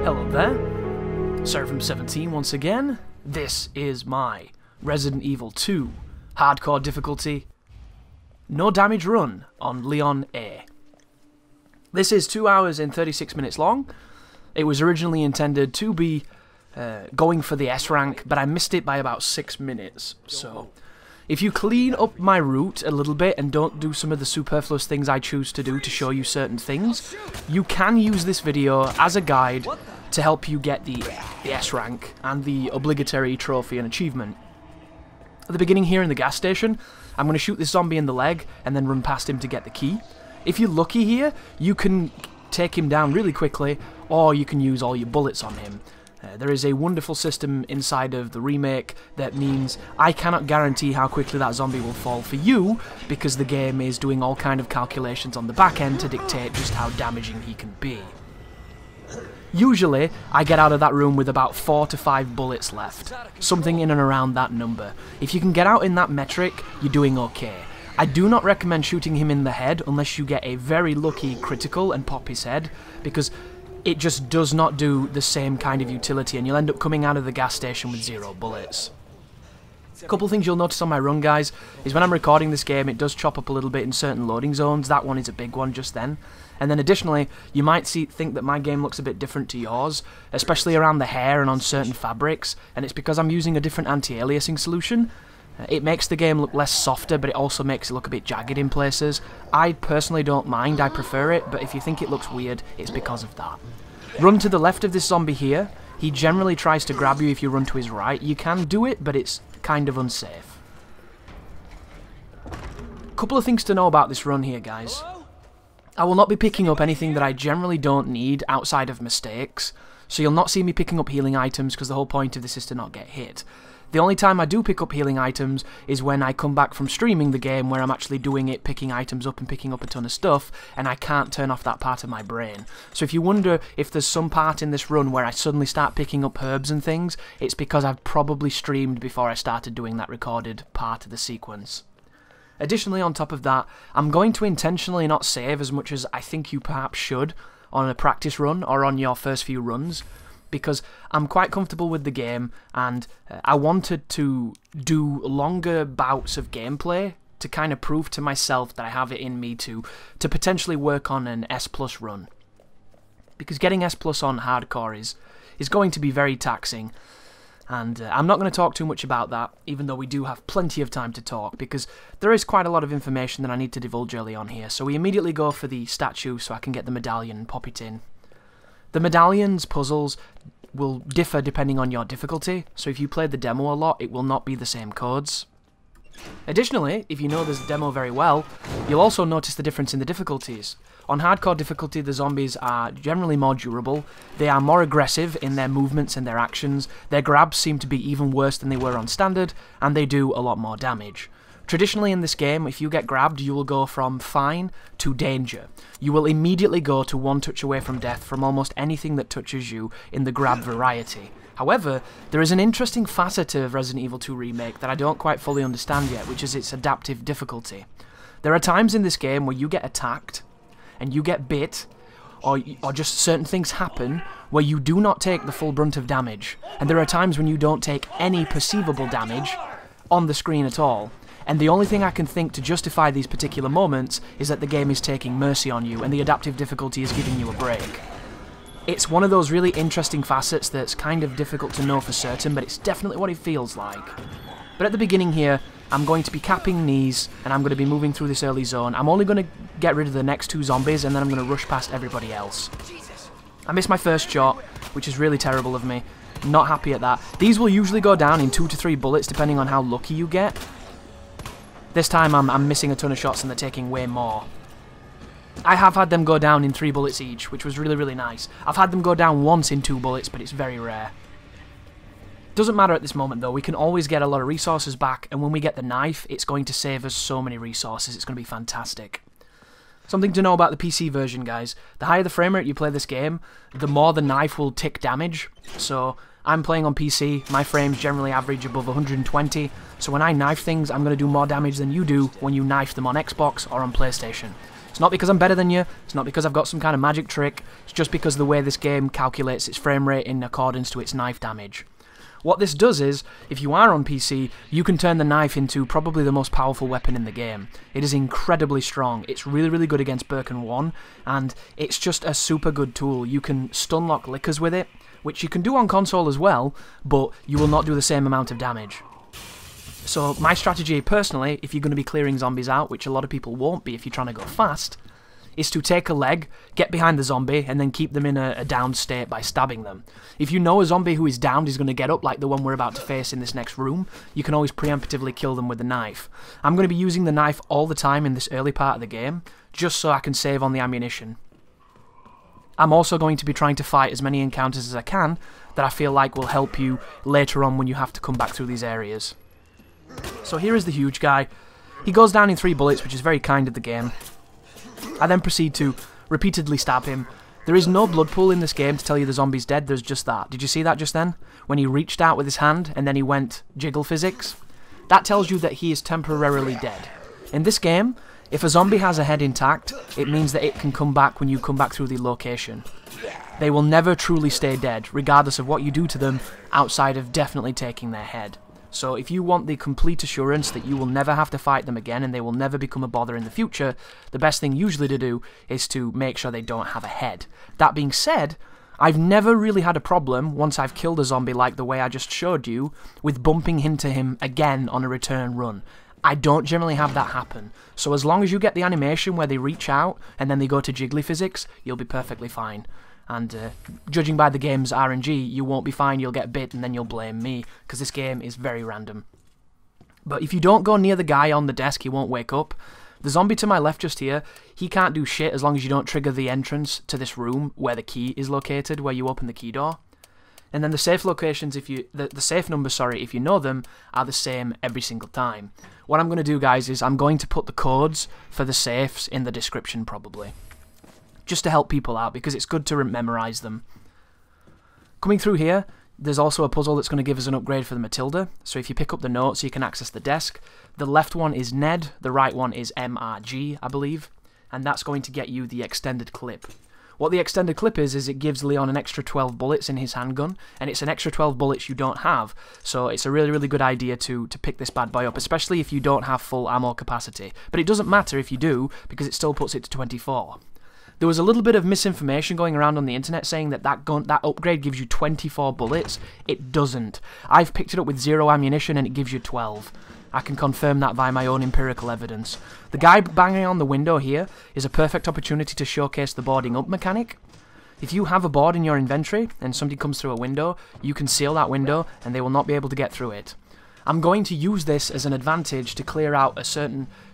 Hello there, Seraphim17 once again. This is my Resident Evil 2 hardcore difficulty, no damage run on Leon A. This is 2 hours and 36 minutes long. It was originally intended to be going for the S rank, but I missed it by about 6 minutes. So, if you clean up my route a little bit and don't do some of the superfluous things I choose to do to show you certain things, you can use this video as a guide to help you get the S rank and the obligatory trophy and achievement. At the beginning here in the gas station, I'm going to shoot this zombie in the leg and then run past him to get the key. If you're lucky here, you can take him down really quickly, or you can use all your bullets on him. There is a wonderful system inside of the remake that means I cannot guarantee how quickly that zombie will fall for you, because the game is doing all kind of calculations on the back end to dictate just how damaging he can be. Usually, I get out of that room with about 4 to 5 bullets left, something in and around that number. If you can get out in that metric, you're doing okay. I do not recommend shooting him in the head unless you get a very lucky critical and pop his head, because it just does not do the same kind of utility and you'll end up coming out of the gas station with 0 bullets. A couple things you'll notice on my run, guys, is when I'm recording this game it does chop up a little bit in certain loading zones. That one is a big one just then. And then additionally, you might think that my game looks a bit different to yours, especially around the hair and on certain fabrics, and it's because I'm using a different anti-aliasing solution. It makes the game look less softer, but it also makes it look a bit jagged in places. I personally don't mind, I prefer it, but if you think it looks weird, it's because of that. Run to the left of this zombie here. He generally tries to grab you if you run to his right. You can do it, but it's kind of unsafe. Couple of things to know about this run here, guys. I will not be picking up anything that I generally don't need outside of mistakes, so you'll not see me picking up healing items because the whole point of this is to not get hit. The only time I do pick up healing items is when I come back from streaming the game where I'm actually doing it, picking items up and picking up a ton of stuff, and I can't turn off that part of my brain. So if you wonder if there's some part in this run where I suddenly start picking up herbs and things, it's because I've probably streamed before I started doing that recorded part of the sequence. Additionally, on top of that, I'm going to intentionally not save as much as I think you perhaps should on a practice run or on your first few runs, because I'm quite comfortable with the game and I wanted to do longer bouts of gameplay to kind of prove to myself that I have it in me to potentially work on an S+ run. Because getting S+ on hardcore is going to be very taxing. And I'm not going to talk too much about that, even though we do have plenty of time to talk, because there is quite a lot of information that I need to divulge early on here. So we immediately go for the statue so I can get the medallion and pop it in. The medallions puzzles will differ depending on your difficulty, so if you played the demo a lot, it will not be the same codes. Additionally, if you know this demo very well, you'll also notice the difference in the difficulties. On hardcore difficulty, the zombies are generally more durable, they are more aggressive in their movements and their actions, their grabs seem to be even worse than they were on standard, and they do a lot more damage. Traditionally in this game, if you get grabbed, you will go from fine to danger. You will immediately go to 1 touch away from death from almost anything that touches you in the grab variety. However, there is an interesting facet of Resident Evil 2 Remake that I don't quite fully understand yet, which is its adaptive difficulty. There are times in this game where you get attacked, and you get bit, or just certain things happen where you do not take the full brunt of damage, and there are times when you don't take any perceivable damage on the screen at all. And the only thing I can think to justify these particular moments is that the game is taking mercy on you and the adaptive difficulty is giving you a break. It's one of those really interesting facets that's kind of difficult to know for certain, but it's definitely what it feels like. But at the beginning here, I'm going to be capping knees and I'm going to be moving through this early zone. I'm only going to get rid of the next 2 zombies and then I'm going to rush past everybody else. I missed my first shot, which is really terrible of me. Not happy at that. These will usually go down in 2 to 3 bullets depending on how lucky you get. This time I'm missing a ton of shots and they're taking way more. I have had them go down in 3 bullets each, which was really, really nice. I've had them go down once in 2 bullets, but it's very rare. Doesn't matter at this moment though, we can always get a lot of resources back, and when we get the knife, it's going to save us so many resources, it's going to be fantastic. Something to know about the PC version, guys. The higher the frame rate you play this game, the more the knife will tick damage. So I'm playing on PC, my frames generally average above 120, so when I knife things, I'm going to do more damage than you do when you knife them on Xbox or on PlayStation. It's not because I'm better than you, it's not because I've got some kind of magic trick, it's just because of the way this game calculates its frame rate in accordance to its knife damage. What this does is, if you are on PC, you can turn the knife into probably the most powerful weapon in the game. It is incredibly strong, it's really, really good against Birkin 1, and it's just a super good tool. You can stun lock liqueurs with it, which you can do on console as well, but you will not do the same amount of damage. So my strategy personally, if you're going to be clearing zombies out, which a lot of people won't be if you're trying to go fast, is to take a leg, get behind the zombie, and then keep them in a downed state by stabbing them. If you know a zombie who is downed is going to get up, like the one we're about to face in this next room, you can always preemptively kill them with the knife. I'm going to be using the knife all the time in this early part of the game, just so I can save on the ammunition. I'm also going to be trying to fight as many encounters as I can that I feel like will help you later on when you have to come back through these areas. So here is the huge guy. He goes down in 3 bullets, which is very kind of the game. I then proceed to repeatedly stab him. There is no blood pool in this game to tell you the zombie's dead, there's just that. Did you see that just then? When he reached out with his hand and then he went jiggle physics? That tells you that he is temporarily dead. In this game, if a zombie has a head intact, it means that it can come back when you come back through the location. They will never truly stay dead, regardless of what you do to them, outside of definitely taking their head. So if you want the complete assurance that you will never have to fight them again and they will never become a bother in the future, the best thing usually to do is to make sure they don't have a head. That being said, I've never really had a problem, once I've killed a zombie like the way I just showed you, with bumping into him again on a return run. I don't generally have that happen. So as long as you get the animation where they reach out and then they go to jiggly physics, you'll be perfectly fine. And judging by the game's RNG, you won't be fine, you'll get bit and then you'll blame me, because this game is very random. But if you don't go near the guy on the desk, he won't wake up. The zombie to my left just here, he can't do shit as long as you don't trigger the entrance to this room where the key is located, where you open the key door. And then the safe locations, if you the safe numbers, sorry, if you know them, are the same every single time. What I'm going to do, guys, is I'm going to put the codes for the safes in the description, probably, just to help people out, because it's good to memorize them. Coming through here, there's also a puzzle that's going to give us an upgrade for the Matilda. So if you pick up the notes, you can access the desk. The left one is Ned, the right one is MRG, I believe, and that's going to get you the extended clip. What the extended clip is it gives Leon an extra 12 bullets in his handgun, and it's an extra 12 bullets you don't have, so it's a really, really good idea to pick this bad boy up, especially if you don't have full ammo capacity. But it doesn't matter if you do, because it still puts it to 24. There was a little bit of misinformation going around on the internet saying that that upgrade gives you 24 bullets. It doesn't. I've picked it up with 0 ammunition and it gives you 12. I can confirm that via my own empirical evidence. The guy banging on the window here is a perfect opportunity to showcase the boarding up mechanic. If you have a board in your inventory and somebody comes through a window, you can seal that window and they will not be able to get through it. I'm going to use this as an advantage to clear out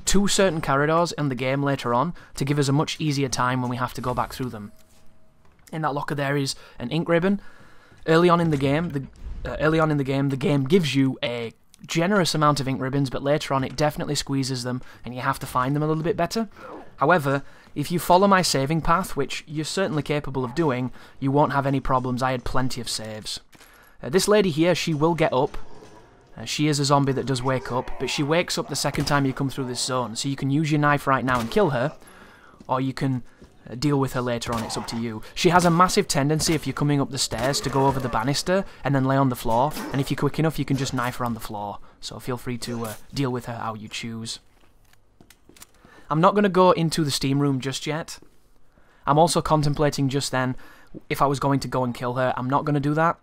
two certain corridors in the game later on to give us a much easier time when we have to go back through them. In that locker there is an ink ribbon. Early on in the game, the game gives you a generous amount of ink ribbons, but later on it definitely squeezes them and you have to find them a little bit better. However, if you follow my saving path, which you're certainly capable of doing, you won't have any problems. I had plenty of saves. This lady here, she will get up. She is a zombie that does wake up, but she wakes up the second time you come through this zone, so you can use your knife right now and kill her, or you can deal with her later on, it's up to you. She has a massive tendency, if you're coming up the stairs, to go over the banister and then lay on the floor, and if you're quick enough you can just knife her on the floor, so feel free to deal with her how you choose. I'm not going to go into the steam room just yet. I'm also contemplating just then if I was going to go and kill her. I'm not going to do that.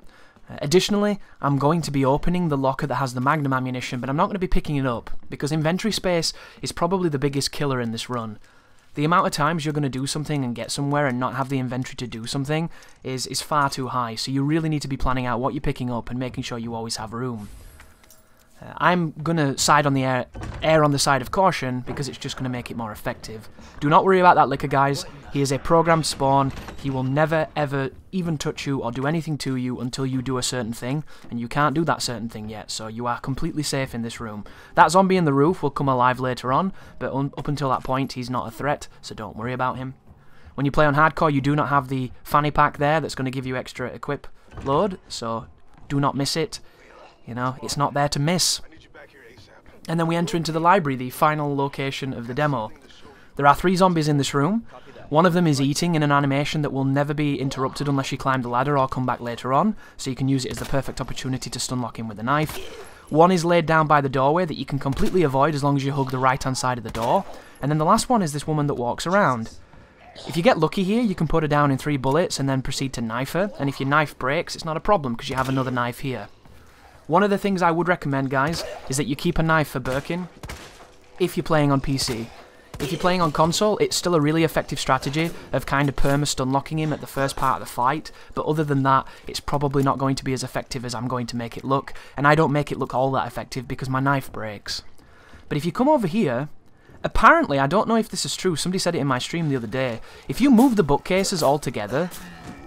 Additionally, I'm going to be opening the locker that has the magnum ammunition, but I'm not going to be picking it up, because inventory space is probably the biggest killer in this run. The amount of times you're going to do something and get somewhere and not have the inventory to do something is far too high, so you really need to be planning out what you're picking up and making sure you always have room. I'm going to side on the err on the side of caution, because it's just going to make it more effective. Do not worry about that liquor, guys. He is a programmed spawn. He will never, ever even touch you or do anything to you until you do a certain thing, and you can't do that certain thing yet, so you are completely safe in this room. That zombie in the roof will come alive later on, but up until that point he's not a threat, so don't worry about him. When you play on hardcore, you do not have the fanny pack there that's going to give you extra equip load, so do not miss it. You know, it's not there to miss. And then we enter into the library, the final location of the demo. There are 3 zombies in this room. One of them is eating in an animation that will never be interrupted unless you climb the ladder or come back later on, so you can use it as the perfect opportunity to stunlock him with a knife. One is laid down by the doorway that you can completely avoid as long as you hug the right-hand side of the door. And then the last one is this woman that walks around. If you get lucky here, you can put her down in 3 bullets and then proceed to knife her, and if your knife breaks, it's not a problem because you have another knife here. One of the things I would recommend, guys, is that you keep a knife for Birkin if you're playing on PC. If you're playing on console, it's still a really effective strategy of kind of perma-stunlocking him at the first part of the fight, but other than that, it's probably not going to be as effective as I'm going to make it look, and I don't make it look all that effective because my knife breaks. But if you come over here, apparently, I don't know if this is true, somebody said it in my stream the other day, if you move the bookcases all together,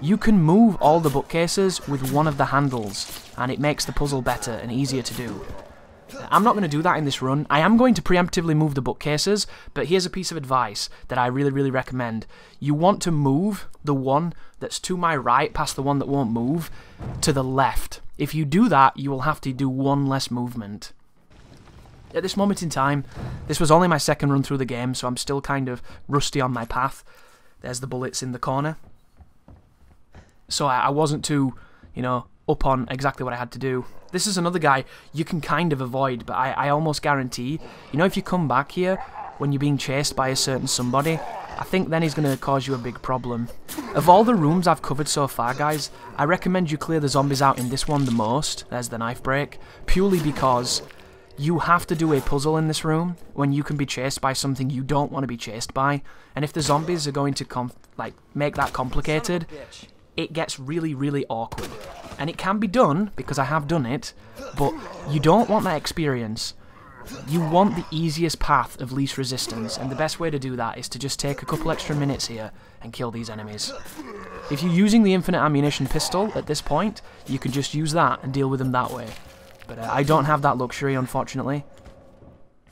you can move all the bookcases with one of the handles, and it makes the puzzle better and easier to do. I'm not going to do that in this run. I am going to preemptively move the bookcases, but here's a piece of advice that I really, really recommend. You want to move the one that's to my right, past the one that won't move, to the left. If you do that, you will have to do one less movement. At this moment in time, this was only my second run through the game, so I'm still kind of rusty on my path. There's the bullets in the corner. So I wasn't too, you know, up on exactly what I had to do. This is another guy you can kind of avoid, but I almost guarantee, you know, if you come back here when you're being chased by a certain somebody, I think then he's going to cause you a big problem. Of all the rooms I've covered so far, guys, I recommend you clear the zombies out in this one the most. There's the knife break. Purely because you have to do a puzzle in this room when you can be chased by something you don't want to be chased by. And if the zombies are going to make that complicated, it gets really, really awkward. And it can be done, because I have done it, but you don't want that experience. You want the easiest path of least resistance, and the best way to do that is to just take a couple extra minutes here and kill these enemies. If you're using the infinite ammunition pistol at this point, you can just use that and deal with them that way. But I don't have that luxury, unfortunately.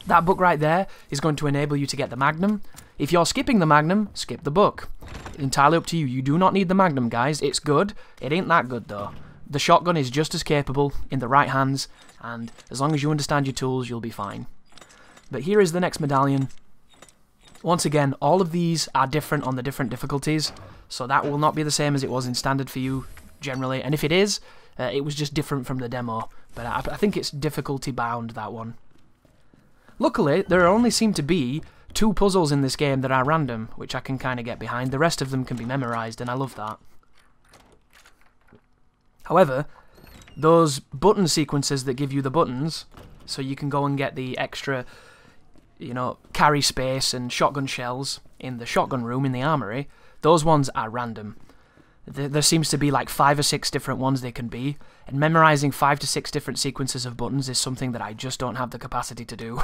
That book right there is going to enable you to get the Magnum. If you're skipping the Magnum, skip the book. Entirely up to you. You do not need the Magnum, guys. It's good. It ain't that good, though. The shotgun is just as capable in the right hands, and as long as you understand your tools, you'll be fine. But here is the next medallion. Once again, all of these are different on the different difficulties, so that will not be the same as it was in standard for you, generally. And if it is, it was just different from the demo. But I think it's difficulty bound, that one. Luckily, there only seem to be 2 puzzles in this game that are random, which I can kind of get behind. The rest of them can be memorized, and I love that. However, those button sequences that give you the buttons, so you can go and get the extra, you know, carry space and shotgun shells in the shotgun room in the armory, those ones are random. There seems to be like 5 or 6 different ones they can be, and memorizing 5 to 6 different sequences of buttons is something that I just don't have the capacity to do.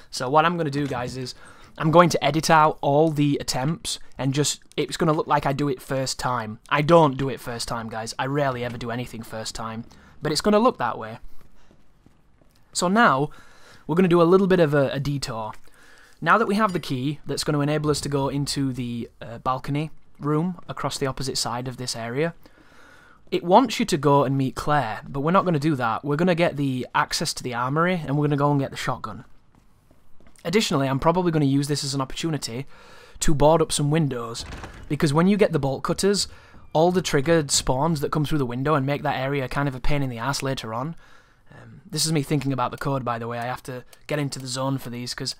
So what I'm going to do, guys, is I'm going to edit out all the attempts, and just, it's going to look like I do it first time. I don't do it first time, guys. I rarely ever do anything first time, but it's going to look that way. So now, we're going to do a little bit of a detour. Now that we have the key that's going to enable us to go into the balcony room across the opposite side of this area, it wants you to go and meet Claire, but we're not going to do that. We're going to get the access to the armory, and we're going to go and get the shotgun. Additionally, I'm probably going to use this as an opportunity to board up some windows, because when you get the bolt cutters, all the triggered spawns that come through the window and make that area kind of a pain in the ass later on. This is me thinking about the code, by the way. I have to get into the zone for these, because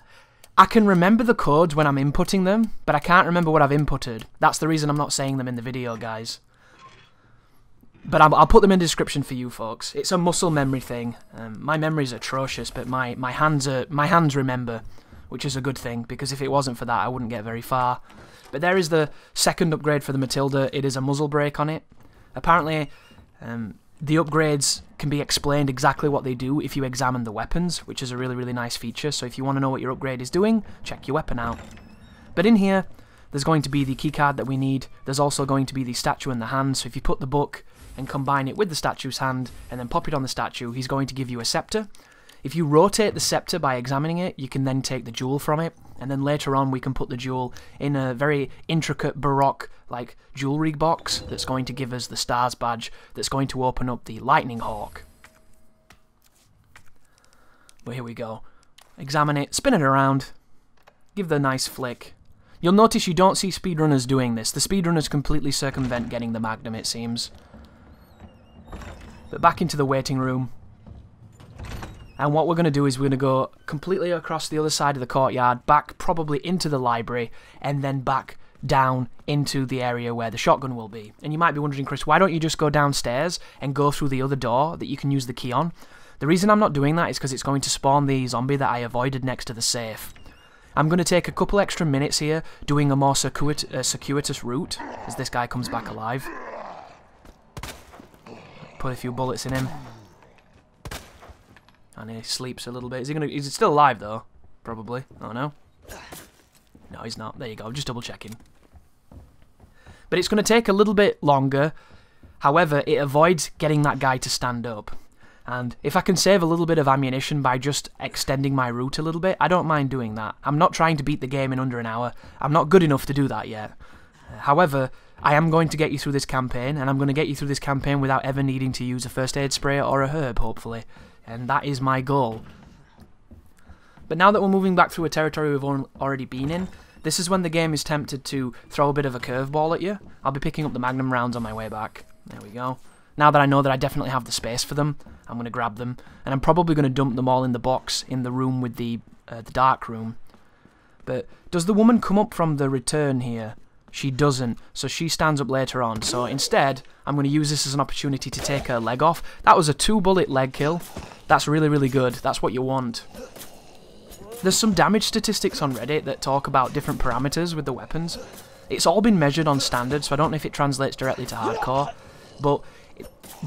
I can remember the codes when I'm inputting them, but I can't remember what I've inputted. That's the reason I'm not saying them in the video, guys. But I'll put them in the description for you folks. It's a muscle memory thing. My memory's atrocious, but my hands remember, which is a good thing, because if it wasn't for that, I wouldn't get very far. But there is the second upgrade for the Matilda. It is a muzzle brake on it. Apparently, the upgrades can be explained exactly what they do if you examine the weapons, which is a really, really nice feature. So if you want to know what your upgrade is doing, check your weapon out. But in here, there's going to be the keycard that we need. There's also going to be the statue in the hand. So if you put the book and combine it with the statue's hand, and then pop it on the statue, he's going to give you a scepter. If you rotate the scepter by examining it, you can then take the jewel from it, and then later on we can put the jewel in a very intricate Baroque like jewellery box that's going to give us the stars badge that's going to open up the lightning hawk. Well, here we go. Examine it, spin it around, give the nice flick. You'll notice you don't see speedrunners doing this. The speedrunners completely circumvent getting the magnum, it seems. But back into the waiting room. And what we're going to do is we're going to go completely across the other side of the courtyard, back probably into the library, and then back down into the area where the shotgun will be. And you might be wondering, Chris, why don't you just go downstairs and go through the other door that you can use the key on? The reason I'm not doing that is because it's going to spawn the zombie that I avoided next to the safe. I'm going to take a couple extra minutes here doing a more circuitous route as this guy comes back alive. Put a few bullets in him. And he sleeps a little bit. Is he still alive though? Probably. Oh no. No, he's not. There you go. Just double checking. But it's going to take a little bit longer. However, it avoids getting that guy to stand up. And if I can save a little bit of ammunition by just extending my route a little bit, I don't mind doing that. I'm not trying to beat the game in under an hour. I'm not good enough to do that yet. However, I am going to get you through this campaign, and I'm going to get you through this campaign without ever needing to use a first aid spray or a herb, hopefully. And that is my goal. But now that we're moving back through a territory we've already been in, this is when the game is tempted to throw a bit of a curveball at you. I'll be picking up the magnum rounds on my way back. There we go. Now that I know that I definitely have the space for them, I'm going to grab them. And I'm probably going to dump them all in the box in the room with the dark room. But does the woman come up from the return here? She doesn't, so she stands up later on. So instead, I'm going to use this as an opportunity to take her leg off. That was a 2-bullet leg kill. That's really, really good. That's what you want. There's some damage statistics on Reddit that talk about different parameters with the weapons. It's all been measured on standard, so I don't know if it translates directly to hardcore. But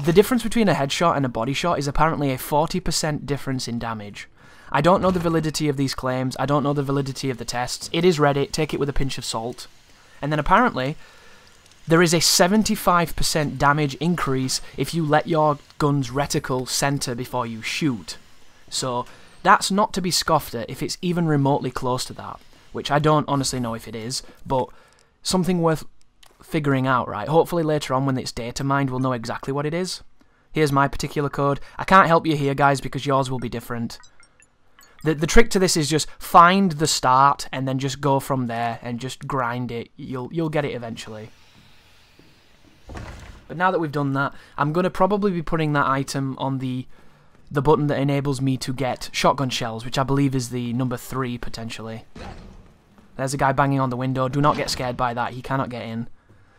the difference between a headshot and a body shot is apparently a 40% difference in damage. I don't know the validity of these claims. I don't know the validity of the tests. It is Reddit. Take it with a pinch of salt. And then apparently, there is a 75% damage increase if you let your gun's reticle center before you shoot. So that's not to be scoffed at if it's even remotely close to that, which I don't honestly know if it is, but something worth figuring out, right? Hopefully later on when it's data mined, we'll know exactly what it is. Here's my particular code. I can't help you here, guys, because yours will be different. The trick to this is just find the start and then just go from there and just grind it. You'll get it eventually. But now that we've done that, I'm going to probably be putting that item on the button that enables me to get shotgun shells, which I believe is the number 3 potentially. There's a guy banging on the window. Do not get scared by that. He cannot get in.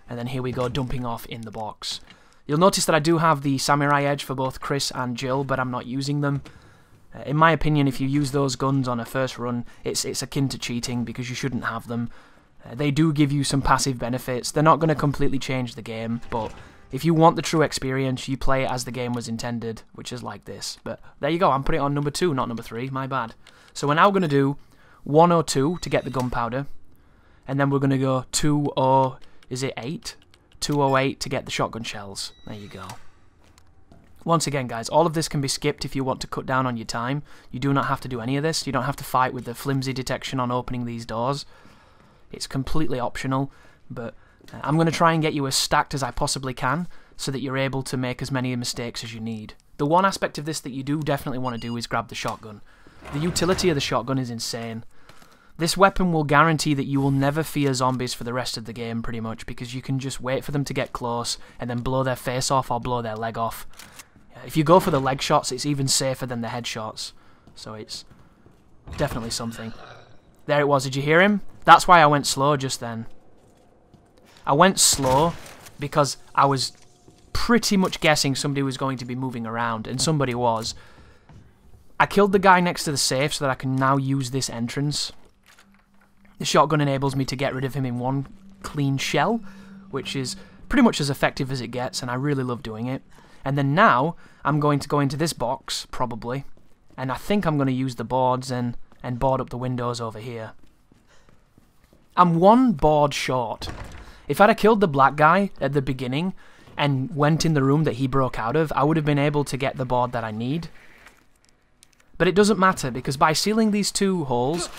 And then here we go, dumping off in the box. You'll notice that I do have the samurai edge for both Chris and Jill, but I'm not using them. In my opinion, if you use those guns on a first run, it's akin to cheating because you shouldn't have them. They do give you some passive benefits. They're not going to completely change the game, but if you want the true experience, you play it as the game was intended, which is like this. But there you go, I'm putting it on number 2, not number 3, my bad. So we're now going to do 102 to get the gunpowder, and then we're going to go 208 to get the shotgun shells. There you go. Once again, guys, all of this can be skipped if you want to cut down on your time. You do not have to do any of this. You don't have to fight with the flimsy detection on opening these doors. It's completely optional, but I'm going to try and get you as stacked as I possibly can so that you're able to make as many mistakes as you need. The one aspect of this that you do definitely want to do is grab the shotgun. The utility of the shotgun is insane. This weapon will guarantee that you will never fear zombies for the rest of the game, pretty much, because you can just wait for them to get close and then blow their face off or blow their leg off. If you go for the leg shots, it's even safer than the headshots. So it's definitely something. There it was, did you hear him? That's why I went slow just then. I went slow because I was pretty much guessing somebody was going to be moving around, and somebody was. I killed the guy next to the safe so that I can now use this entrance. The shotgun enables me to get rid of him in one clean shell, which is pretty much as effective as it gets, and I really love doing it. And then now, I'm going to go into this box, probably, and I think I'm going to use the boards and board up the windows over here. I'm one board short. If I'd have killed the black guy at the beginning and went in the room that he broke out of, I would have been able to get the board that I need. But it doesn't matter, because by sealing these 2 holes,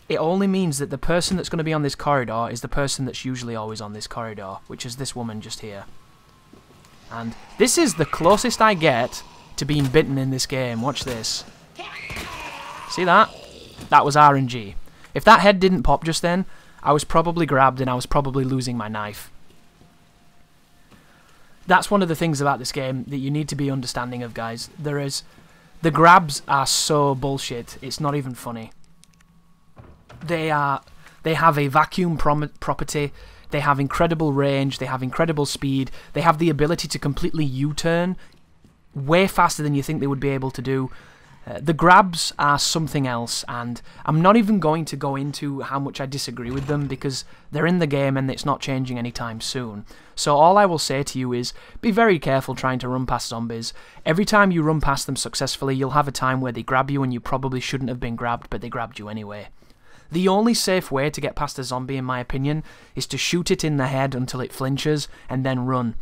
it only means that the person that's going to be on this corridor is the person that's usually always on this corridor, which is this woman just here. And this is the closest I get to being bitten in this game. Watch this. See that? That was RNG. If that head didn't pop just then, I was probably grabbed and I was probably losing my knife. That's one of the things about this game that you need to be understanding of, guys. The grabs are so bullshit, it's not even funny. They have a vacuum property, they have incredible range, they have incredible speed, they have the ability to completely U-turn way faster than you think they would be able to do. The grabs are something else, and I'm not even going to go into how much I disagree with them because they're in the game and it's not changing anytime soon. So all I will say to you is, be very careful trying to run past zombies. Every time you run past them successfully, you'll have a time where they grab you and you probably shouldn't have been grabbed, but they grabbed you anyway. The only safe way to get past a zombie, in my opinion, is to shoot it in the head until it flinches and then run.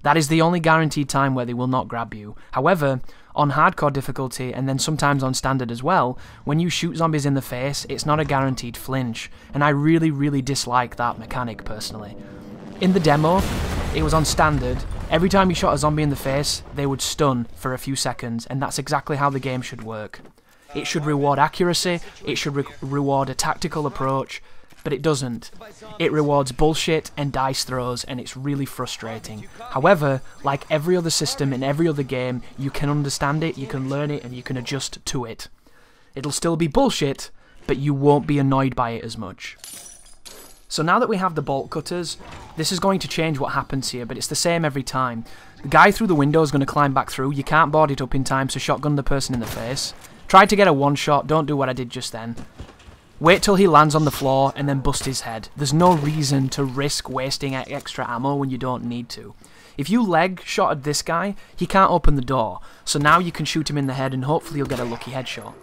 That is the only guaranteed time where they will not grab you. However, on hardcore difficulty, and then sometimes on standard as well, when you shoot zombies in the face, it's not a guaranteed flinch, and I really, really dislike that mechanic personally. In the demo, it was on standard. Every time you shot a zombie in the face, they would stun for a few seconds, and that's exactly how the game should work. It should reward accuracy, it should reward a tactical approach, but it doesn't. It rewards bullshit and dice throws, and it's really frustrating. However, like every other system in every other game, you can understand it, you can learn it, and you can adjust to it. It'll still be bullshit, but you won't be annoyed by it as much. So now that we have the bolt cutters, this is going to change what happens here, but it's the same every time. The guy through the window is going to climb back through, you can't board it up in time, so shotgun the person in the face. Try to get a one-shot, don't do what I did just then. Wait till he lands on the floor and then bust his head. There's no reason to risk wasting extra ammo when you don't need to. If you leg shotted this guy, he can't open the door, so now you can shoot him in the head and hopefully you'll get a lucky headshot.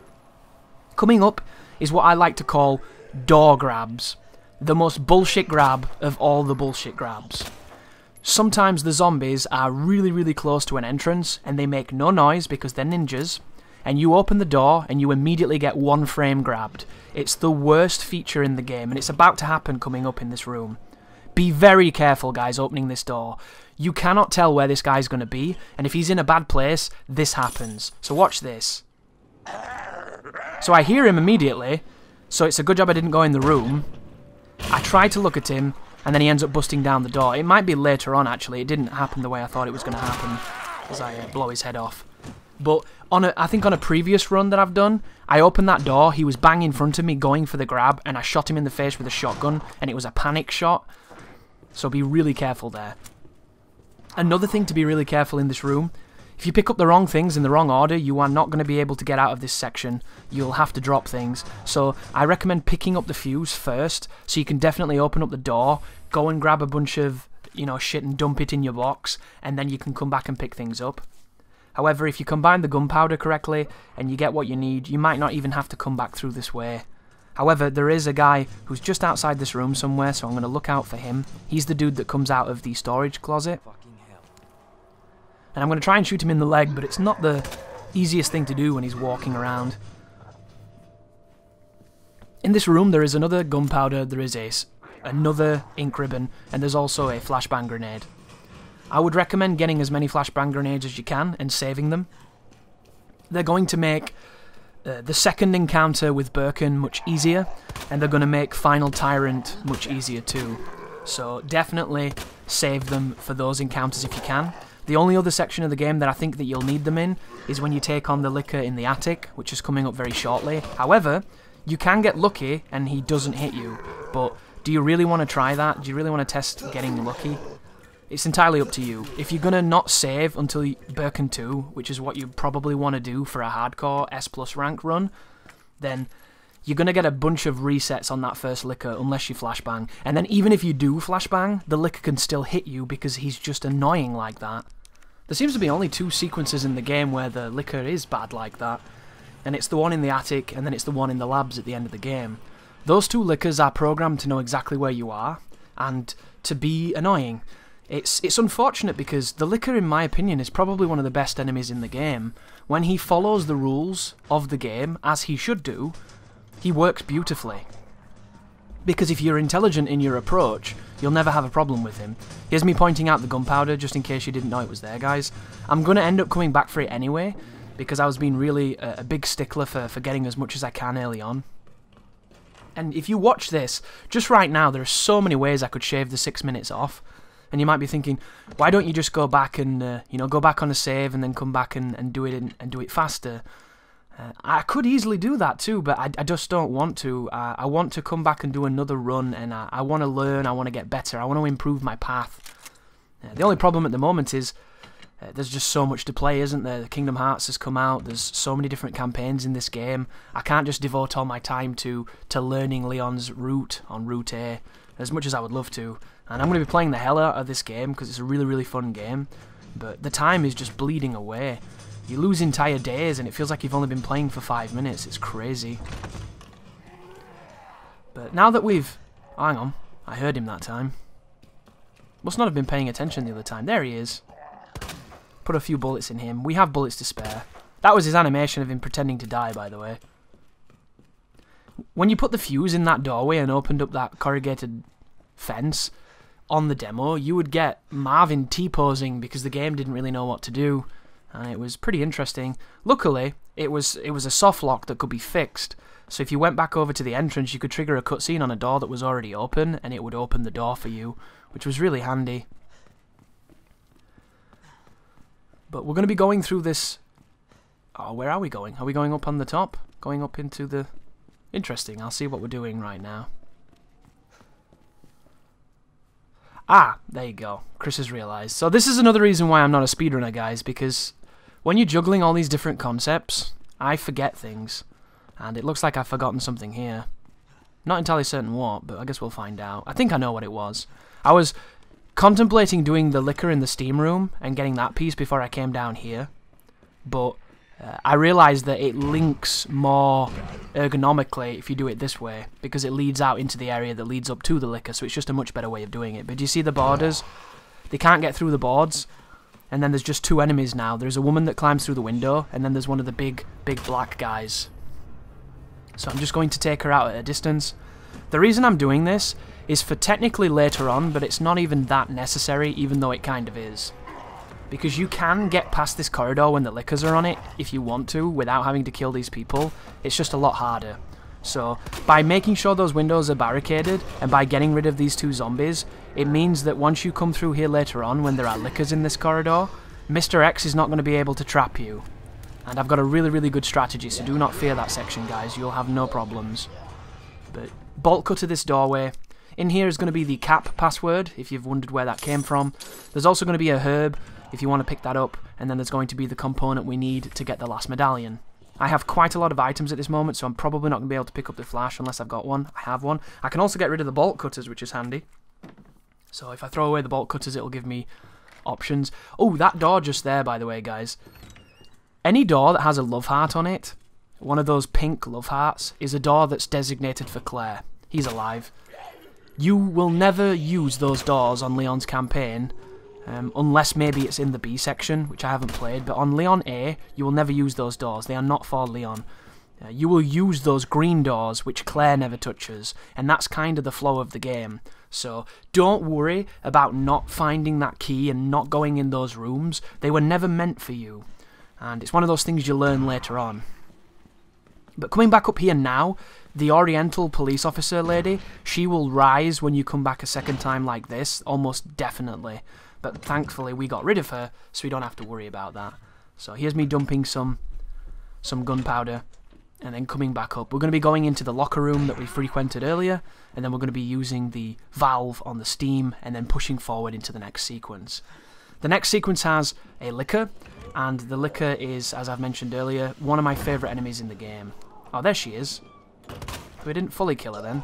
Coming up is what I like to call door grabs. The most bullshit grab of all the bullshit grabs. Sometimes the zombies are really, really close to an entrance and they make no noise because they're ninjas, and you open the door and you immediately get one frame grabbed. It's the worst feature in the game, and it's about to happen coming up in this room. Be very careful, guys, opening this door. You cannot tell where this guy's going to be, and if he's in a bad place, this happens. So watch this. So I hear him immediately, so it's a good job I didn't go in the room. I try to look at him, and then he ends up busting down the door. It might be later on, actually. It didn't happen the way I thought it was going to happen, as I blow his head off. But I think on a previous run that I've done, I opened that door, he was bang in front of me going for the grab, and I shot him in the face with a shotgun, and it was a panic shot. So be really careful there. Another thing to be really careful in this room, if you pick up the wrong things in the wrong order, you are not going to be able to get out of this section. You'll have to drop things. So I recommend picking up the fuse first, so you can definitely open up the door, go and grab a bunch of, shit and dump it in your box, and then you can come back and pick things up. However, if you combine the gunpowder correctly and you get what you need, you might not even have to come back through this way. However, there is a guy who's just outside this room somewhere, so I'm going to look out for him. He's the dude that comes out of the storage closet. And I'm going to try and shoot him in the leg, but it's not the easiest thing to do when he's walking around. In this room, there is another gunpowder, there is another ink ribbon, and there's also a flashbang grenade. I would recommend getting as many flashbang grenades as you can and saving them. They're going to make the second encounter with Birkin much easier, and they're going to make Final Tyrant much easier too. So definitely save them for those encounters if you can. The only other section of the game that I think that you'll need them in is when you take on the liquor in the attic, which is coming up very shortly. However, you can get lucky and he doesn't hit you, but do you really want to try that? Do you really want to test getting lucky? It's entirely up to you. If you're going to not save until Birkin 2, which is what you probably want to do for a hardcore S+ rank run, then you're going to get a bunch of resets on that first liquor unless you flashbang. And then even if you do flashbang, the liquor can still hit you because he's just annoying like that. There seems to be only 2 sequences in the game where the liquor is bad like that. And it's the one in the attic and then it's the one in the labs at the end of the game. Those 2 liquors are programmed to know exactly where you are and to be annoying. It's unfortunate because the liquor, in my opinion, is probably one of the best enemies in the game. When he follows the rules of the game, as he should do, he works beautifully. Because if you're intelligent in your approach, you'll never have a problem with him. Here's me pointing out the gunpowder, just in case you didn't know it was there, guys. I'm going to end up coming back for it anyway, because I was being really a big stickler for getting as much as I can early on. And if you watch this, just right now, there are so many ways I could shave the 6 minutes off. And you might be thinking, why don't you just go back and, go back on a save and then come back and do it and do it faster? I could easily do that too, but I just don't want to. I want to come back and do another run, and I want to learn, I want to get better, I want to improve my path. The only problem at the moment is there's just so much to play, isn't there? Kingdom Hearts has come out, there's so many different campaigns in this game. I can't just devote all my time to learning Leon's route on Route A, as much as I would love to. And I'm going to be playing the hell out of this game because it's a really, really fun game. But the time is just bleeding away. You lose entire days and it feels like you've only been playing for 5 minutes. It's crazy. But now that we've... Oh, hang on. I heard him that time. Must not have been paying attention the other time. There he is. Put a few bullets in him. We have bullets to spare. That was his animation of him pretending to die, by the way. When you put the fuse in that doorway and opened up that corrugated fence on the demo, you would get Marvin T-posing because the game didn't really know what to do, and it was pretty interesting. Luckily, it was a soft lock that could be fixed, so if you went back over to the entrance, you could trigger a cutscene on a door that was already open, and it would open the door for you, which was really handy. But we're going to be going through this... Oh, where are we going? Are we going up on the top? Going up into the... Interesting, I'll see what we're doing right now. Ah, there you go. Chris has realised. So this is another reason why I'm not a speedrunner, guys, because when you're juggling all these different concepts, I forget things. And it looks like I've forgotten something here. Not entirely certain what, but I guess we'll find out. I think I know what it was. I was contemplating doing the liquor in the steam room and getting that piece before I came down here. But I realised that it links more ergonomically if you do it this way, because it leads out into the area that leads up to the liquor, so it's just a much better way of doing it. But do you see the borders? They can't get through the boards, and then there's just two enemies now. There's a woman that climbs through the window, and then there's one of the big black guys. So I'm just going to take her out at a distance. The reason I'm doing this is for technically later on, but it's not even that necessary, even though it kind of is. Because you can get past this corridor when the liquors are on it, if you want to, without having to kill these people. It's just a lot harder. So, by making sure those windows are barricaded, and by getting rid of these two zombies, it means that once you come through here later on, when there are liquors in this corridor, Mr. X is not going to be able to trap you. And I've got a really, really good strategy, so do not fear that section, guys. You'll have no problems. But, bolt cut to this doorway. In here is going to be the cap password, if you've wondered where that came from. There's also going to be a herb, if you want to pick that up, and then there's going to be the component we need to get the last medallion. I have quite a lot of items at this moment, so I'm probably not going to be able to pick up the flash unless I've got one. I have one. I can also get rid of the bolt cutters, which is handy. So if I throw away the bolt cutters, it'll give me options. Oh, that door just there, by the way, guys. Any door that has a love heart on it, one of those pink love hearts, is a door that's designated for Claire. He's alive. You will never use those doors on Leon's campaign, unless maybe it's in the B section, which I haven't played, but on Leon A, you will never use those doors. They are not for Leon. You will use those green doors, which Claire never touches, and that's kind of the flow of the game. So don't worry about not finding that key and not going in those rooms. They were never meant for you, and it's one of those things you learn later on. But coming back up here now, the Oriental police officer lady, she will rise when you come back a second time like this, almost definitely. But thankfully we got rid of her, so we don't have to worry about that. So here's me dumping some gunpowder, and then coming back up. We're going to be going into the locker room that we frequented earlier, and then we're going to be using the valve on the steam, and then pushing forward into the next sequence. The next sequence has a liquor, and the liquor is, as I've mentioned earlier, one of my favourite enemies in the game. Oh, there she is. We didn't fully kill her then.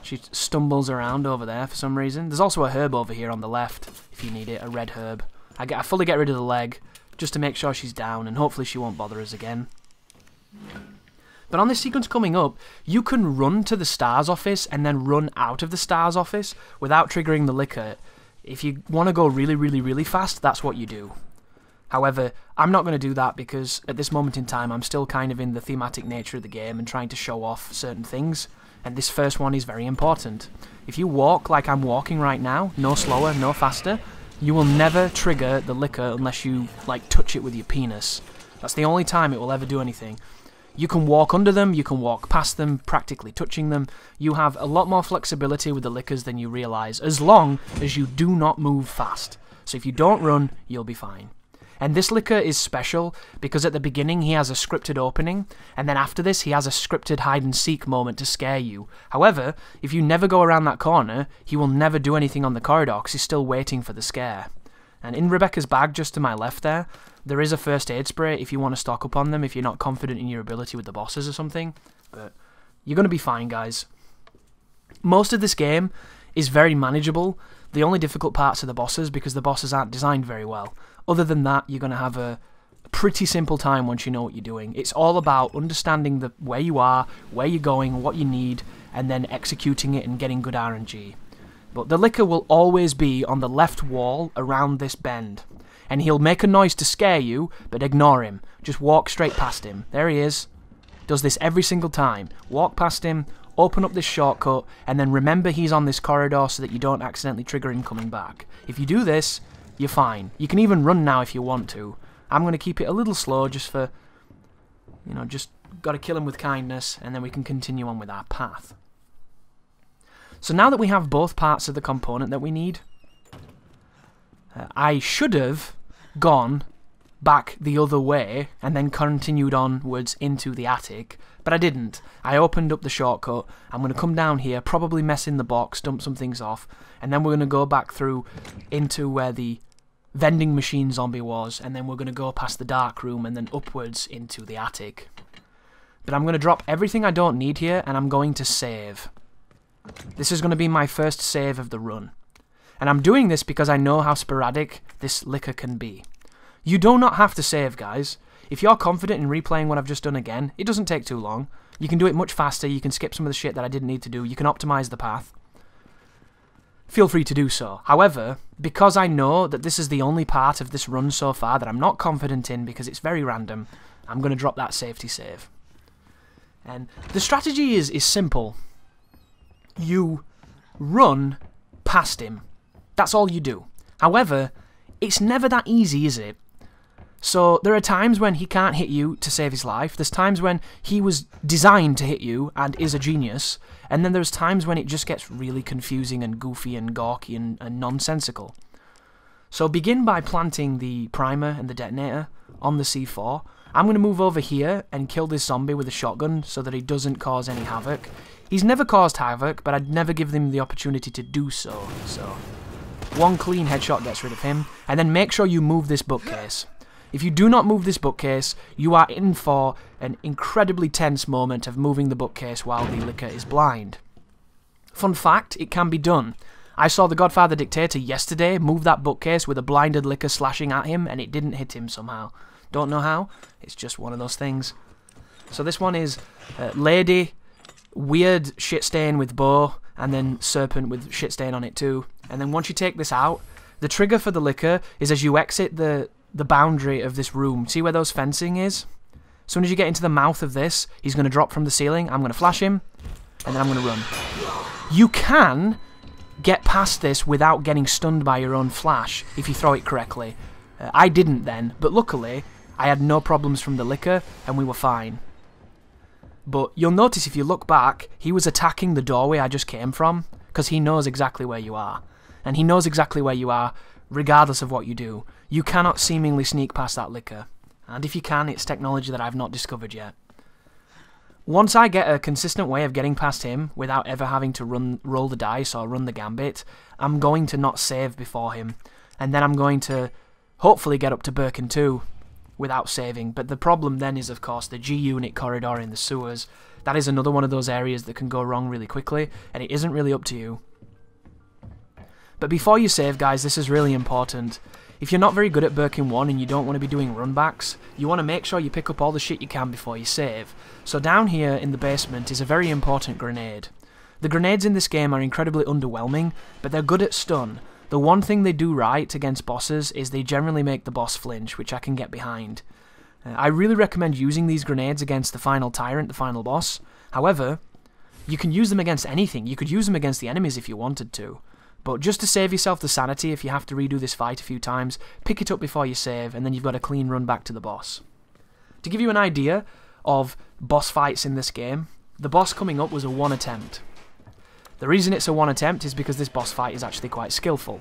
She stumbles around over there for some reason. There's also a herb over here on the left, if you need it, a red herb. I fully get rid of the leg, just to make sure she's down, and hopefully she won't bother us again. But on this sequence coming up, you can run to the STARS office and then run out of the STARS office without triggering the liquor. If you want to go really, really, really fast, that's what you do. However, I'm not going to do that because at this moment in time I'm still kind of in the thematic nature of the game and trying to show off certain things. And this first one is very important. If you walk like I'm walking right now, no slower, no faster, you will never trigger the liquor unless you, like, touch it with your penis. That's the only time it will ever do anything. You can walk under them, you can walk past them, practically touching them. You have a lot more flexibility with the liquors than you realise, as long as you do not move fast. So if you don't run, you'll be fine. And this liquor is special because at the beginning he has a scripted opening, and then after this he has a scripted hide-and-seek moment to scare you. However, if you never go around that corner, he will never do anything on the corridor because he's still waiting for the scare. And in Rebecca's bag just to my left there is a first aid spray if you want to stock up on them if you're not confident in your ability with the bosses or something. But you're going to be fine, guys. Most of this game is very manageable. The only difficult parts are the bosses because the bosses aren't designed very well. Other than that, you're going to have a pretty simple time once you know what you're doing. It's all about understanding where you are, where you're going, what you need, and then executing it and getting good RNG. But the liquor will always be on the left wall around this bend. And he'll make a noise to scare you, but ignore him. Just walk straight past him. There he is. Does this every single time. Walk past him, open up this shortcut, and then remember he's on this corridor so that you don't accidentally trigger him coming back. If you do this, you're fine. You can even run now if you want to. I'm going to keep it a little slow just for, just got to kill him with kindness, and then we can continue on with our path. So now that we have both parts of the component that we need, I should have gone back the other way and then continued onwards into the attic, but I didn't. I opened up the shortcut. I'm going to come down here, probably mess in the box, dump some things off, and then we're going to go back through into where the vending machine zombie was, and then we're going to go past the dark room and then upwards into the attic. But I'm going to drop everything I don't need here, and I'm going to save. This is going to be my first save of the run. And I'm doing this because I know how sporadic this liquor can be. You do not have to save, guys. If you're confident in replaying what I've just done again, it doesn't take too long. You can do it much faster, you can skip some of the shit that I didn't need to do, you can optimize the path. Feel free to do so. However, because I know that this is the only part of this run so far that I'm not confident in because it's very random, I'm going to drop that safety save. And the strategy is simple. You run past him. That's all you do. However, it's never that easy, is it? So there are times when he can't hit you to save his life. There's times when he was designed to hit you and is a genius. And then there's times when it just gets really confusing and goofy and gawky and nonsensical. So begin by planting the primer and the detonator on the C4. I'm going to move over here and kill this zombie with a shotgun so that he doesn't cause any havoc. He's never caused havoc, but I'd never give him the opportunity to do so. So one clean headshot gets rid of him. And then make sure you move this bookcase. If you do not move this bookcase, you are in for an incredibly tense moment of moving the bookcase while the liquor is blind. Fun fact, it can be done. I saw the Godfather Dictator yesterday move that bookcase with a blinded liquor slashing at him, and it didn't hit him somehow. Don't know how, it's just one of those things. So this one is Lady, weird shit stain with bow, and then serpent with shit stain on it too. And then once you take this out, the trigger for the liquor is as you exit the boundary of this room. See where those fencing is? As soon as you get into the mouth of this, he's going to drop from the ceiling. I'm going to flash him, and then I'm going to run. You can get past this without getting stunned by your own flash if you throw it correctly. I didn't then, but luckily I had no problems from the liquor and we were fine. But you'll notice if you look back, he was attacking the doorway I just came from because he knows exactly where you are. And he knows exactly where you are regardless of what you do. You cannot seemingly sneak past that liquor. And if you can, it's technology that I've not discovered yet. Once I get a consistent way of getting past him without ever having to roll the dice or run the gambit, I'm going to not save before him. And then I'm going to hopefully get up to Birkin 2 without saving. But the problem then is, of course, the G-Unit corridor in the sewers. That is another one of those areas that can go wrong really quickly, and it isn't really up to you. But before you save, guys, this is really important. If you're not very good at Birkin 1 and you don't want to be doing runbacks, you want to make sure you pick up all the shit you can before you save. So down here in the basement is a very important grenade. The grenades in this game are incredibly underwhelming, but they're good at stun. The one thing they do right against bosses is they generally make the boss flinch, which I can get behind. I really recommend using these grenades against the final tyrant, the final boss. However, you can use them against anything. You could use them against the enemies if you wanted to. But just to save yourself the sanity, if you have to redo this fight a few times, pick it up before you save, and then you've got a clean run back to the boss. To give you an idea of boss fights in this game, the boss coming up was a 1 attempt. The reason it's a 1 attempt is because this boss fight is actually quite skillful.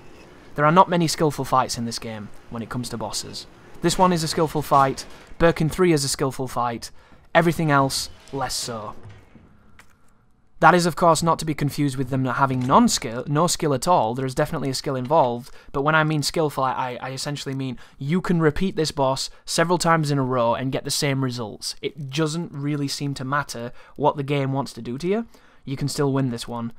There are not many skillful fights in this game when it comes to bosses. This one is a skillful fight, Birkin 3 is a skillful fight, everything else, less so. That is, of course, not to be confused with them having no skill at all. There is definitely a skill involved, but when I mean skillful, I essentially mean you can repeat this boss several times in a row and get the same results. It doesn't really seem to matter what the game wants to do to you. You can still win this one,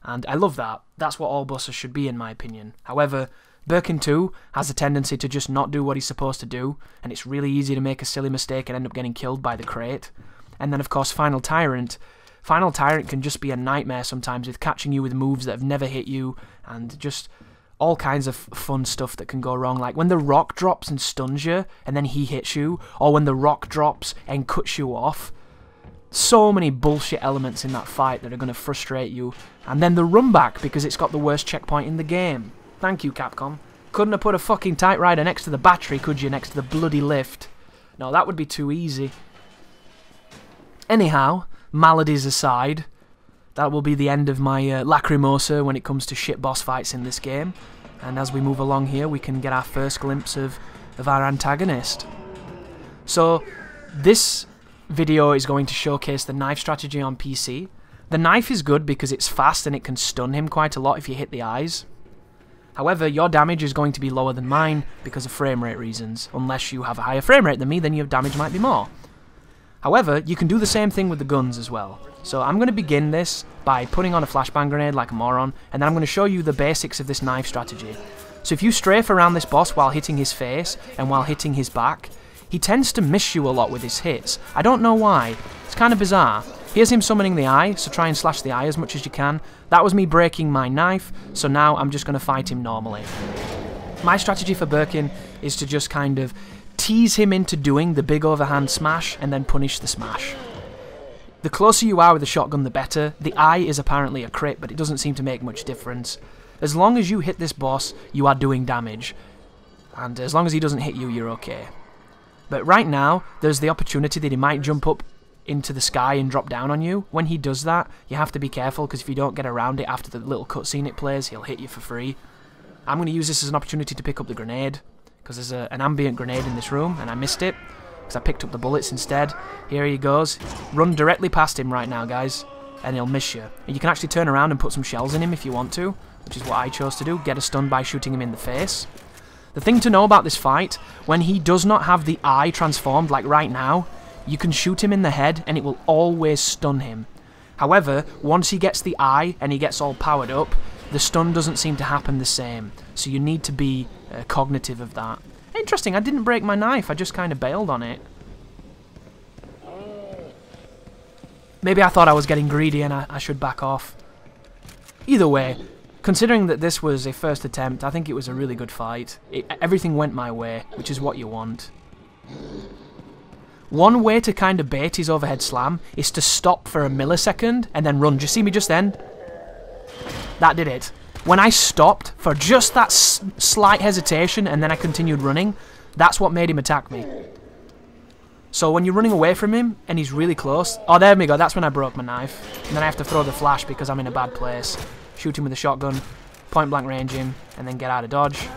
and I love that. That's what all bosses should be, in my opinion. However, Birkin 2 has a tendency to just not do what he's supposed to do, and it's really easy to make a silly mistake and end up getting killed by the crate. And then, of course, Final Tyrant can just be a nightmare sometimes with catching you with moves that have never hit you and just all kinds of fun stuff that can go wrong. Like when the rock drops and stuns you and then he hits you, or when the rock drops and cuts you off. So many bullshit elements in that fight that are going to frustrate you. And then the run back because it's got the worst checkpoint in the game. Thank you, Capcom. Couldn't have put a fucking Tight Rider next to the battery, could you, next to the bloody lift? No, that would be too easy. Anyhow, maladies aside, that will be the end of my lacrimosa when it comes to shit boss fights in this game. And as we move along here, we can get our first glimpse of our antagonist. So, this video is going to showcase the knife strategy on PC. The knife is good because it's fast and it can stun him quite a lot if you hit the eyes. However, your damage is going to be lower than mine because of frame rate reasons. Unless you have a higher frame rate than me, then your damage might be more. However, you can do the same thing with the guns as well. So I'm going to begin this by putting on a flashbang grenade like a moron, and then I'm going to show you the basics of this knife strategy. So if you strafe around this boss while hitting his face and while hitting his back, he tends to miss you a lot with his hits. I don't know why. It's kind of bizarre. Here's him summoning the eye, so try and slash the eye as much as you can. That was me breaking my knife, so now I'm just going to fight him normally. My strategy for Birkin is to just kind of tease him into doing the big overhand smash and then punish the smash. The closer you are with the shotgun, the better. The eye is apparently a crit, but it doesn't seem to make much difference. As long as you hit this boss, you are doing damage. And as long as he doesn't hit you, you're okay. But right now, there's the opportunity that he might jump up into the sky and drop down on you. When he does that, you have to be careful, because if you don't get around it after the little cutscene it plays, he'll hit you for free. I'm going to use this as an opportunity to pick up the grenade, because there's an ambient grenade in this room, and I missed it, because I picked up the bullets instead. Here he goes. Run directly past him right now, guys, and he'll miss you. And you can actually turn around and put some shells in him if you want to, which is what I chose to do, get a stun by shooting him in the face. The thing to know about this fight, when he does not have the eye transformed, like right now, you can shoot him in the head and it will always stun him. However, once he gets the eye and he gets all powered up, the stun doesn't seem to happen the same, so you need to be cognitive of that. Interesting, I didn't break my knife, I just kind of bailed on it. Maybe I thought I was getting greedy and I should back off. Either way, considering that this was a first attempt, I think it was a really good fight. Everything went my way, which is what you want. One way to kind of bait his overhead slam is to stop for a millisecond and then run. Do you see me just then? That did it. When I stopped for just that slight hesitation and then I continued running, that's what made him attack me. So when you're running away from him and he's really close... Oh, there we go. That's when I broke my knife. And then I have to throw the flash because I'm in a bad place. Shoot him with a shotgun, point blank range him, and then get out of dodge.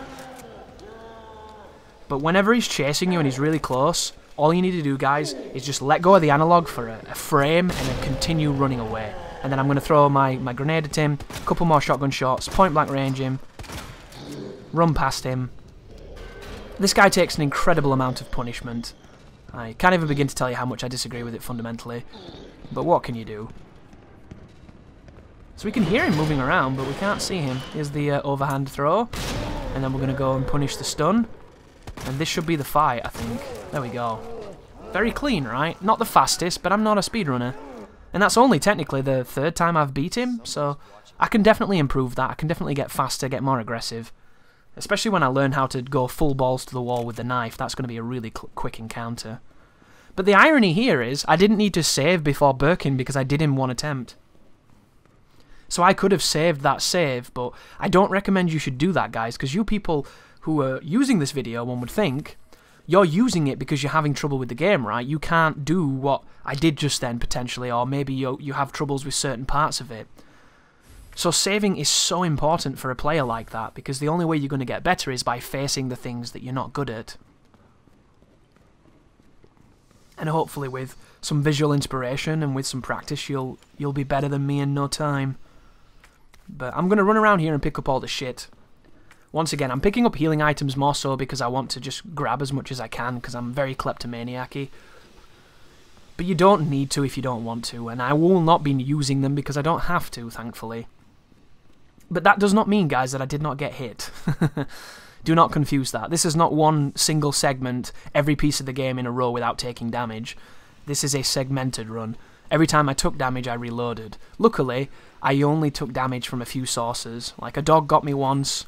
But whenever he's chasing you and he's really close, all you need to do, guys, is just let go of the analog for a frame and then continue running away. And then I'm going to throw my grenade at him, a couple more shotgun shots, point blank range him, run past him. This guy takes an incredible amount of punishment. I can't even begin to tell you how much I disagree with it fundamentally. But what can you do? So we can hear him moving around, but we can't see him. Here's the overhand throw. And then we're going to go and punish the stun. And this should be the fight, I think. There we go. Very clean, right? Not the fastest, but I'm not a speedrunner. And that's only technically the third time I've beat him, so I can definitely improve that. I can definitely get faster, get more aggressive. Especially when I learn how to go full balls to the wall with the knife. That's going to be a really quick encounter. But the irony here is, I didn't need to save before Birkin because I did in one attempt. So I could have saved that save, but I don't recommend you should do that, guys, because you people who are using this video, one would think, you're using it because you're having trouble with the game, right? You can't do what I did just then, potentially, or maybe you have troubles with certain parts of it. So saving is so important for a player like that, because the only way you're going to get better is by facing the things that you're not good at. And hopefully with some visual inspiration and with some practice, you'll be better than me in no time. But I'm going to run around here and pick up all the shit. Once again, I'm picking up healing items more so because I want to just grab as much as I can, because I'm very kleptomaniac-y. But you don't need to if you don't want to, and I will not be using them because I don't have to, thankfully. But that does not mean, guys, that I did not get hit. Do not confuse that. This is not one single segment, every piece of the game in a row without taking damage. This is a segmented run. Every time I took damage, I reloaded. Luckily, I only took damage from a few sources. Like, a dog got me once.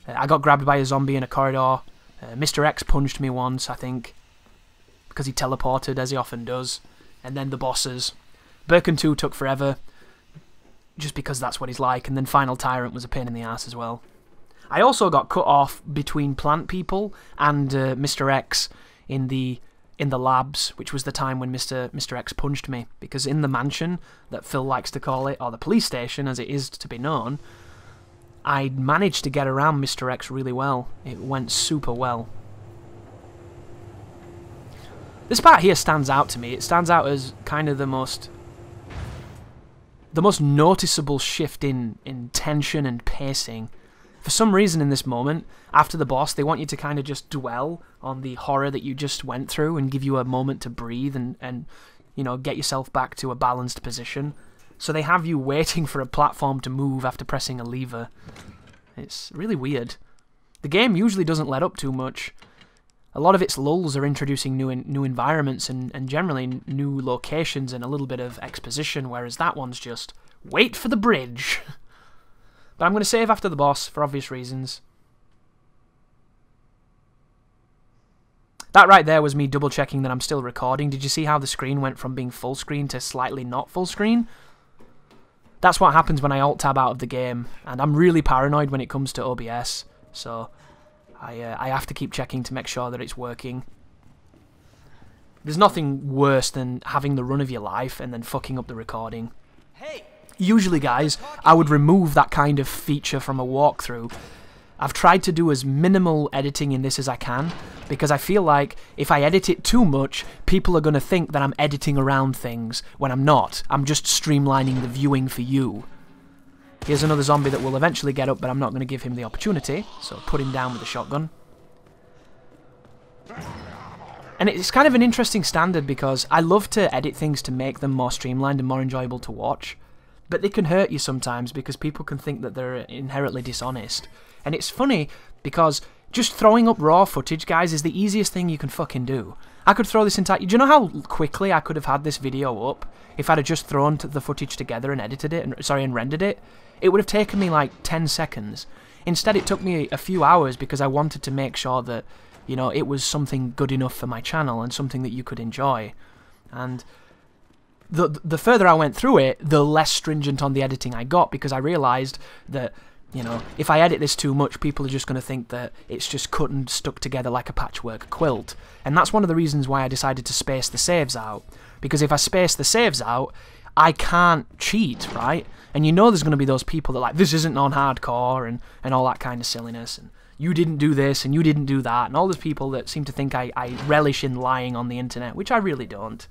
I got grabbed by a zombie in a corridor. Mr. X punched me once, I think, because he teleported, as he often does. And then the bosses. Birkin 2 took forever, just because that's what he's like. And then Final Tyrant was a pain in the ass as well. I also got cut off between plant people and Mr. X in the labs, which was the time when Mr. X punched me, because in the mansion that Phil likes to call it, or the police station as it is to be known, I managed to get around Mr. X really well. It went super well. This part here stands out to me. It stands out as kind of the most noticeable shift in tension and pacing. For some reason in this moment, after the boss, they want you to kind of just dwell on the horror that you just went through and give you a moment to breathe and you know, get yourself back to a balanced position. So they have you waiting for a platform to move after pressing a lever. It's really weird. The game usually doesn't let up too much. A lot of its lulls are introducing new environments and generally new locations and a little bit of exposition, whereas that one's just, wait for the bridge. But I'm going to save after the boss, for obvious reasons. That right there was me double checking that I'm still recording. Did you see how the screen went from being full screen to slightly not full screen? That's what happens when I alt-tab out of the game, and I'm really paranoid when it comes to OBS, so I have to keep checking to make sure that it's working. There's nothing worse than having the run of your life and then fucking up the recording. Hey! Usually, guys, I would remove that kind of feature from a walkthrough. I've tried to do as minimal editing in this as I can, because I feel like if I edit it too much, people are going to think that I'm editing around things, when I'm not. I'm just streamlining the viewing for you. Here's another zombie that will eventually get up, but I'm not going to give him the opportunity, so put him down with a shotgun. And it's kind of an interesting standard, because I love to edit things to make them more streamlined and more enjoyable to watch. But they can hurt you sometimes because people can think that they're inherently dishonest. And it's funny because just throwing up raw footage, guys, is the easiest thing you can fucking do. I could throw this entire... Do you know how quickly I could have had this video up if I'd have just thrown the footage together and edited it, and rendered it? It would have taken me like 10 seconds. Instead, it took me a few hours because I wanted to make sure that, you know, it was something good enough for my channel and something that you could enjoy. And the further I went through it, the less stringent on the editing I got, because I realised that, you know, if I edit this too much, people are just going to think that it's just cut and stuck together like a patchwork quilt. And that's one of the reasons why I decided to space the saves out. Because if I space the saves out, I can't cheat, right? And you know there's going to be those people that are like, this isn't non-hardcore and all that kind of silliness. And you didn't do this and you didn't do that. And all those people that seem to think I relish in lying on the internet, which I really don't.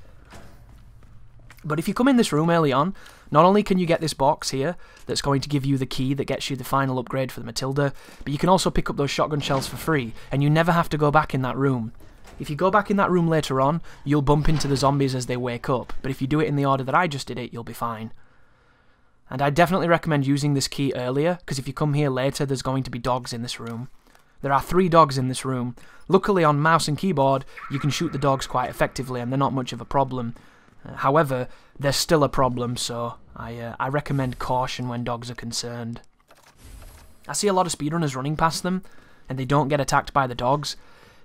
But if you come in this room early on, not only can you get this box here that's going to give you the key that gets you the final upgrade for the Matilda, but you can also pick up those shotgun shells for free, and you never have to go back in that room. If you go back in that room later on, you'll bump into the zombies as they wake up, but if you do it in the order that I just did it, you'll be fine. And I definitely recommend using this key earlier, because if you come here later, there's going to be dogs in this room. There are 3 dogs in this room. Luckily on mouse and keyboard, you can shoot the dogs quite effectively, and they're not much of a problem. However, they're still a problem, so I recommend caution when dogs are concerned. I see a lot of speedrunners running past them, and they don't get attacked by the dogs,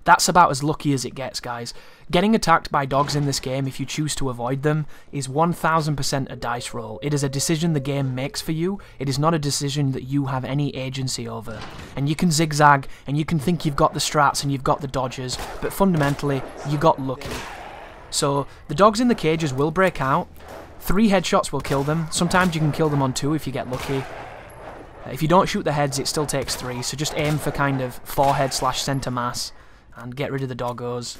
That's about as lucky as it gets, guys. Getting attacked by dogs in this game, if you choose to avoid them, is 1000% a dice roll. It is a decision the game makes for you. It is not a decision that you have any agency over. And you can zigzag, and you can think you've got the strats and you've got the dodges, but fundamentally, you got lucky. So, the dogs in the cages will break out. 3 headshots will kill them. Sometimes you can kill them on 2 if you get lucky. If you don't shoot the heads, it still takes 3, so just aim for kind of forehead / centre mass and get rid of the doggos.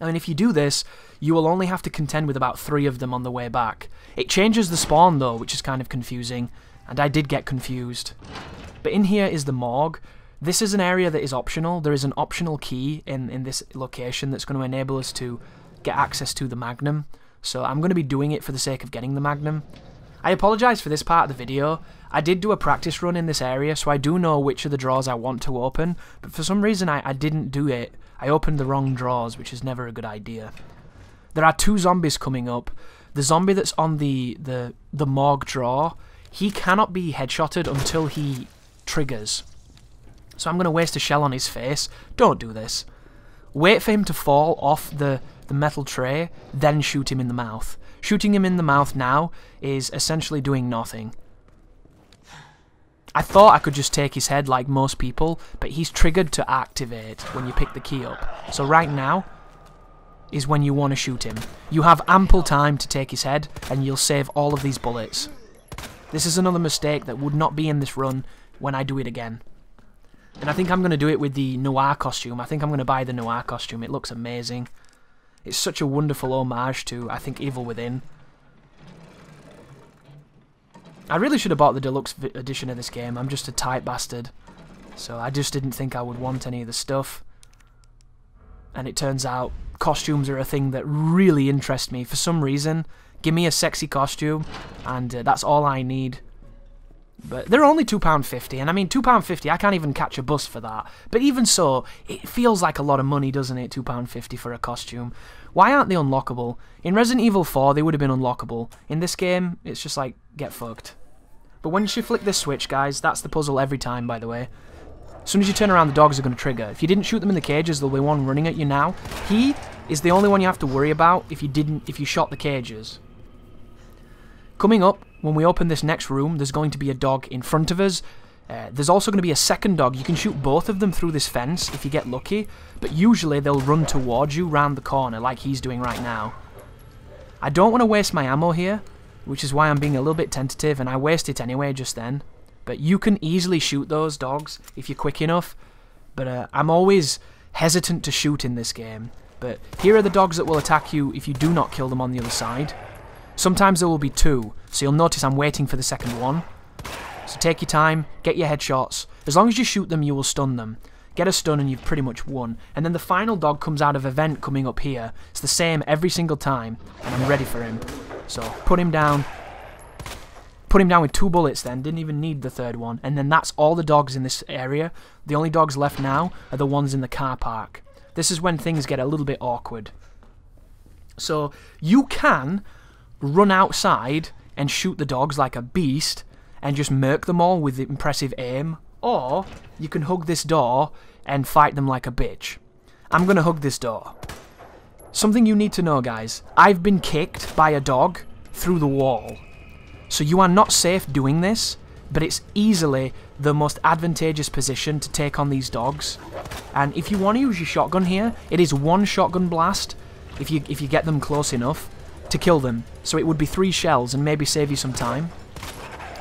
I mean, if you do this, you will only have to contend with about 3 of them on the way back. It changes the spawn though, which is kind of confusing, and I did get confused. But in here is the morgue. This is an area that is optional. There is an optional key in this location that's going to enable us to get access to the Magnum. So I'm going to be doing it for the sake of getting the Magnum. I apologise for this part of the video. I did do a practice run in this area, so I do know which of the drawers I want to open, but for some reason I didn't do it. I opened the wrong drawers, which is never a good idea. There are 2 zombies coming up. The zombie that's on the morgue drawer, he cannot be headshotted until he triggers. So I'm going to waste a shell on his face. Don't do this. Wait for him to fall off the metal tray, then shoot him in the mouth. Shooting him in the mouth now is essentially doing nothing. I thought I could just take his head like most people, but he's triggered to activate when you pick the key up. So right now is when you want to shoot him. You have ample time to take his head, and you'll save all of these bullets. This is another mistake that would not be in this run when I do it again. And I think I'm going to do it with the noir costume. I think I'm going to buy the noir costume. It looks amazing. It's such a wonderful homage to, I think, Evil Within. I really should have bought the deluxe edition of this game. I'm just a tight bastard. So I just didn't think I would want any of the stuff. And it turns out costumes are a thing that really interest me. For some reason, give me a sexy costume and that's all I need. But they're only £2.50, and I mean £2.50, I can't even catch a bus for that. But even so, it feels like a lot of money, doesn't it, £2.50 for a costume? Why aren't they unlockable? In Resident Evil 4, they would have been unlockable. In this game, it's just like, get fucked. But once you flick this switch, guys, that's the puzzle every time, by the way. As soon as you turn around, the dogs are going to trigger. If you didn't shoot them in the cages, there'll be one running at you now. He is the only one you have to worry about if you shot the cages. Coming up, when we open this next room, there's going to be a dog in front of us. There's also going to be a second dog. You can shoot both of them through this fence if you get lucky, but usually they'll run towards you round the corner like he's doing right now. I don't want to waste my ammo here, which is why I'm being a little bit tentative, and I waste it anyway just then. But you can easily shoot those dogs if you're quick enough, but I'm always hesitant to shoot in this game. But here are the dogs that will attack you if you do not kill them on the other side. Sometimes there will be 2, so you'll notice I'm waiting for the second one. So take your time, get your headshots. As long as you shoot them, you will stun them. Get a stun and you've pretty much won. And then the final dog comes out of a vent coming up here. It's the same every single time, and I'm ready for him. So put him down. Put him down with 2 bullets then, didn't even need the third one. And then that's all the dogs in this area. The only dogs left now are the ones in the car park. This is when things get a little bit awkward. So you can run outside and shoot the dogs like a beast and just murk them all with impressive aim, or you can hug this door and fight them like a bitch. I'm gonna hug this door. Something you need to know, guys, I've been kicked by a dog through the wall. So you are not safe doing this, but it's easily the most advantageous position to take on these dogs. And if you want to use your shotgun here, it is 1 shotgun blast if you get them close enough to kill them. So it would be 3 shells and maybe save you some time,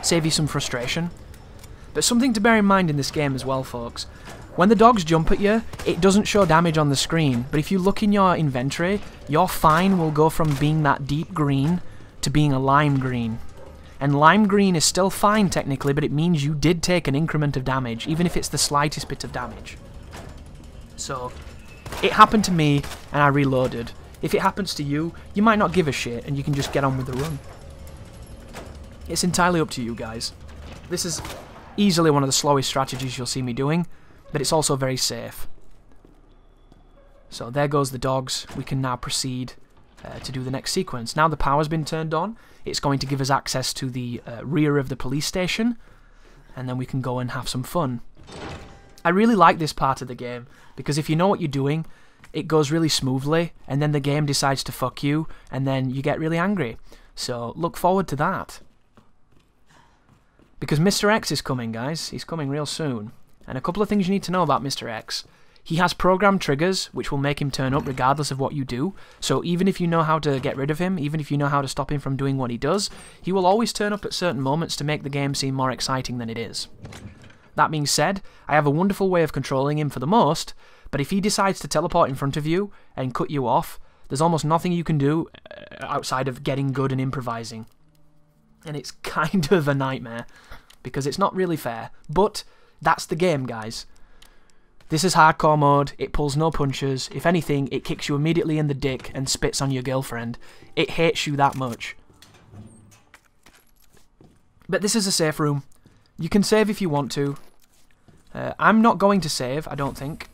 save you some frustration. But something to bear in mind in this game as well, folks. When the dogs jump at you, it doesn't show damage on the screen, but if you look in your inventory, your fine will go from being that deep green to being a lime green. And lime green is still fine technically, but it means you did take an increment of damage, even if it's the slightest bit of damage. So, it happened to me, and I reloaded. If it happens to you, you might not give a shit, and you can just get on with the run. It's entirely up to you guys. This is easily one of the slowest strategies you'll see me doing, but it's also very safe. So there goes the dogs. We can now proceed to do the next sequence. Now the power's been turned on, it's going to give us access to the rear of the police station, and then we can go and have some fun. I really like this part of the game, because if you know what you're doing, it goes really smoothly, and then the game decides to fuck you, and then you get really angry. So look forward to that. Because Mr. X is coming, guys. He's coming real soon. And a couple of things you need to know about Mr. X. He has programmed triggers, which will make him turn up regardless of what you do. So even if you know how to get rid of him, even if you know how to stop him from doing what he does, he will always turn up at certain moments to make the game seem more exciting than it is. That being said, I have a wonderful way of controlling him for the most, but if he decides to teleport in front of you and cut you off, there's almost nothing you can do outside of getting good and improvising. And it's kind of a nightmare, because it's not really fair, but that's the game, guys. This is hardcore mode, it pulls no punches, if anything, it kicks you immediately in the dick and spits on your girlfriend. It hates you that much. But this is a safe room. You can save if you want to. I'm not going to save, I don't think.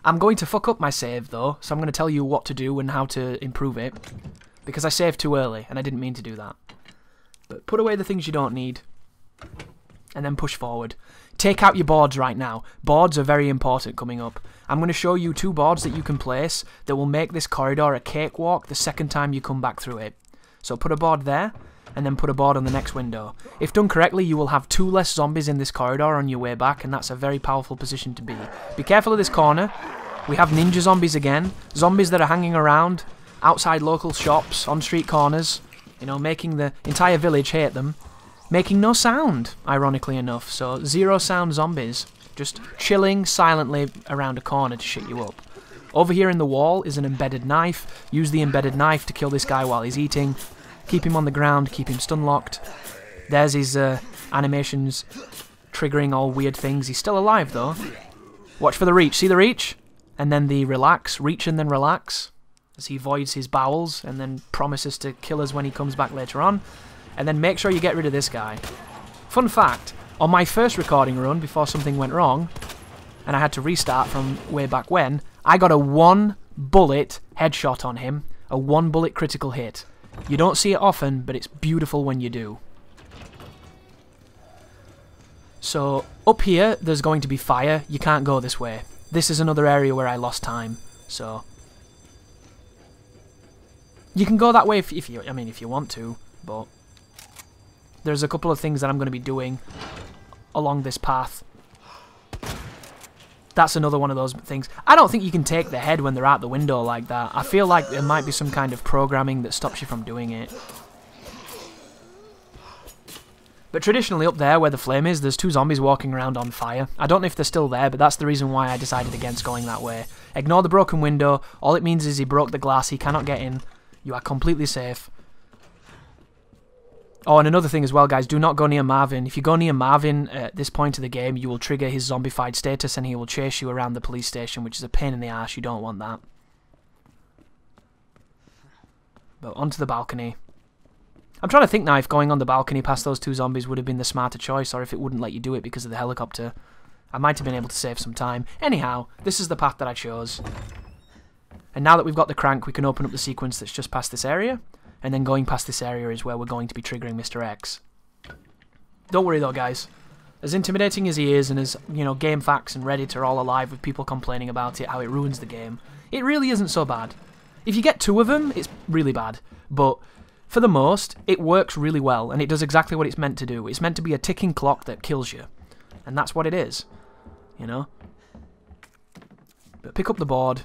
I'm going to fuck up my save, though, so I'm going to tell you what to do and how to improve it. Because I saved too early, and I didn't mean to do that. But put away the things you don't need. And then push forward. Take out your boards right now. Boards are very important coming up. I'm going to show you 2 boards that you can place that will make this corridor a cakewalk the second time you come back through it. So put a board there, and then put a board on the next window. If done correctly, you will have 2 less zombies in this corridor on your way back, and that's a very powerful position to be. Be careful of this corner. We have ninja zombies again. Zombies that are hanging around outside local shops, on street corners, you know, making the entire village hate them. Making no sound, ironically enough, so 0 sound zombies. Just chilling silently around a corner to shit you up. Over here in the wall is an embedded knife. Use the embedded knife to kill this guy while he's eating. Keep him on the ground, keep him stun locked. There's his animations triggering all weird things. He's still alive though. Watch for the reach. See the reach? And then the relax. Reach and then relax. As he voids his bowels and then promises to kill us when he comes back later on. And then make sure you get rid of this guy. Fun fact, on my first recording run before something went wrong, and I had to restart from way back when, I got a 1 bullet headshot on him. A 1 bullet critical hit. You don't see it often, but it's beautiful when you do. So, up here, there's going to be fire. You can't go this way. This is another area where I lost time, so... You can go that way if you want to, but... There's a couple of things that I'm going to be doing along this path. That's another one of those things. I don't think you can take the head when they're out the window like that. I feel like there might be some kind of programming that stops you from doing it. But traditionally up there where the flame is, there's 2 zombies walking around on fire. I don't know if they're still there, but that's the reason why I decided against going that way. Ignore the broken window. All it means is he broke the glass. He cannot get in. You are completely safe. Oh, and another thing as well, guys, do not go near Marvin. If you go near Marvin at this point of the game, you will trigger his zombified status and he will chase you around the police station, which is a pain in the arse. You don't want that. But onto the balcony. I'm trying to think now if going on the balcony past those 2 zombies would have been the smarter choice, or if it wouldn't let you do it because of the helicopter. I might have been able to save some time. Anyhow, this is the path that I chose. And now that we've got the crank, we can open up the sequence that's just past this area. And then going past this area is where we're going to be triggering Mr. X. Don't worry though, guys. As intimidating as he is, and as, you know, GameFAQs and Reddit are all alive with people complaining about it, how it ruins the game, it really isn't so bad. If you get 2 of them, it's really bad. But for the most, it works really well, and it does exactly what it's meant to do. It's meant to be a ticking clock that kills you. And that's what it is. You know? But pick up the board.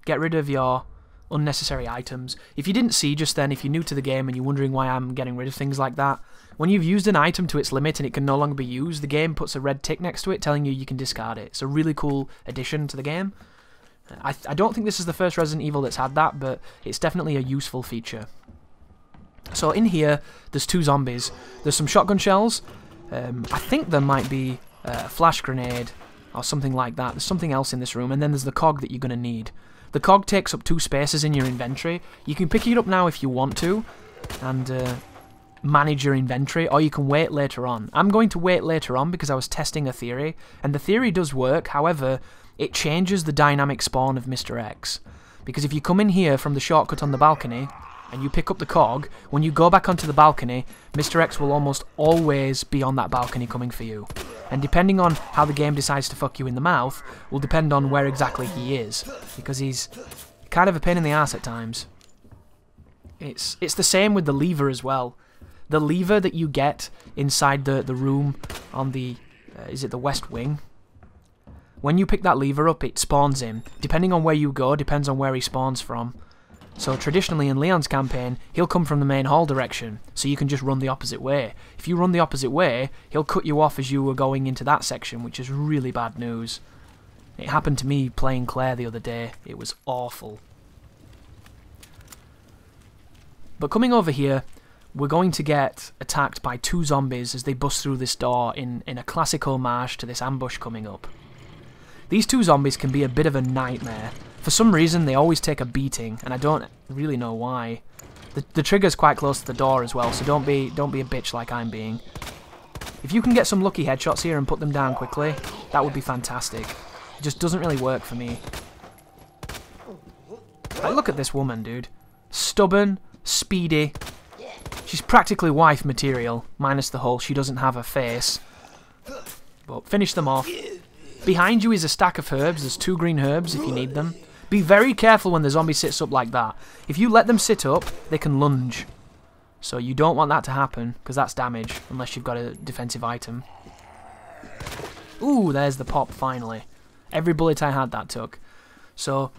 Get rid of your unnecessary items. If you didn't see just then, if you're new to the game and you're wondering why I'm getting rid of things like that, when you've used an item to its limit and it can no longer be used, the game puts a red tick next to it telling you can discard it. It's a really cool addition to the game. I don't think this is the first Resident Evil that's had that, but it's definitely a useful feature. So in here, there's 2 zombies. There's some shotgun shells. I think there might be a flash grenade or something like that. There's something else in this room, and then there's the cog that you're going to need. The cog takes up 2 spaces in your inventory. You can pick it up now if you want to, and manage your inventory, or you can wait later on. I'm going to wait later on because I was testing a theory, and the theory does work. However, it changes the dynamic spawn of Mr. X. Because if you come in here from the shortcut on the balcony, and you pick up the cog, when you go back onto the balcony, Mr. X will almost always be on that balcony coming for you. And depending on how the game decides to fuck you in the mouth, will depend on where exactly he is, because he's kind of a pain in the ass at times. It's the same with the lever as well. The lever that you get inside the room on the, is it the west wing? When you pick that lever up, it spawns him. Depending on where you go, depends on where he spawns from. So traditionally in Leon's campaign, he'll come from the main hall direction, so you can just run the opposite way. If you run the opposite way, he'll cut you off as you were going into that section, which is really bad news. It happened to me playing Claire the other day. It was awful. But coming over here, we're going to get attacked by 2 zombies as they bust through this door in a classic homage to this ambush coming up. These 2 zombies can be a bit of a nightmare. For some reason, they always take a beating, and I don't really know why. The trigger's quite close to the door as well, so don't be a bitch like I'm being. If you can get some lucky headshots here and put them down quickly, that would be fantastic. It just doesn't really work for me. Like, look at this woman, dude. Stubborn, speedy. She's practically wife material, minus the whole she doesn't have a face. But finish them off. Behind you is a stack of herbs. There's 2 green herbs if you need them. Be very careful when the zombie sits up like that. If you let them sit up, they can lunge. So you don't want that to happen, because that's damage, unless you've got a defensive item. Ooh, there's the pop, finally. Every bullet I had, that took. So,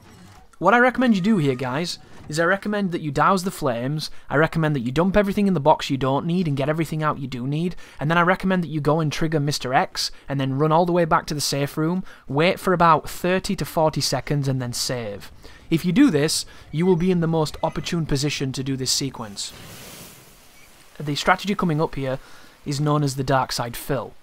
what I recommend you do here, guys, is I recommend that you douse the flames, I recommend that you dump everything in the box you don't need and get everything out you do need, and then I recommend that you go and trigger Mr. X, and then run all the way back to the safe room, wait for about 30 to 40 seconds, and then save. If you do this, you will be in the most opportune position to do this sequence. The strategy coming up here is known as the dark side fill.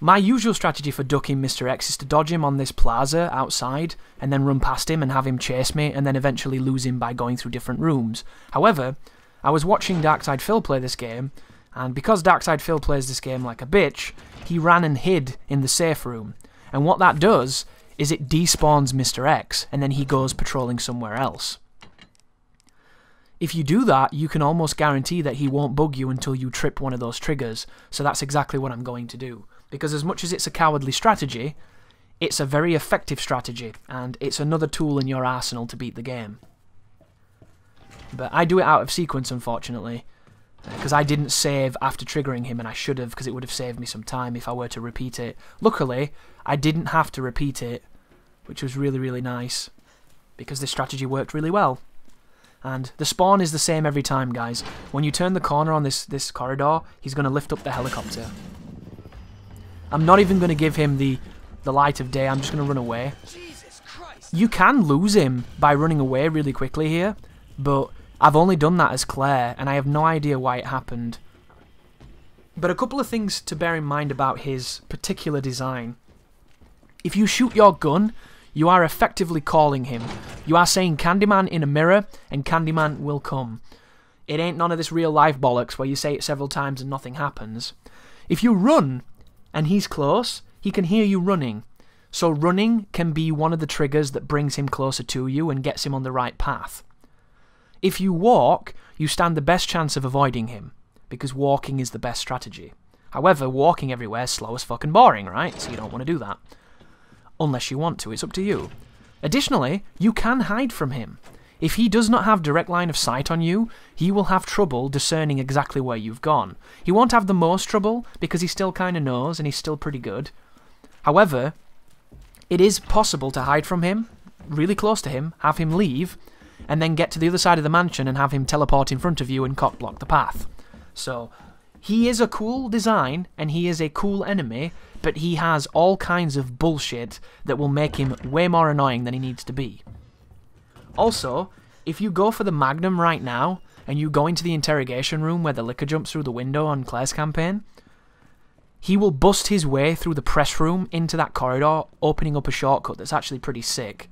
My usual strategy for ducking Mr. X is to dodge him on this plaza outside, and then run past him and have him chase me, and then eventually lose him by going through different rooms. However, I was watching Darkside Phil play this game, and because Darkside Phil plays this game like a bitch, he ran and hid in the safe room. And what that does is it despawns Mr. X, and then he goes patrolling somewhere else. If you do that, you can almost guarantee that he won't bug you until you trip one of those triggers, so that's exactly what I'm going to do. Because as much as it's a cowardly strategy, it's a very effective strategy, and it's another tool in your arsenal to beat the game. But I do it out of sequence, unfortunately, because I didn't save after triggering him, and I should have, because it would have saved me some time if I were to repeat it. Luckily, I didn't have to repeat it, which was really, really nice, because this strategy worked really well. And the spawn is the same every time, guys. When you turn the corner on this corridor, he's going to lift up the helicopter. I'm not even going to give him the light of day, I'm just going to run away. You can lose him by running away really quickly here, but I've only done that as Claire, and I have no idea why it happened. But a couple of things to bear in mind about his particular design. If you shoot your gun, you are effectively calling him. You are saying Candyman in a mirror, and Candyman will come. It ain't none of this real life bollocks where you say it several times and nothing happens. If you run, and he's close, he can hear you running. So running can be one of the triggers that brings him closer to you and gets him on the right path. If you walk, you stand the best chance of avoiding him, because walking is the best strategy. However, walking everywhere is slow as fucking boring, right? So you don't want to do that. Unless you want to, it's up to you. Additionally, you can hide from him. If he does not have direct line of sight on you, he will have trouble discerning exactly where you've gone. He won't have the most trouble, because he still kind of knows, and he's still pretty good. However, it is possible to hide from him, really close to him, have him leave, and then get to the other side of the mansion and have him teleport in front of you and cock-block the path. So, he is a cool design, and he is a cool enemy, but he has all kinds of bullshit that will make him way more annoying than he needs to be. Also, if you go for the Magnum right now, and you go into the interrogation room where the liquor jumps through the window on Claire's campaign, he will bust his way through the press room into that corridor, opening up a shortcut that's actually pretty sick.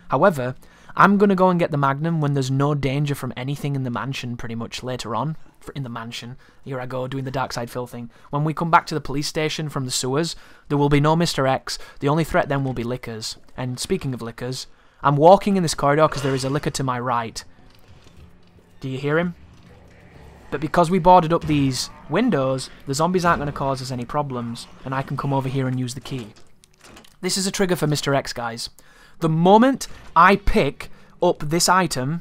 However, I'm going to go and get the Magnum when there's no danger from anything in the mansion pretty much later on. In the mansion. Here I go, doing the dark side fill thing. When we come back to the police station from the sewers, there will be no Mr. X. The only threat then will be liquors. And speaking of liquors, I'm walking in this corridor because there is a liquor to my right. Do you hear him? But because we boarded up these windows, the zombies aren't going to cause us any problems, and I can come over here and use the key. This is a trigger for Mr. X, guys. The moment I pick up this item,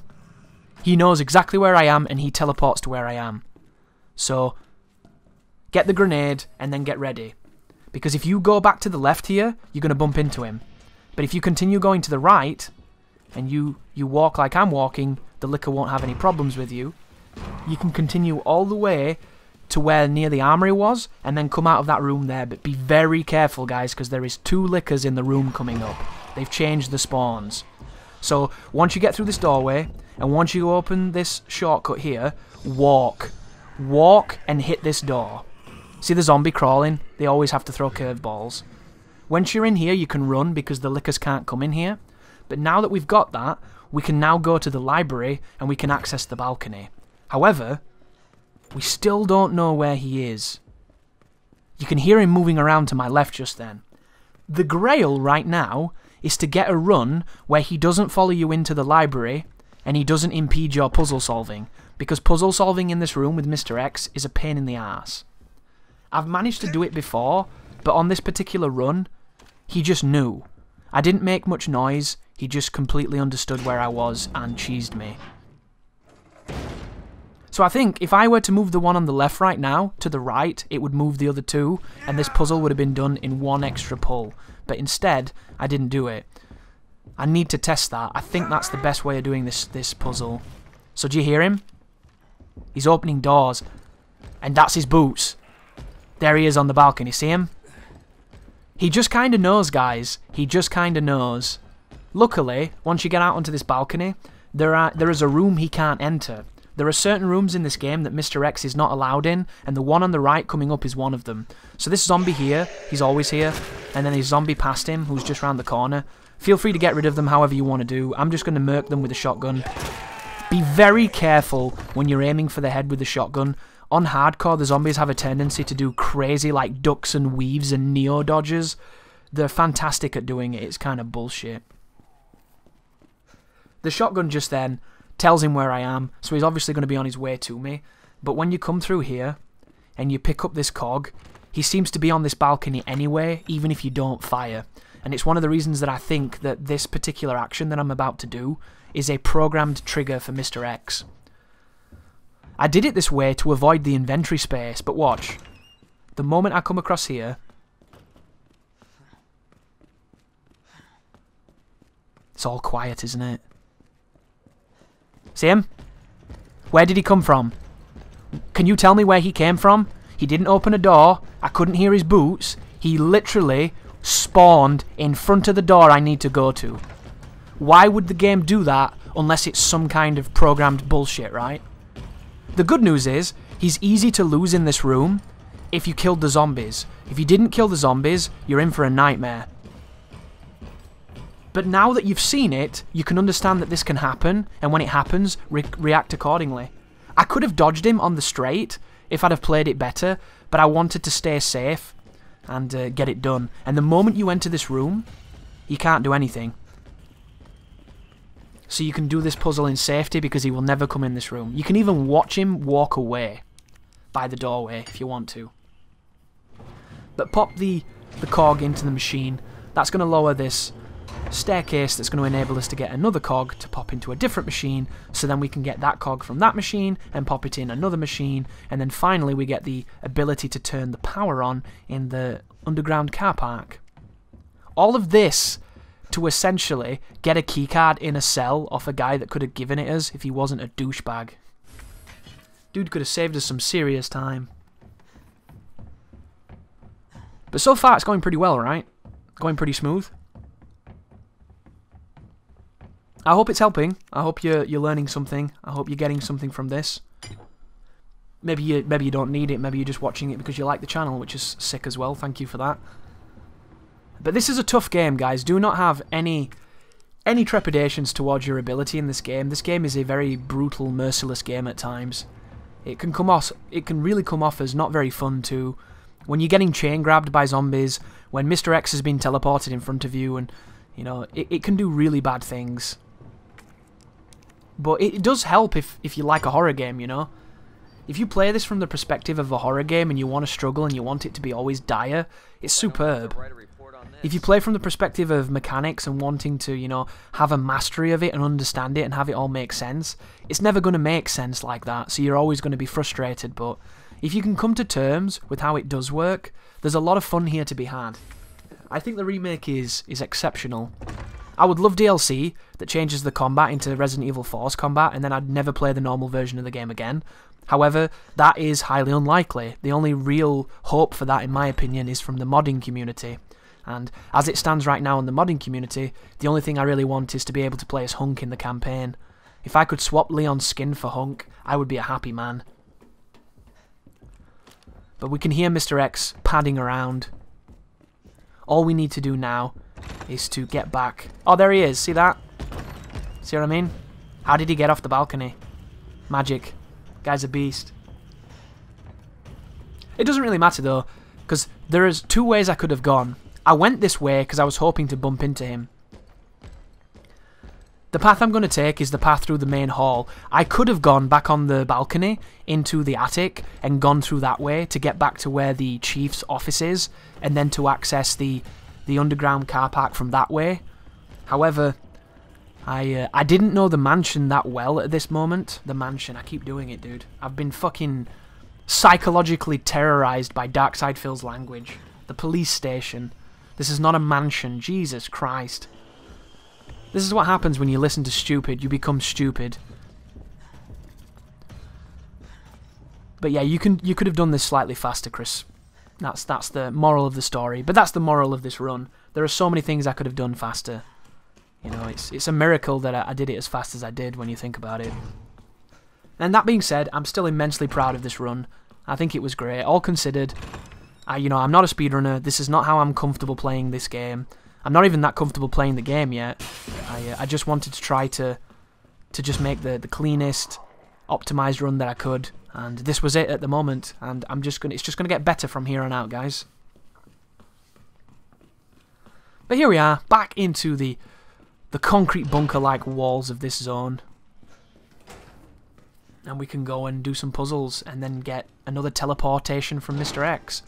he knows exactly where I am, and he teleports to where I am. So, get the grenade, and then get ready. Because if you go back to the left here, you're going to bump into him. But if you continue going to the right, and you walk like I'm walking, the liquor won't have any problems with you. You can continue all the way to where near the armory was, and then come out of that room there. But be very careful, guys, because there is 2 liquors in the room coming up. They've changed the spawns. So, once you get through this doorway, and once you open this shortcut here, walk. Walk and hit this door. See the zombie crawling? They always have to throw curveballs. Once you're in here, you can run because the liquors can't come in here. But now that we've got that, we can now go to the library and we can access the balcony. However, we still don't know where he is. You can hear him moving around to my left just then. The grail right now is to get a run where he doesn't follow you into the library and he doesn't impede your puzzle solving, because puzzle solving in this room with Mr. X is a pain in the ass. I've managed to do it before, but on this particular run, he just knew. I didn't make much noise, he just completely understood where I was and cheesed me. So I think if I were to move the one on the left right now to the right, it would move the other 2, and this puzzle would have been done in 1 extra pull. But instead, I didn't do it. I need to test that. I think that's the best way of doing this puzzle. So do you hear him? He's opening doors. And that's his boots. There he is on the balcony. See him? He just kind of knows, guys. He just kind of knows. Luckily, once you get out onto this balcony, there is a room he can't enter. There are certain rooms in this game that Mr. X is not allowed in, and the one on the right coming up is one of them. So this zombie here, he's always here, and then his zombie past him, who's just round the corner. Feel free to get rid of them however you want to do. I'm just going to murk them with a shotgun. Be very careful when you're aiming for the head with the shotgun. On hardcore, the zombies have a tendency to do crazy, like, ducks and weaves and neo-dodges. They're fantastic at doing it. It's kind of bullshit. The shotgun just then tells him where I am, so he's obviously going to be on his way to me. But when you come through here, and you pick up this cog, he seems to be on this balcony anyway, even if you don't fire. And it's one of the reasons that I think that this particular action that I'm about to do is a programmed trigger for Mr. X. I did it this way to avoid the inventory space, but watch. The moment I come across here, it's all quiet, isn't it? See him? Where did he come from? Can you tell me where he came from? He didn't open a door. I couldn't hear his boots. He literally spawned in front of the door I need to go to. Why would the game do that unless it's some kind of programmed bullshit, right? The good news is, he's easy to lose in this room if you killed the zombies. If you didn't kill the zombies, you're in for a nightmare. But now that you've seen it, you can understand that this can happen, and when it happens, react accordingly. I could have dodged him on the straight if I'd have played it better, but I wanted to stay safe and get it done. And the moment you enter this room, you can't do anything. So you can do this puzzle in safety because he will never come in this room. You can even watch him walk away by the doorway if you want to. But pop the cog into the machine. That's going to lower this staircase that's going to enable us to get another cog to pop into a different machine, so then we can get that cog from that machine and pop it in another machine, and then finally we get the ability to turn the power on in the underground car park. All of this to essentially get a keycard in a cell off a guy that could have given it us if he wasn't a douchebag. Dude could have saved us some serious time. But so far it's going pretty well, right? Going pretty smooth. I hope it's helping. I hope you're learning something. I hope you're getting something from this. Maybe you don't need it. Maybe you're just watching it because you like the channel, which is sick as well. Thank you for that. But this is a tough game, guys. Do not have any trepidations towards your ability in this game. This game is a very brutal, merciless game at times. It can really come off as not very fun too. When you're getting chain grabbed by zombies, when Mr. X has been teleported in front of you, and you know it can do really bad things. But it does help if you like a horror game, you know? If you play this from the perspective of a horror game and you want to struggle and you want it to be always dire, it's superb. If you play from the perspective of mechanics and wanting to, you know, have a mastery of it and understand it and have it all make sense, it's never going to make sense like that, so you're always going to be frustrated. But if you can come to terms with how it does work, there's a lot of fun here to be had. I think the remake is exceptional. I would love DLC that changes the combat into Resident Evil 4's combat, and then I'd never play the normal version of the game again. However, that is highly unlikely. The only real hope for that, in my opinion, is from the modding community. And as it stands right now in the modding community, the only thing I really want is to be able to play as Hunk in the campaign. If I could swap Leon's skin for Hunk, I would be a happy man. But we can hear Mr. X padding around. All we need to do now is to get back. Oh, there he is. See that? See what I mean? How did he get off the balcony? Magic. Guy's a beast. It doesn't really matter though, because there is two ways I could have gone. I went this way because I was hoping to bump into him. The path I'm going to take is the path through the main hall. I could have gone back on the balcony into the attic and gone through that way to get back to where the chief's office is, and then to access the underground car park from that way. However, I didn't know the mansion that well at this moment. The mansion, I keep doing it, dude. I've been fucking psychologically terrorized by Darkside Phil's language. The police station. This is not a mansion. Jesus Christ. This is what happens when you listen to stupid. You become stupid. But yeah, you could have done this slightly faster, Chris. That's the moral of the story. But that's the moral of this run. There are so many things I could have done faster. You know, it's a miracle that I did it as fast as I did when you think about it. And that being said, I'm still immensely proud of this run. I think it was great. All considered, you know, I'm not a speedrunner. This is not how I'm comfortable playing this game. I'm not even that comfortable playing the game yet. I just wanted to try to just make the cleanest, optimized run that I could. And this was it at the moment. And it's just gonna get better from here on out, guys. But here we are, back into the concrete bunker-like walls of this zone. And we can go and do some puzzles and then get another teleportation from Mr. X.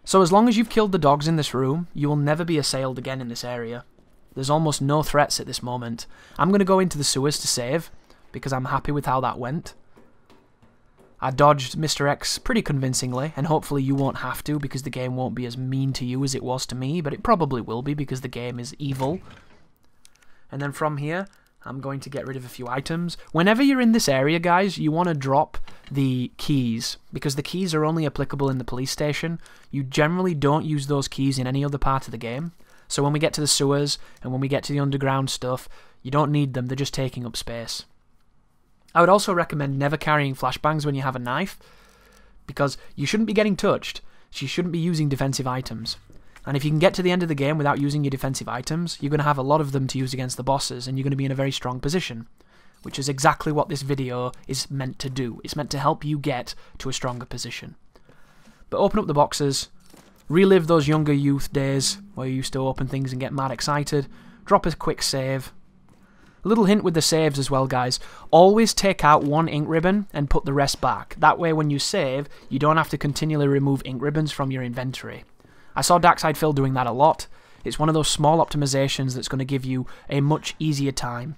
So as long as you've killed the dogs in this room, you will never be assailed again in this area. There's almost no threats at this moment. I'm going to go into the sewers to save, because I'm happy with how that went. I dodged Mr. X pretty convincingly, and hopefully you won't have to, because the game won't be as mean to you as it was to me, but it probably will be, because the game is evil. And then from here, I'm going to get rid of a few items. Whenever you're in this area, guys, you want to drop the keys, because the keys are only applicable in the police station. You generally don't use those keys in any other part of the game. So when we get to the sewers, and when we get to the underground stuff, you don't need them, they're just taking up space. I would also recommend never carrying flashbangs when you have a knife, because you shouldn't be getting touched, so you shouldn't be using defensive items. And if you can get to the end of the game without using your defensive items, you're going to have a lot of them to use against the bosses, and you're going to be in a very strong position. Which is exactly what this video is meant to do. It's meant to help you get to a stronger position. But open up the boxes, relive those younger youth days where you used to open things and get mad excited, drop a quick save. A little hint with the saves as well, guys. Always take out one ink ribbon and put the rest back. That way when you save, you don't have to continually remove ink ribbons from your inventory. I saw Darkside Phil doing that a lot. It's one of those small optimizations that's going to give you a much easier time.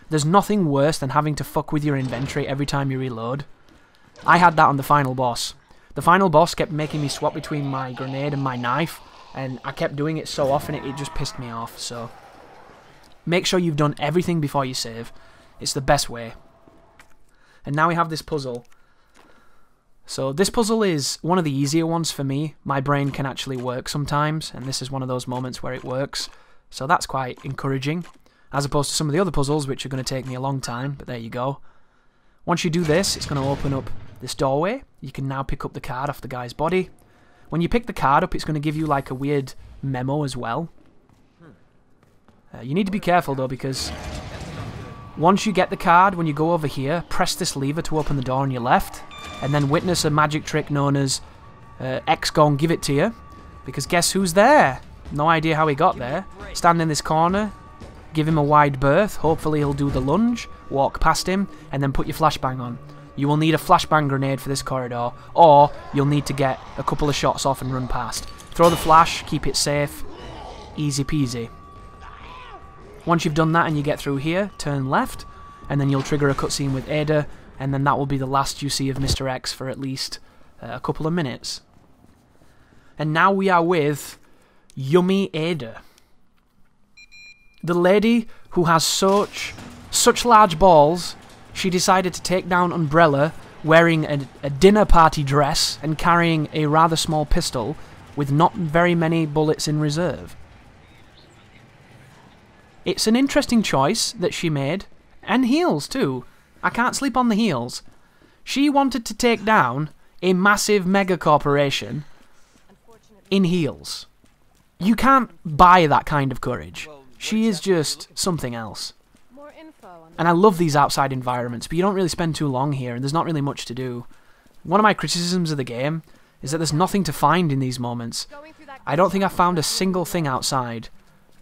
There's nothing worse than having to fuck with your inventory every time you reload. I had that on the final boss. The final boss kept making me swap between my grenade and my knife, and I kept doing it so often it just pissed me off, so make sure you've done everything before you save. It's the best way. And now we have this puzzle. So this puzzle is one of the easier ones for me. My brain can actually work sometimes, and this is one of those moments where it works. So that's quite encouraging, as opposed to some of the other puzzles which are going to take me a long time, but there you go. Once you do this, it's going to open up this doorway. You can now pick up the card off the guy's body. When you pick the card up, it's going to give you like a weird memo as well. You need to be careful though, because once you get the card, when you go over here, press this lever to open the door on your left, and then witness a magic trick known as X gon' give it to you. Because guess who's there? No idea how he got there. Stand in this corner. give him a wide berth, hopefully he'll do the lunge, walk past him, and then put your flashbang on. You will need a flashbang grenade for this corridor, or you'll need to get a couple of shots off and run past. Throw the flash, keep it safe, easy peasy. Once you've done that and you get through here, turn left, and then you'll trigger a cutscene with Ada, and then that will be the last you see of Mr. X for at least a couple of minutes. And now we are with Yummy Ada. The lady who has such large balls, she decided to take down Umbrella wearing a dinner party dress and carrying a rather small pistol with not very many bullets in reserve. It's an interesting choice that she made, and heels too. I can't sleep on the heels. She wanted to take down a massive mega corporation in heels. You can't buy that kind of courage. She is just something else. And I love these outside environments, but you don't really spend too long here, and there's not really much to do. One of my criticisms of the game is that there's nothing to find in these moments. I don't think I found a single thing outside.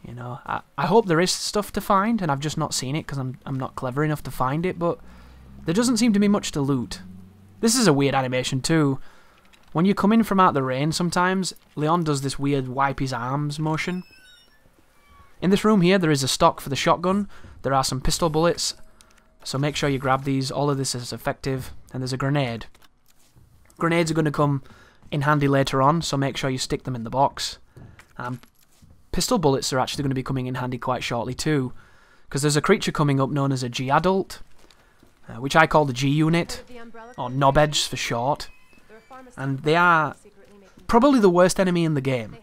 You know, I hope there is stuff to find, and I've just not seen it because I'm not clever enough to find it, but there doesn't seem to be much to loot. This is a weird animation too. When you come in from out the rain sometimes, Leon does this weird wipe his arms motion. In this room here there is a stock for the shotgun, there are some pistol bullets, so make sure you grab these, all of this is effective, and there's a grenade. Grenades are going to come in handy later on, so make sure you stick them in the box. Pistol bullets are actually going to be coming in handy quite shortly too, because there's a creature coming up known as a G-Adult, which I call the G-Unit, or Knobheads for short, and they are probably the worst enemy in the game.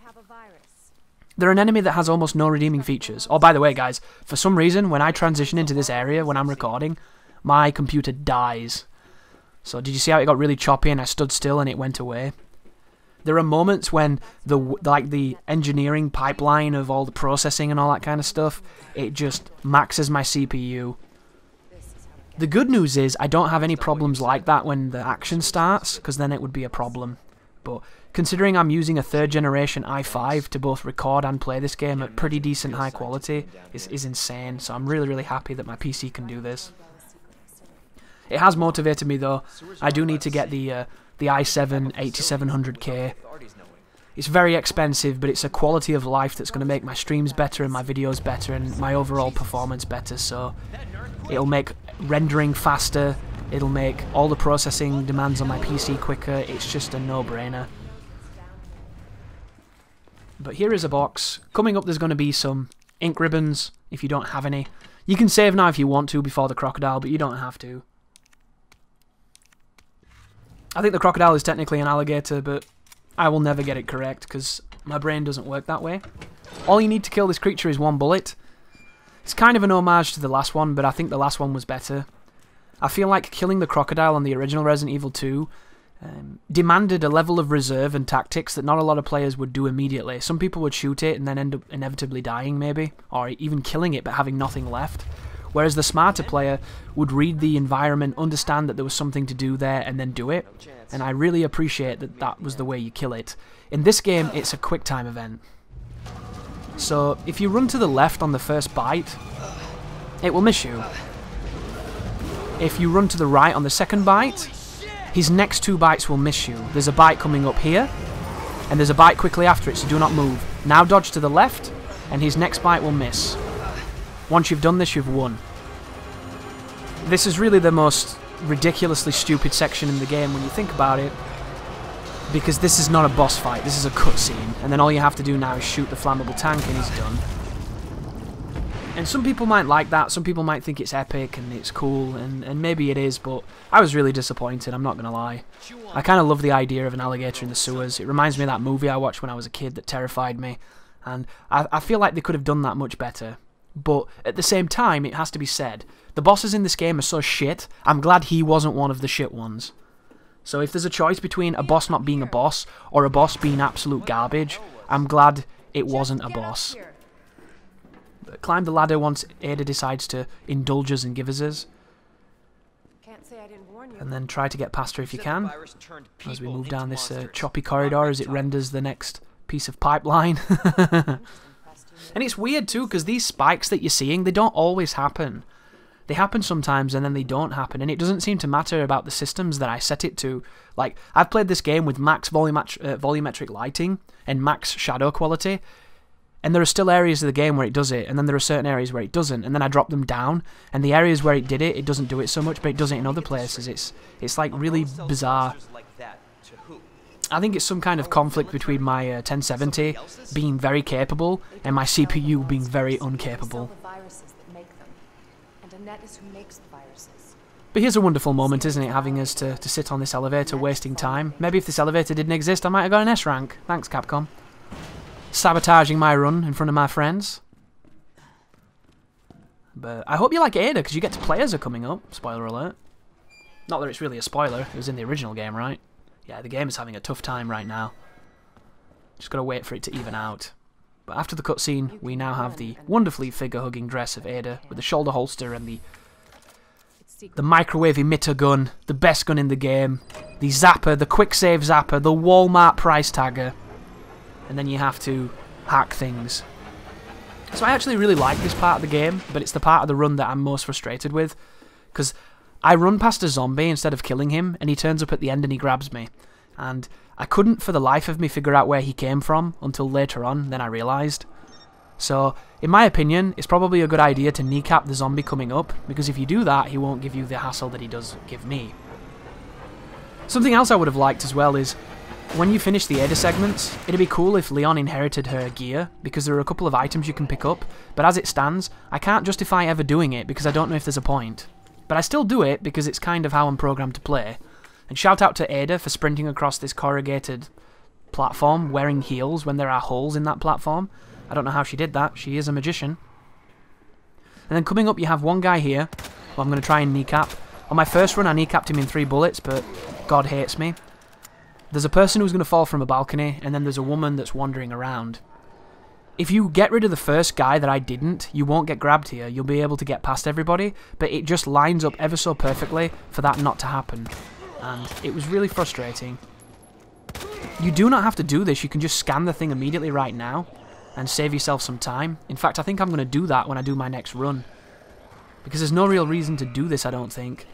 They're an enemy that has almost no redeeming features. Oh, by the way, guys, for some reason, when I transition into this area, when I'm recording, my computer dies. So did you see how it got really choppy and I stood still and it went away? There are moments when the engineering pipeline of all the processing and all that kind of stuff, it just maxes my CPU. The good news is I don't have any problems like that when the action starts, because then it would be a problem. But considering I'm using a 3rd generation i5 to both record and play this game at pretty decent high quality is insane, so I'm really happy that my PC can do this. It has motivated me though. I do need to get the i7 8700K. It's very expensive, but it's a quality of life that's going to make my streams better and my videos better and my overall performance better, so it'll make rendering faster, it'll make all the processing demands on my PC quicker. It's just a no-brainer. But here is a box. Coming up there's going to be some ink ribbons, if you don't have any. You can save now if you want to before the crocodile, but you don't have to. I think the crocodile is technically an alligator, but I will never get it correct because my brain doesn't work that way. All you need to kill this creature is 1 bullet. It's kind of an homage to the last one, but I think the last one was better. I feel like killing the crocodile on the original Resident Evil 2 demanded a level of reserve and tactics that not a lot of players would do immediately. Some people would shoot it and then end up inevitably dying maybe, or even killing it but having nothing left. Whereas the smarter player would read the environment, understand that there was something to do there, and then do it. And I really appreciate that that was the way you kill it. In this game, it's a quick time event. So if you run to the left on the first bite, it will miss you. If you run to the right on the second bite, his next 2 bites will miss you. There's a bite coming up here, and there's a bite quickly after it, so do not move. Now dodge to the left, and his next bite will miss. Once you've done this, you've won. This is really the most ridiculously stupid section in the game when you think about it, because this is not a boss fight, this is a cutscene, and then all you have to do now is shoot the flammable tank and he's done. And some people might like that, some people might think it's epic and it's cool, and maybe it is, but I was really disappointed, I'm not gonna lie. I kind of love the idea of an alligator in the sewers. It reminds me of that movie I watched when I was a kid that terrified me, and I feel like they could have done that much better. But at the same time, it has to be said, the bosses in this game are so shit, I'm glad he wasn't one of the shit ones. So if there's a choice between a boss not being a boss, or a boss being absolute garbage, I'm glad it wasn't a boss. Climb the ladder once Ada decides to indulge us and give us. And then try to get past her if you can, as we move down this choppy corridor as it renders the next piece of pipeline. And it's weird too, because these spikes that you're seeing, they don't always happen. They happen sometimes and then they don't happen, and it doesn't seem to matter about the systems that I set it to. Like, I've played this game with max volumetric lighting and max shadow quality, and there are still areas of the game where it does it, and then there are certain areas where it doesn't, and then I drop them down, and the areas where it did it, it doesn't do it so much, but it does it in other places. It's like really bizarre. I think it's some kind of conflict between my 1070 being very capable and my CPU being very uncapable. But here's a wonderful moment, isn't it, having us to sit on this elevator, wasting time. Maybe if this elevator didn't exist, I might have got an S rank. Thanks, Capcom. Sabotaging my run in front of my friends. But I hope you like Ada, because you get to play as her coming up. Spoiler alert. Not that it's really a spoiler, it was in the original game, right? Yeah, the game is having a tough time right now. Just gotta wait for it to even out. But after the cutscene, we now have the wonderfully figure-hugging dress of Ada, with the shoulder holster and the microwave emitter gun, the best gun in the game, the zapper, the quick save zapper, the Walmart price tagger, and then you have to hack things. So I actually really like this part of the game, but it's the part of the run that I'm most frustrated with, because I run past a zombie instead of killing him, and he turns up at the end and he grabs me. And I couldn't for the life of me figure out where he came from until later on, then I realised. So, in my opinion, it's probably a good idea to kneecap the zombie coming up, because if you do that, he won't give you the hassle that he does give me. Something else I would have liked as well is, when you finish the Ada segments, it'd be cool if Leon inherited her gear, because there are a couple of items you can pick up, but as it stands, I can't justify ever doing it because I don't know if there's a point. But I still do it because it's kind of how I'm programmed to play. And shout out to Ada for sprinting across this corrugated platform wearing heels when there are holes in that platform. I don't know how she did that. She is a magician. And then coming up you have one guy here who I'm going to try and kneecap. On my first run I kneecapped him in 3 bullets, but God hates me. There's a person who's going to fall from a balcony, and then there's a woman that's wandering around. If you get rid of the first guy that I didn't, you won't get grabbed here. You'll be able to get past everybody, but it just lines up ever so perfectly for that not to happen. And it was really frustrating. You do not have to do this. You can just scan the thing immediately right now and save yourself some time. In fact, I think I'm going to do that when I do my next run, because there's no real reason to do this, I don't think.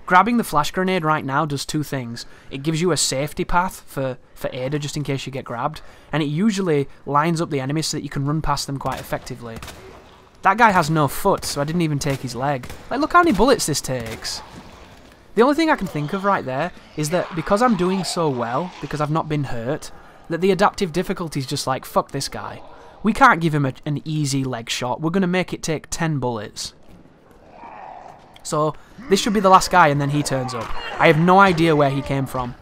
Grabbing the flash grenade right now does 2 things. It gives you a safety path for Ada just in case you get grabbed, and it usually lines up the enemies so that you can run past them quite effectively. That guy has no foot, so I didn't even take his leg. Like, look how many bullets this takes. The only thing I can think of right there is that because I'm doing so well, because I've not been hurt, that the adaptive difficulty is just like, fuck this guy. We can't give him an easy leg shot, we're going to make it take 10 bullets. So, this should be the last guy and then he turns up. I have no idea where he came from.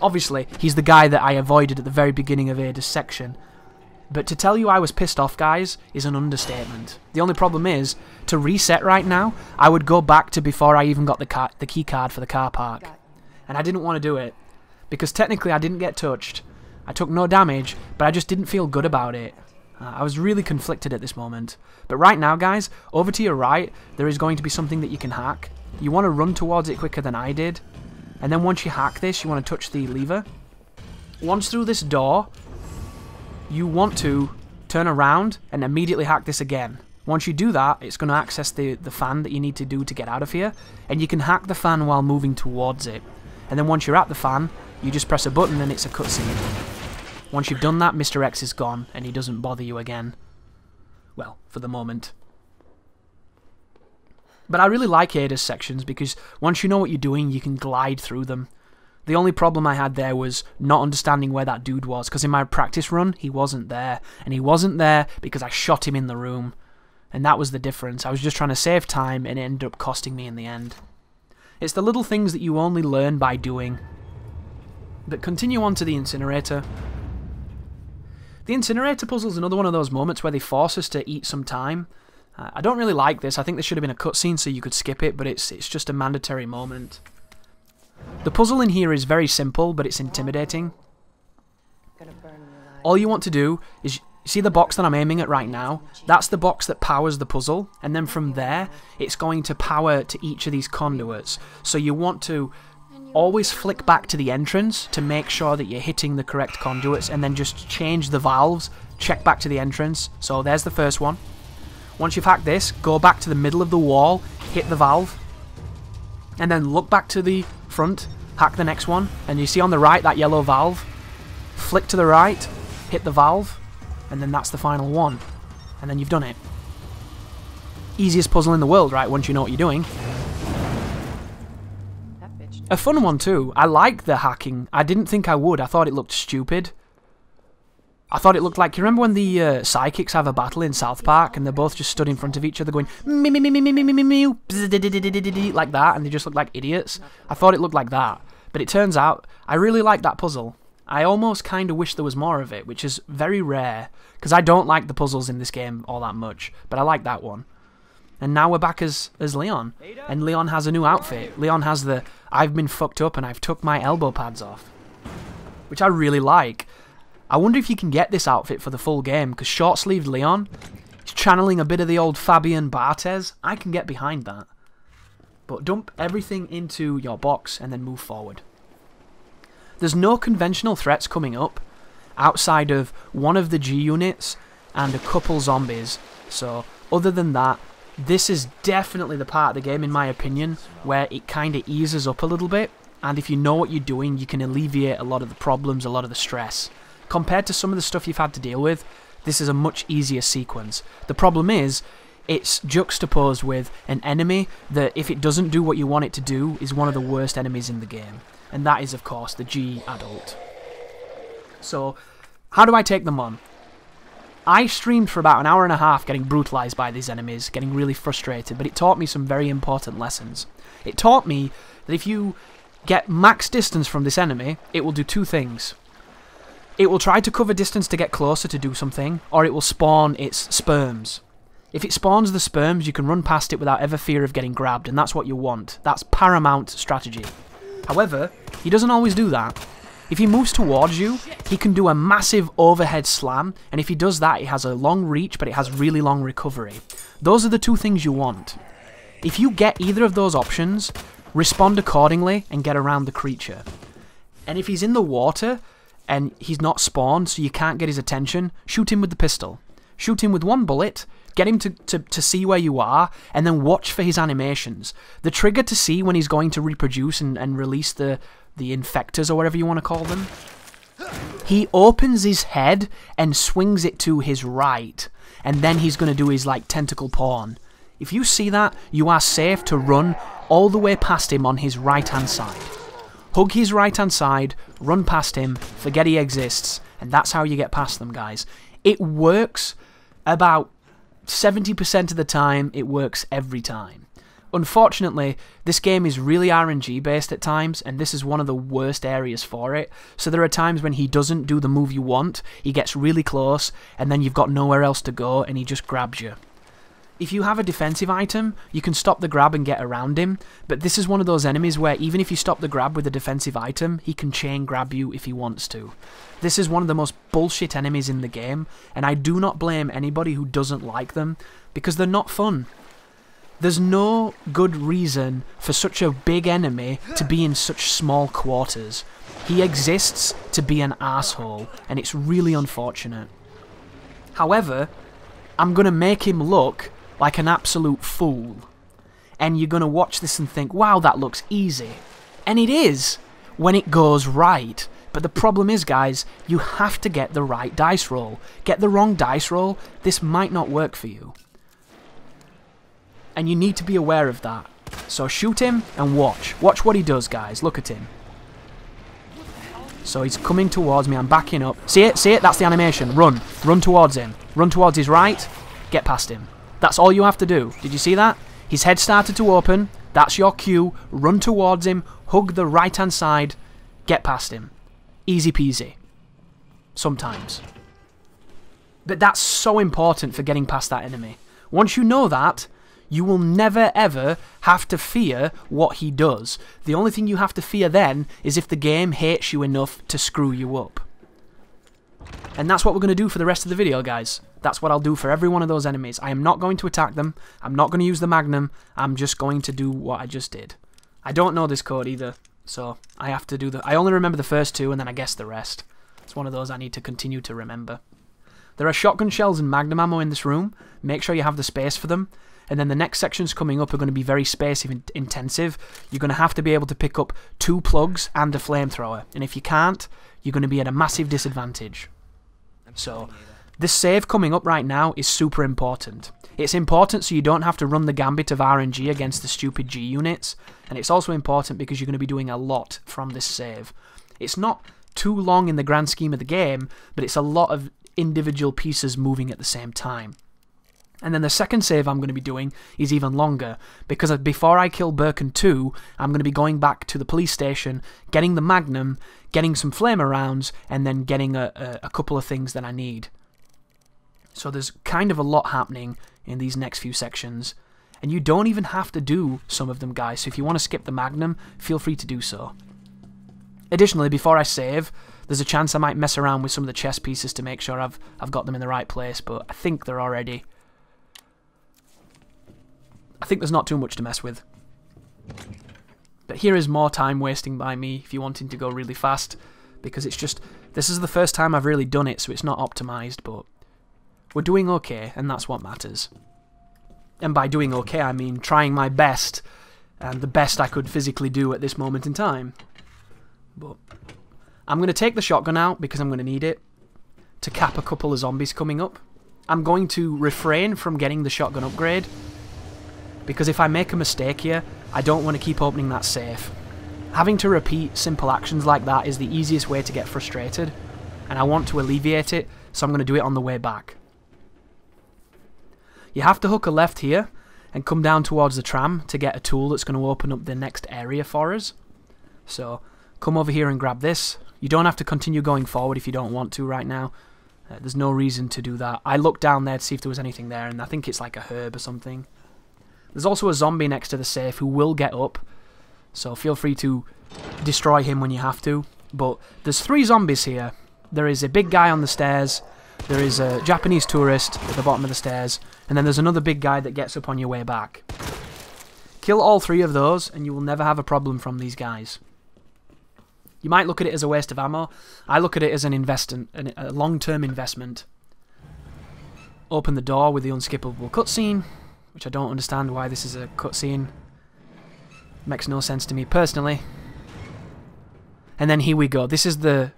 Obviously, he's the guy that I avoided at the very beginning of Ada's section. But to tell you I was pissed off, guys, is an understatement. The only problem is, to reset right now, I would go back to before I even got the key card for the car park. And I didn't want to do it, because technically I didn't get touched. I took no damage, but I just didn't feel good about it. I was really conflicted at this moment. But right now, guys, over to your right, there is going to be something that you can hack. You want to run towards it quicker than I did. And then once you hack this, you want to touch the lever. Once through this door, you want to turn around and immediately hack this again. Once you do that, it's going to access the fan that you need to do to get out of here. And you can hack the fan while moving towards it. And then once you're at the fan, you just press a button and it's a cutscene. Once you've done that, Mr. X is gone, and he doesn't bother you again. Well, for the moment. But I really like Ada's sections, because once you know what you're doing, you can glide through them. The only problem I had there was not understanding where that dude was, because in my practice run, he wasn't there. And he wasn't there because I shot him in the room. And that was the difference. I was just trying to save time, and it ended up costing me in the end. It's the little things that you only learn by doing. But continue on to the incinerator. The incinerator puzzle is another one of those moments where they force us to eat some time. I don't really like this. I think there should have been a cutscene so you could skip it, but it's just a mandatory moment. The puzzle in here is very simple, but it's intimidating. All you want to do is, see the box that I'm aiming at right now? That's the box that powers the puzzle, and then from there, it's going to power to each of these conduits. So you want to always flick back to the entrance to make sure that you're hitting the correct conduits, and then just change the valves check back to the entrance. So there's the first one. Once you've hacked this, go back to the middle of the wall, hit the valve, and then look back to the front, hack the next one, and you see on the right that yellow valve. Flick to the right, hit the valve, and then that's the final one. And then you've done it. Easiest puzzle in the world, right, once you know what you're doing. A fun one too. I like the hacking. I didn't think I would. I thought it looked stupid. I thought it looked like... You remember when the psychics have a battle in South Park and they're both just stood in front of each other going me like that, and they just look like idiots? I thought it looked like that. But it turns out I really like that puzzle. I almost kind of wish there was more of it, which is very rare, because I don't like the puzzles in this game all that much, but I like that one. And now we're back as Leon, and Leon has a new outfit. Leon has the, I've been fucked up and I've took my elbow pads off, which I really like. I wonder if you can get this outfit for the full game, because short-sleeved Leon is channeling a bit of the old Fabian Barthez. I can get behind that. But dump everything into your box and then move forward. There's no conventional threats coming up outside of one of the G units and a couple zombies. So other than that, this is definitely the part of the game, in my opinion, where it kind of eases up a little bit. And if you know what you're doing, you can alleviate a lot of the problems, a lot of the stress. Compared to some of the stuff you've had to deal with, this is a much easier sequence. The problem is, it's juxtaposed with an enemy that, if it doesn't do what you want it to do, is one of the worst enemies in the game. And that is, of course, the G adult. So, how do I take them on? I streamed for about an hour and a half getting brutalized by these enemies, getting really frustrated, but it taught me some very important lessons. It taught me that if you get max distance from this enemy, it will do two things. It will try to cover distance to get closer to do something, or it will spawn its sperms. If it spawns the sperms, you can run past it without ever fear of getting grabbed, and that's what you want. That's paramount strategy. However, he doesn't always do that. If he moves towards you, he can do a massive overhead slam, and if he does that, it has a long reach, but it has really long recovery. Those are the two things you want. If you get either of those options, respond accordingly and get around the creature. And if he's in the water, and he's not spawned, so you can't get his attention, shoot him with the pistol. Shoot him with one bullet, get him to see where you are, and then watch for his animations. The trigger to see when he's going to reproduce and release the infectors, or whatever you want to call them. He opens his head and swings it to his right, and then he's going to do his, like, tentacle pawn. If you see that, you are safe to run all the way past him on his right-hand side. Hug his right-hand side, run past him, forget he exists, and that's how you get past them, guys. It works about 70% of the time. It works every time. Unfortunately, this game is really RNG based at times, and this is one of the worst areas for it. So there are times when he doesn't do the move you want, he gets really close, and then you've got nowhere else to go, and he just grabs you. If you have a defensive item, you can stop the grab and get around him, but this is one of those enemies where even if you stop the grab with a defensive item, he can chain grab you if he wants to. This is one of the most bullshit enemies in the game, and I do not blame anybody who doesn't like them, because they're not fun. There's no good reason for such a big enemy to be in such small quarters. He exists to be an asshole, and it's really unfortunate. However, I'm going to make him look like an absolute fool. And you're going to watch this and think, wow, that looks easy. And it is, when it goes right. But the problem is, guys, you have to get the right dice roll. Get the wrong dice roll, this might not work for you. And you need to be aware of that. So shoot him and watch. Watch what he does, guys. Look at him. So he's coming towards me. I'm backing up. See it? See it? That's the animation. Run. Run towards him. Run towards his right. Get past him. That's all you have to do. Did you see that? His head started to open. That's your cue. Run towards him. Hug the right-hand side. Get past him. Easy peasy. Sometimes. But that's so important for getting past that enemy. Once you know that, you will never ever have to fear what he does. The only thing you have to fear then is if the game hates you enough to screw you up. And that's what we're going to do for the rest of the video, guys. That's what I'll do for every one of those enemies. I am not going to attack them. I'm not going to use the Magnum. I'm just going to do what I just did. I don't know this code either, so I have to do I only remember the first two, and then I guess the rest. It's one of those I need to continue to remember. There are shotgun shells and magnum ammo in this room. Make sure you have the space for them. And then the next sections coming up are going to be very space intensive. You're going to have to be able to pick up 2 plugs and a flamethrower. And if you can't, you're going to be at a massive disadvantage. So, this save coming up right now is super important. It's important so you don't have to run the gambit of RNG against the stupid G units. And it's also important because you're going to be doing a lot from this save. It's not too long in the grand scheme of the game, but it's a lot of individual pieces moving at the same time. And then the second save I'm going to be doing is even longer, because before I kill Birkin 2, I'm going to be going back to the police station, getting the Magnum, getting some flamer rounds, and then getting a couple of things that I need. So there's kind of a lot happening in these next few sections, and you don't even have to do some of them, guys, so if you want to skip the Magnum, feel free to do so. Additionally, before I save, there's a chance I might mess around with some of the chess pieces to make sure I've got them in the right place, but I think they're already... I think there's not too much to mess with. But here is more time wasting by me if you're wanting to go really fast, because it's just... This is the first time I've really done it, so it's not optimized, but we're doing okay, and that's what matters. And by doing okay, I mean trying my best, and the best I could physically do at this moment in time. But I'm going to take the shotgun out because I'm going to need it to cap a couple of zombies coming up. I'm going to refrain from getting the shotgun upgrade, because if I make a mistake here, I don't want to keep opening that safe. Having to repeat simple actions like that is the easiest way to get frustrated, and I want to alleviate it, so I'm going to do it on the way back. You have to hook a left here, and come down towards the tram to get a tool that's going to open up the next area for us. So, come over here and grab this. You don't have to continue going forward if you don't want to right now. There's no reason to do that. I looked down there to see if there was anything there, and I think it's like a herb or something. There's also a zombie next to the safe who will get up, so feel free to destroy him when you have to. But there's 3 zombies here. There is a big guy on the stairs, there is a Japanese tourist at the bottom of the stairs, and then there's another big guy that gets up on your way back. Kill all 3 of those, and you will never have a problem from these guys. You might look at it as a waste of ammo. I look at it as an investment, a long-term investment. Open the door with the unskippable cutscene, which I don't understand why this is a cutscene. Makes no sense to me personally. And then here we go. This is the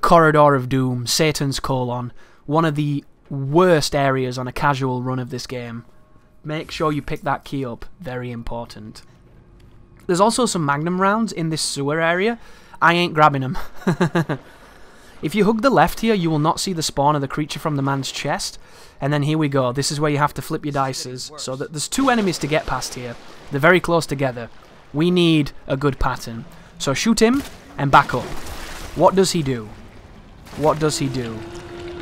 corridor of doom, Satan's colon. One of the worst areas on a casual run of this game. Make sure you pick that key up. Very important. There's also some magnum rounds in this sewer area. I ain't grabbing them. If you hug the left here, you will not see the spawn of the creature from the man's chest. And then here we go. This is where you have to flip your dices. So that there's 2 enemies to get past here. They're very close together. We need a good pattern. So shoot him and back up. What does he do? What does he do?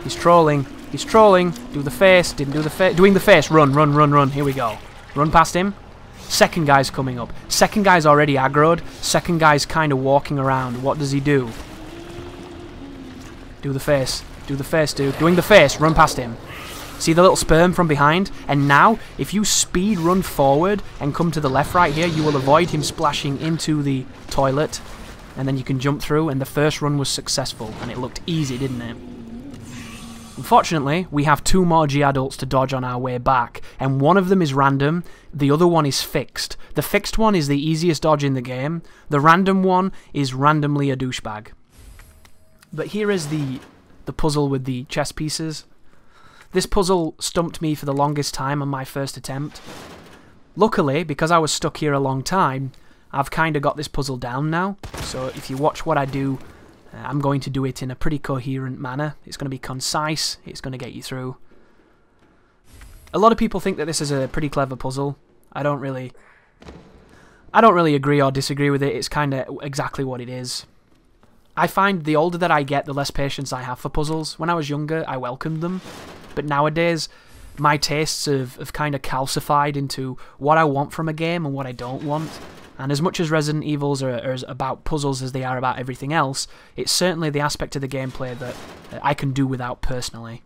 He's trolling. He's trolling. Do the face. Didn't do the face. Doing the face. Run, run, run, run. Here we go. Run past him. Second guy's coming up. Second guy's already aggroed. Second guy's kind of walking around. What does he do? Do the face. Do the face, dude. Doing the face. Run past him. See the little sperm from behind? And now, if you speed run forward and come to the left right here, you will avoid him splashing into the toilet. And then you can jump through, and the first run was successful. And it looked easy, didn't it? Unfortunately, we have 2 more G-adults to dodge on our way back, and one of them is random, the other one is fixed. The fixed one is the easiest dodge in the game, the random one is randomly a douchebag. But here is the puzzle with the chess pieces. This puzzle stumped me for the longest time on my first attempt. Luckily, because I was stuck here a long time, I've kind of got this puzzle down now, so if you watch what I do, I'm going to do it in a pretty coherent manner. It's going to be concise, it's going to get you through. A lot of people think that this is a pretty clever puzzle. I don't really agree or disagree with it. It's kind of exactly what it is. I find the older that I get, the less patience I have for puzzles. When I was younger, I welcomed them. But nowadays, my tastes have kind of calcified into what I want from a game and what I don't want. And as much as Resident Evils are as about puzzles as they are about everything else, it's certainly the aspect of the gameplay that I can do without personally.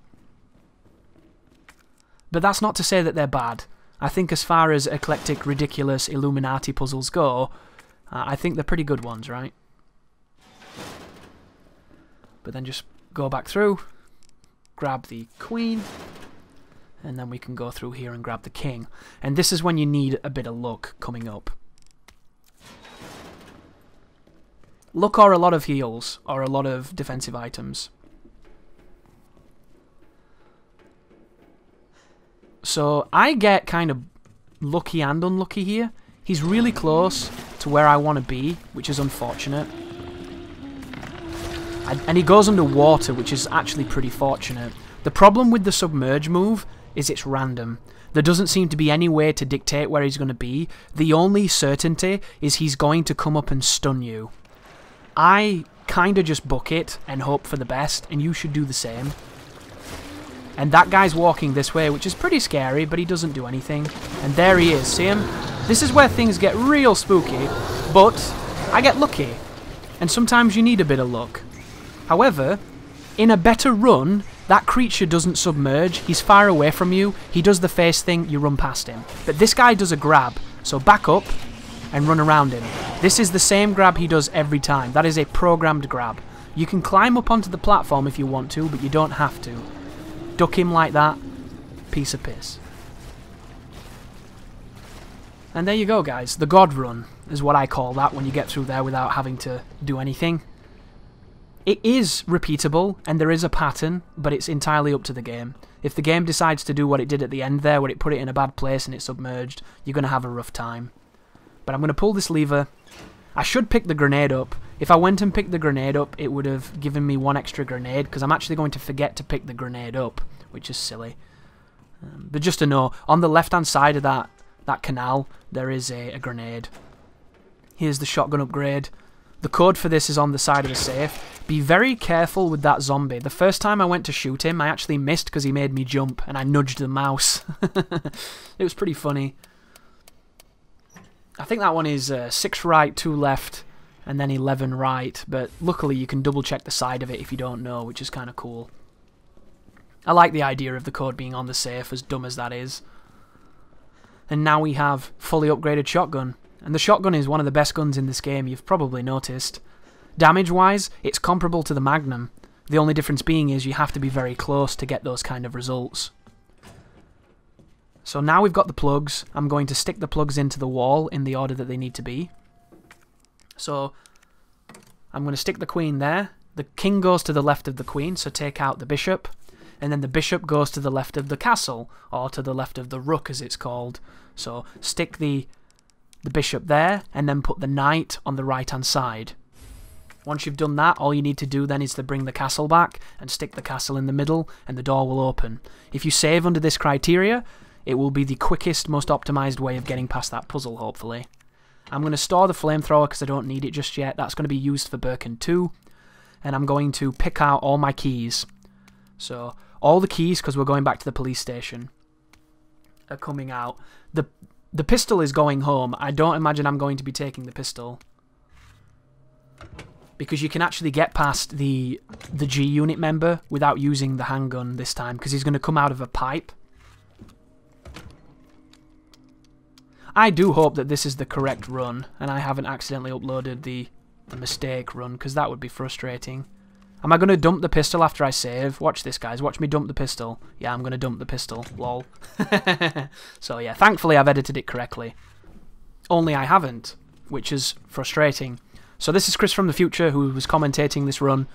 But that's not to say that they're bad. I think as far as eclectic, ridiculous Illuminati puzzles go, I think they're pretty good ones, right? But then just go back through. grab the queen, and then we can go through here and grab the king. And this is when you need a bit of luck coming up. Luck or a lot of heals, or a lot of defensive items. So I get kind of lucky and unlucky here. He's really close to where I want to be, which is unfortunate. And he goes underwater, which is actually pretty fortunate. The problem with the submerge move is it's random. There doesn't seem to be any way to dictate where he's going to be. The only certainty is he's going to come up and stun you. I kind of just book it and hope for the best, and you should do the same. And that guy's walking this way, which is pretty scary, but he doesn't do anything. And there he is, see him? This is where things get real spooky, but I get lucky. And sometimes you need a bit of luck. However, in a better run, that creature doesn't submerge, he's far away from you, he does the face thing, you run past him. But this guy does a grab, so back up and run around him. This is the same grab he does every time. That is a programmed grab. You can climb up onto the platform if you want to, but you don't have to. Duck him like that, piece of piss. And there you go, guys. The God Run is what I call that when you get through there without having to do anything. It is repeatable, and there is a pattern, but it's entirely up to the game. If the game decides to do what it did at the end there, where it put it in a bad place and it submerged, you're going to have a rough time. But I'm going to pull this lever. I should pick the grenade up. If I went and picked the grenade up, it would have given me one extra grenade, because I'm actually going to forget to pick the grenade up, which is silly. But just to know, on the left-hand side of that canal, there is a grenade. Here's the shotgun upgrade. The code for this is on the side of the safe. Be very careful with that zombie. The first time I went to shoot him, I actually missed because he made me jump, and I nudged the mouse. It was pretty funny. I think that one is 6 right, 2 left, and then 11 right, but luckily you can double check the side of it if you don't know, which is kind of cool. I like the idea of the code being on the safe, as dumb as that is. And now we have fully upgraded shotgun. And the shotgun is one of the best guns in this game, you've probably noticed. Damage-wise, it's comparable to the Magnum. The only difference being is you have to be very close to get those kind of results. So now we've got the plugs. I'm going to stick the plugs into the wall in the order that they need to be. So I'm going to stick the queen there. The king goes to the left of the queen, so take out the bishop. And then the bishop goes to the left of the castle, or to the left of the rook as it's called. So stick the bishop there, and then put the knight on the right hand side. Once you've done that, all you need to do then is to bring the castle back and stick the castle in the middle, and the door will open. If you save under this criteria, it will be the quickest, most optimized way of getting past that puzzle, hopefully. I'm going to store the flamethrower because I don't need it just yet. That's going to be used for Birkin 2. And I'm going to pick out all my keys. So, all the keys, because we're going back to the police station, are coming out. The pistol is going home. I don't imagine I'm going to be taking the pistol, because you can actually get past the G unit member without using the handgun this time, because he's going to come out of a pipe. I do hope that this is the correct run, and I haven't accidentally uploaded the mistake run, because that would be frustrating. Am I going to dump the pistol after I save? Watch this, guys. Watch me dump the pistol. Yeah, I'm going to dump the pistol. Lol. So, yeah, thankfully I've edited it correctly. Only I haven't, which is frustrating. So this is Chris from the future who was commentating this run.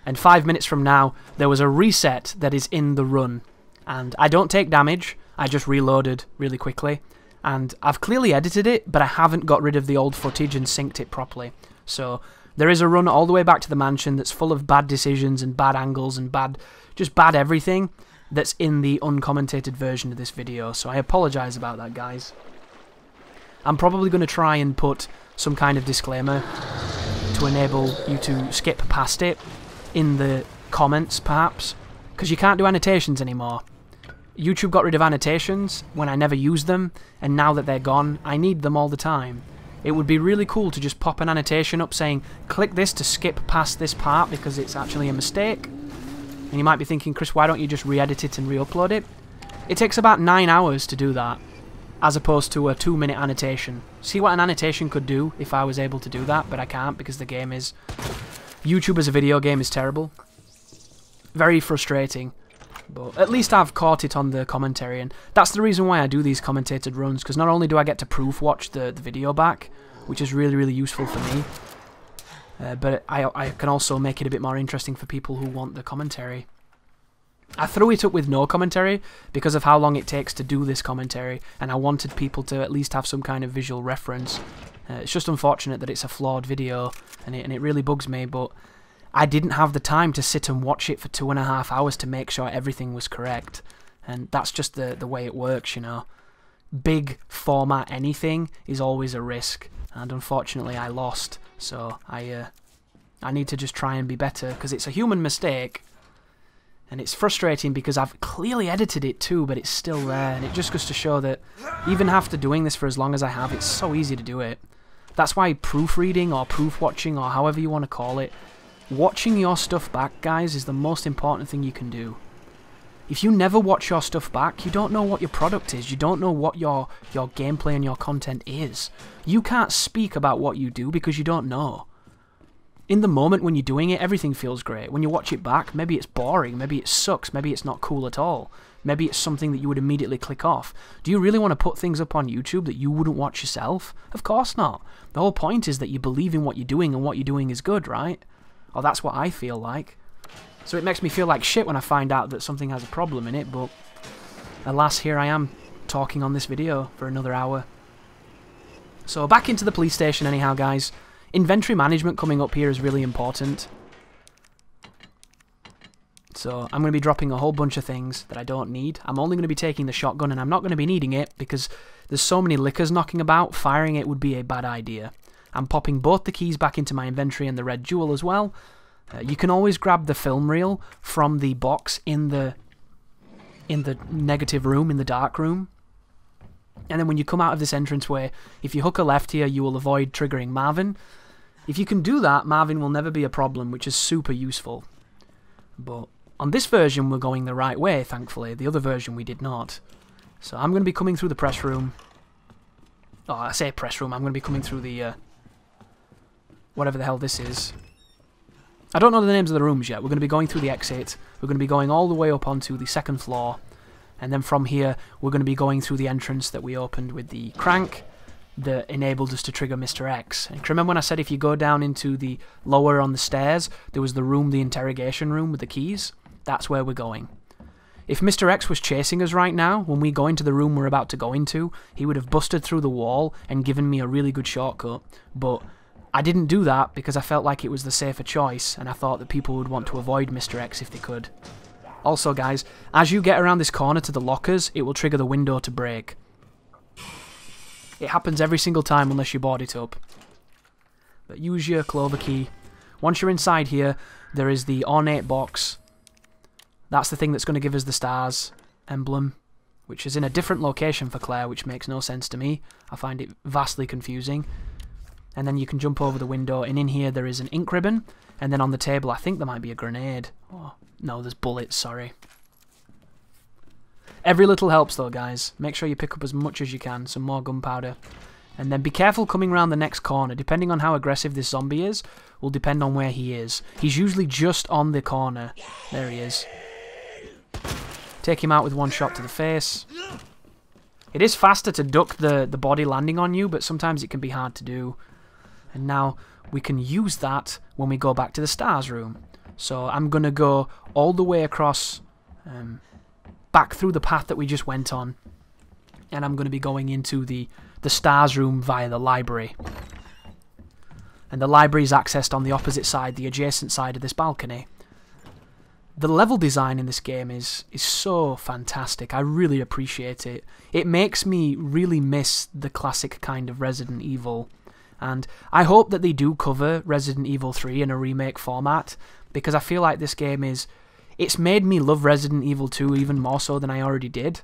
And 5 minutes from now, there was a reset that is in the run. And I don't take damage. I just reloaded really quickly. And I've clearly edited it, but I haven't got rid of the old footage and synced it properly. So there is a run all the way back to the mansion that's full of bad decisions and bad angles and just bad everything that's in the uncommentated version of this video. So I apologise about that, guys. I'm probably going to try and put some kind of disclaimer to enable you to skip past it in the comments, perhaps, because you can't do annotations anymore. YouTube got rid of annotations when I never used them, and now that they're gone, I need them all the time. It would be really cool to just pop an annotation up saying, click this to skip past this part because it's actually a mistake. And you might be thinking, Chris, why don't you just re-edit it and re-upload it? It takes about 9 hours to do that, as opposed to a 2-minute annotation. See what an annotation could do if I was able to do that, but I can't because the game is... YouTube as a video game is terrible. Very frustrating. But at least I've caught it on the commentary, and that's the reason why I do these commentated runs, because not only do I get to proof watch the video back, which is really, really useful for me, but I can also make it a bit more interesting for people who want the commentary. I threw it up with no commentary because of how long it takes to do this commentary, and I wanted people to at least have some kind of visual reference. It's just unfortunate that it's a flawed video, and it really bugs me, but I didn't have the time to sit and watch it for 2.5 hours to make sure everything was correct. And that's just the way it works, you know. Big format anything is always a risk, and unfortunately I lost, so I need to just try and be better, because it's a human mistake, and it's frustrating because I've clearly edited it too, but it's still there, and it just goes to show that even after doing this for as long as I have, it's so easy to do it. That's why proofreading or proof watching, or however you want to call it, watching your stuff back, guys, is the most important thing you can do. If you never watch your stuff back, you don't know what your product is. You don't know what your gameplay and your content is. You can't speak about what you do because you don't know. In the moment when you're doing it, everything feels great. When you watch it back, maybe it's boring, maybe it sucks, maybe it's not cool at all. Maybe it's something that you would immediately click off. Do you really want to put things up on YouTube that you wouldn't watch yourself? Of course not. The whole point is that you believe in what you're doing, and what you're doing is good, right? Or that's what I feel like. So it makes me feel like shit when I find out that something has a problem in it, but alas, here I am, talking on this video for another hour. So back into the police station anyhow, guys. Inventory management coming up here is really important. So I'm going to be dropping a whole bunch of things that I don't need. I'm only going to be taking the shotgun, and I'm not going to be needing it because there's so many liquors knocking about, firing it would be a bad idea. I'm popping both the keys back into my inventory and the red jewel as well. You can always grab the film reel from the box in the negative room, in the dark room. And then when you come out of this entranceway, if you hook a left here, you will avoid triggering Marvin. If you can do that, Marvin will never be a problem, which is super useful. But on this version, we're going the right way, thankfully. The other version, we did not. So I'm going to be coming through the press room. Oh, I say press room. I'm going to be coming through the whatever the hell this is. I don't know the names of the rooms yet. We're going to be going through the exit. We're going to be going all the way up onto the second floor. And then from here, we're going to be going through the entrance that we opened with the crank that enabled us to trigger Mr. X. And remember when I said if you go down into the lower on the stairs, there was the room, the interrogation room with the keys? That's where we're going. If Mr. X was chasing us right now, when we go into the room we're about to go into, he would have busted through the wall and given me a really good shortcut. But I didn't do that because I felt like it was the safer choice, and I thought that people would want to avoid Mr. X if they could. Also, guys, as you get around this corner to the lockers, it will trigger the window to break. It happens every single time unless you board it up. But use your clover key. Once you're inside here, there is the ornate box. That's the thing that's going to give us the stars emblem, which is in a different location for Claire, which makes no sense to me. I find it vastly confusing. And then you can jump over the window, and in here there is an ink ribbon, and then on the table I think there might be a grenade. Oh, no, there's bullets, sorry. Every little helps though, guys. Make sure you pick up as much as you can, some more gunpowder. And then be careful coming around the next corner. Depending on how aggressive this zombie is, will depend on where he is. He's usually just on the corner. There he is. Take him out with one shot to the face. It is faster to duck the body landing on you, but sometimes it can be hard to do. And now we can use that when we go back to the stars room. So I'm going to go all the way across, back through the path that we just went on. And I'm going to be going into the stars room via the library. And the library is accessed on the opposite side, the adjacent side of this balcony. The level design in this game is so fantastic. I really appreciate it. It makes me really miss the classic kind of Resident Evil. And I hope that they do cover Resident Evil 3 in a remake format, because I feel like this game it's made me love Resident Evil 2 even more so than I already did.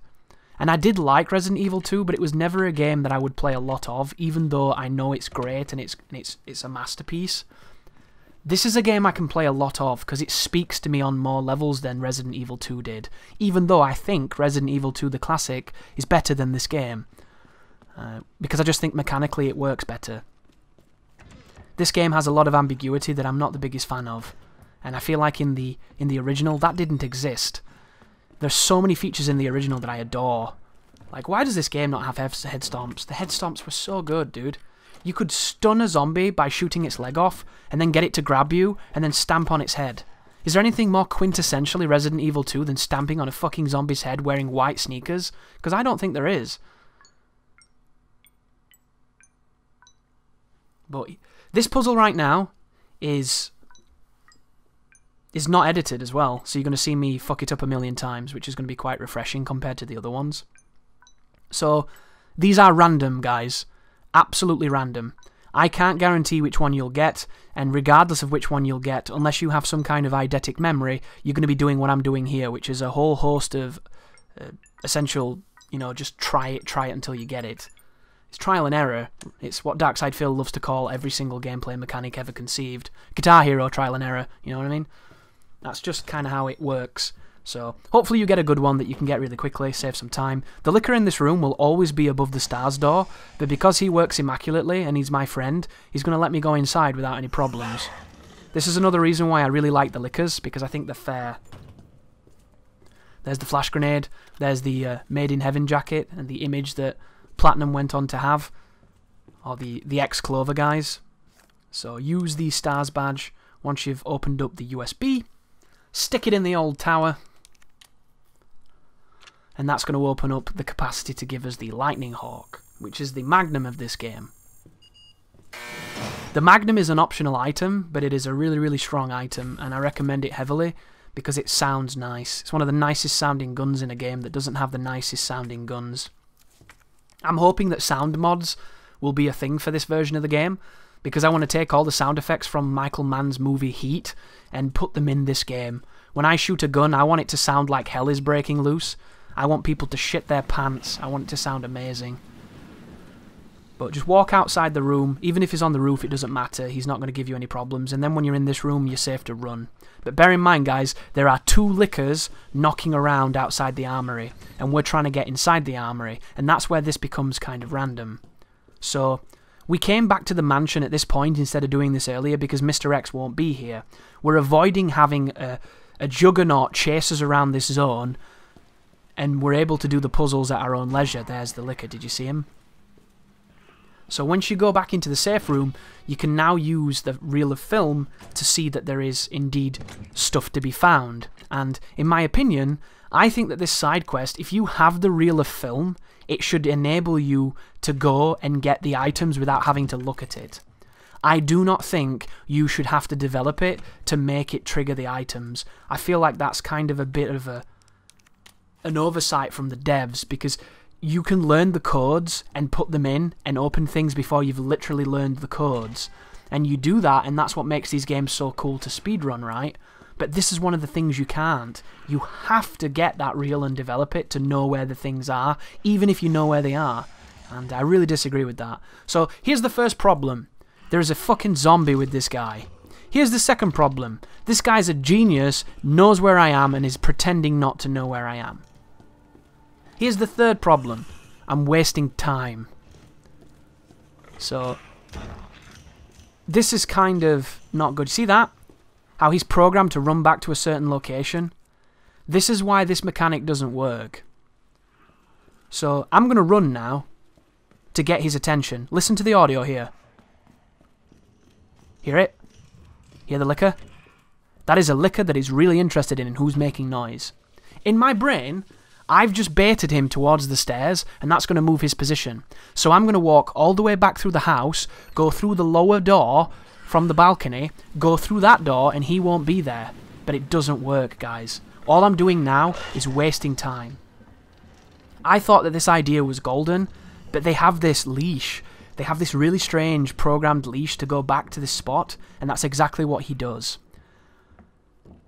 And I did like Resident Evil 2, but it was never a game that I would play a lot of, even though I know it's great and it's a masterpiece. This is a game I can play a lot of because it speaks to me on more levels than Resident Evil 2 did, even though I think Resident Evil 2 the classic is better than this game, because I just think mechanically it works better. This game has a lot of ambiguity that I'm not the biggest fan of, and I feel like in the original that didn't exist. There's so many features in the original that I adore. Like, why does this game not have head stomps? The head stomps were so good, dude. You could stun a zombie by shooting its leg off, and then get it to grab you, and then stamp on its head. Is there anything more quintessentially Resident Evil 2 than stamping on a fucking zombie's head wearing white sneakers? Because I don't think there is. But this puzzle right now is not edited as well, so you're going to see me fuck it up a million times, which is going to be quite refreshing compared to the other ones. So, these are random, guys. Absolutely random. I can't guarantee which one you'll get, and regardless of which one you'll get, unless you have some kind of eidetic memory, you're going to be doing what I'm doing here, which is a whole host of essential, you know, just try it until you get it. It's trial and error. It's what Darkside Phil loves to call every single gameplay mechanic ever conceived. Guitar Hero, trial and error, you know what I mean? That's just kind of how it works. So, hopefully you get a good one that you can get really quickly, save some time. The liquor in this room will always be above the stars door, but because he works immaculately and he's my friend, he's going to let me go inside without any problems. This is another reason why I really like the liquors, because I think they're fair. There's the flash grenade, there's the Made in Heaven jacket, and the image that Platinum went on to have, or the ex-Clover guys. So use the stars badge once you've opened up the USB, stick it in the old tower, and that's going to open up the capacity to give us the Lightning Hawk, which is the magnum of this game. The magnum is an optional item, but it is a really, really strong item, and I recommend it heavily because it sounds nice. It's one of the nicest sounding guns in a game that doesn't have the nicest sounding guns. I'm hoping that sound mods will be a thing for this version of the game, because I want to take all the sound effects from Michael Mann's movie Heat and put them in this game. When I shoot a gun, I want it to sound like hell is breaking loose. I want people to shit their pants. I want it to sound amazing. But just walk outside the room. Even if he's on the roof, it doesn't matter. He's not going to give you any problems. And then when you're in this room, you're safe to run. But bear in mind, guys, there are 2 liquors knocking around outside the armory. And we're trying to get inside the armory. And that's where this becomes kind of random. So, we came back to the mansion at this point instead of doing this earlier because Mr. X won't be here. We're avoiding having a juggernaut chase us around this zone. And we're able to do the puzzles at our own leisure. There's the liquor. Did you see him? So once you go back into the safe room, you can now use the reel of film to see that there is indeed stuff to be found. And in my opinion, I think that this side quest, if you have the reel of film, it should enable you to go and get the items without having to look at it. I do not think you should have to develop it to make it trigger the items. I feel like that's kind of a bit of an oversight from the devs, because you can learn the codes and put them in and open things before you've literally learned the codes. And you do that, and that's what makes these games so cool to speedrun, right? But this is one of the things you can't. You have to get that reel and develop it to know where the things are, even if you know where they are. And I really disagree with that. So here's the first problem. There is a fucking zombie with this guy. Here's the second problem. This guy's a genius, knows where I am, and is pretending not to know where I am. Here's the third problem. I'm wasting time. So, this is kind of not good. See that? How he's programmed to run back to a certain location? This is why this mechanic doesn't work. So, I'm going to run now to get his attention. Listen to the audio here. Hear it? Hear the liquor? That is a liquor that he's really interested in who's making noise. In my brain, I've just baited him towards the stairs, and that's going to move his position. So I'm going to walk all the way back through the house, go through the lower door from the balcony, go through that door, and he won't be there. But it doesn't work, guys. All I'm doing now is wasting time. I thought that this idea was golden, but they have this leash. They have this really strange programmed leash to go back to this spot, and that's exactly what he does.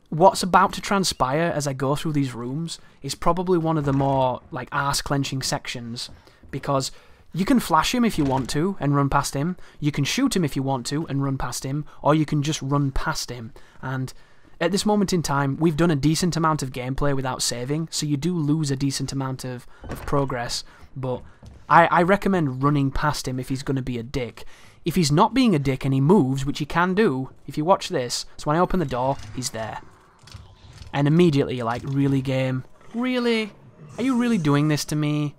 What's about to transpire as I go through these rooms is probably one of the more, like, arse-clenching sections, because you can flash him if you want to and run past him, you can shoot him if you want to and run past him, or you can just run past him. And at this moment in time, we've done a decent amount of gameplay without saving, so you do lose a decent amount of progress, but I recommend running past him if he's going to be a dick. If he's not being a dick and he moves, which he can do, if you watch this, so when I open the door, he's there. And immediately you're like, really game? Really? Are you really doing this to me?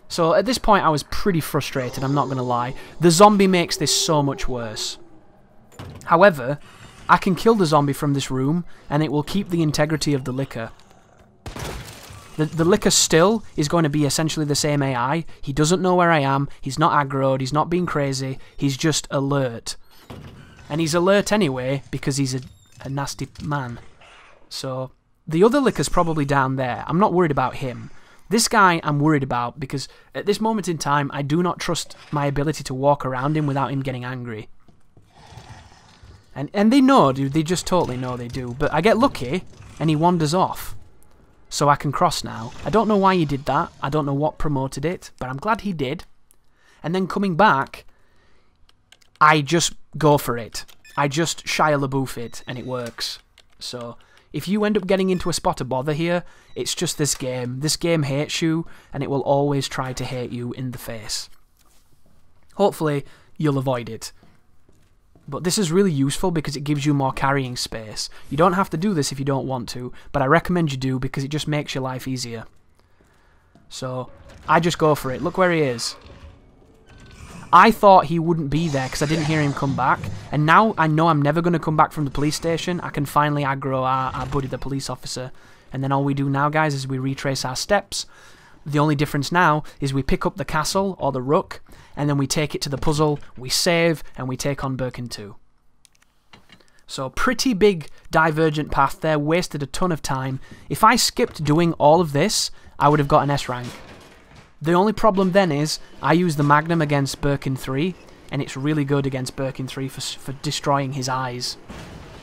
So at this point I was pretty frustrated, I'm not going to lie. The zombie makes this so much worse. However, I can kill the zombie from this room and it will keep the integrity of the liquor. The liquor still is going to be essentially the same AI. He doesn't know where I am, he's not aggroed, he's not being crazy, he's just alert. And he's alert anyway because he's a nasty man. So the other liquor's probably down there. I'm not worried about him. This guy I'm worried about because at this moment in time I do not trust my ability to walk around him without him getting angry. And they know, dude, they just totally know they do. But I get lucky and he wanders off. So I can cross now. I don't know why he did that. I don't know what promoted it, but I'm glad he did. And then coming back, I just go for it. I just Shia LaBeouf it, and it works. So if you end up getting into a spot of bother here, it's just this game. This game hates you, and it will always try to hate you in the face. Hopefully, you'll avoid it. But this is really useful because it gives you more carrying space. You don't have to do this if you don't want to, but I recommend you do because it just makes your life easier. So, I just go for it. Look where he is. I thought he wouldn't be there because I didn't hear him come back, and now I know I'm never going to come back from the police station. I can finally aggro our buddy, the police officer. And then all we do now, guys, is we retrace our steps. The only difference now is we pick up the castle, or the rook, and then we take it to the puzzle, we save, and we take on Birkin 2. So, pretty big divergent path there, wasted a ton of time. If I skipped doing all of this, I would have got an S rank. The only problem then is, I use the Magnum against Birkin 3, and it's really good against Birkin 3 for destroying his eyes.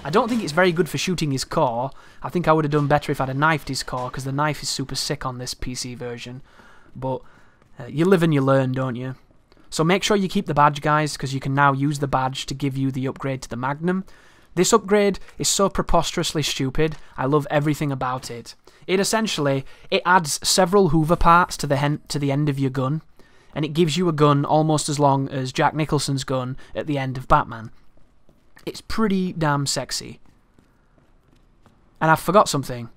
I don't think it's very good for shooting his core. I think I would have done better if I'd have knifed his core, because the knife is super sick on this PC version. But you live and you learn, don't you? So make sure you keep the badge, guys, because you can now use the badge to give you the upgrade to the Magnum. This upgrade is so preposterously stupid. I love everything about it. It adds several Hoover parts to the end of your gun, and it gives you a gun almost as long as Jack Nicholson's gun at the end of Batman. It's pretty damn sexy. And I forgot something.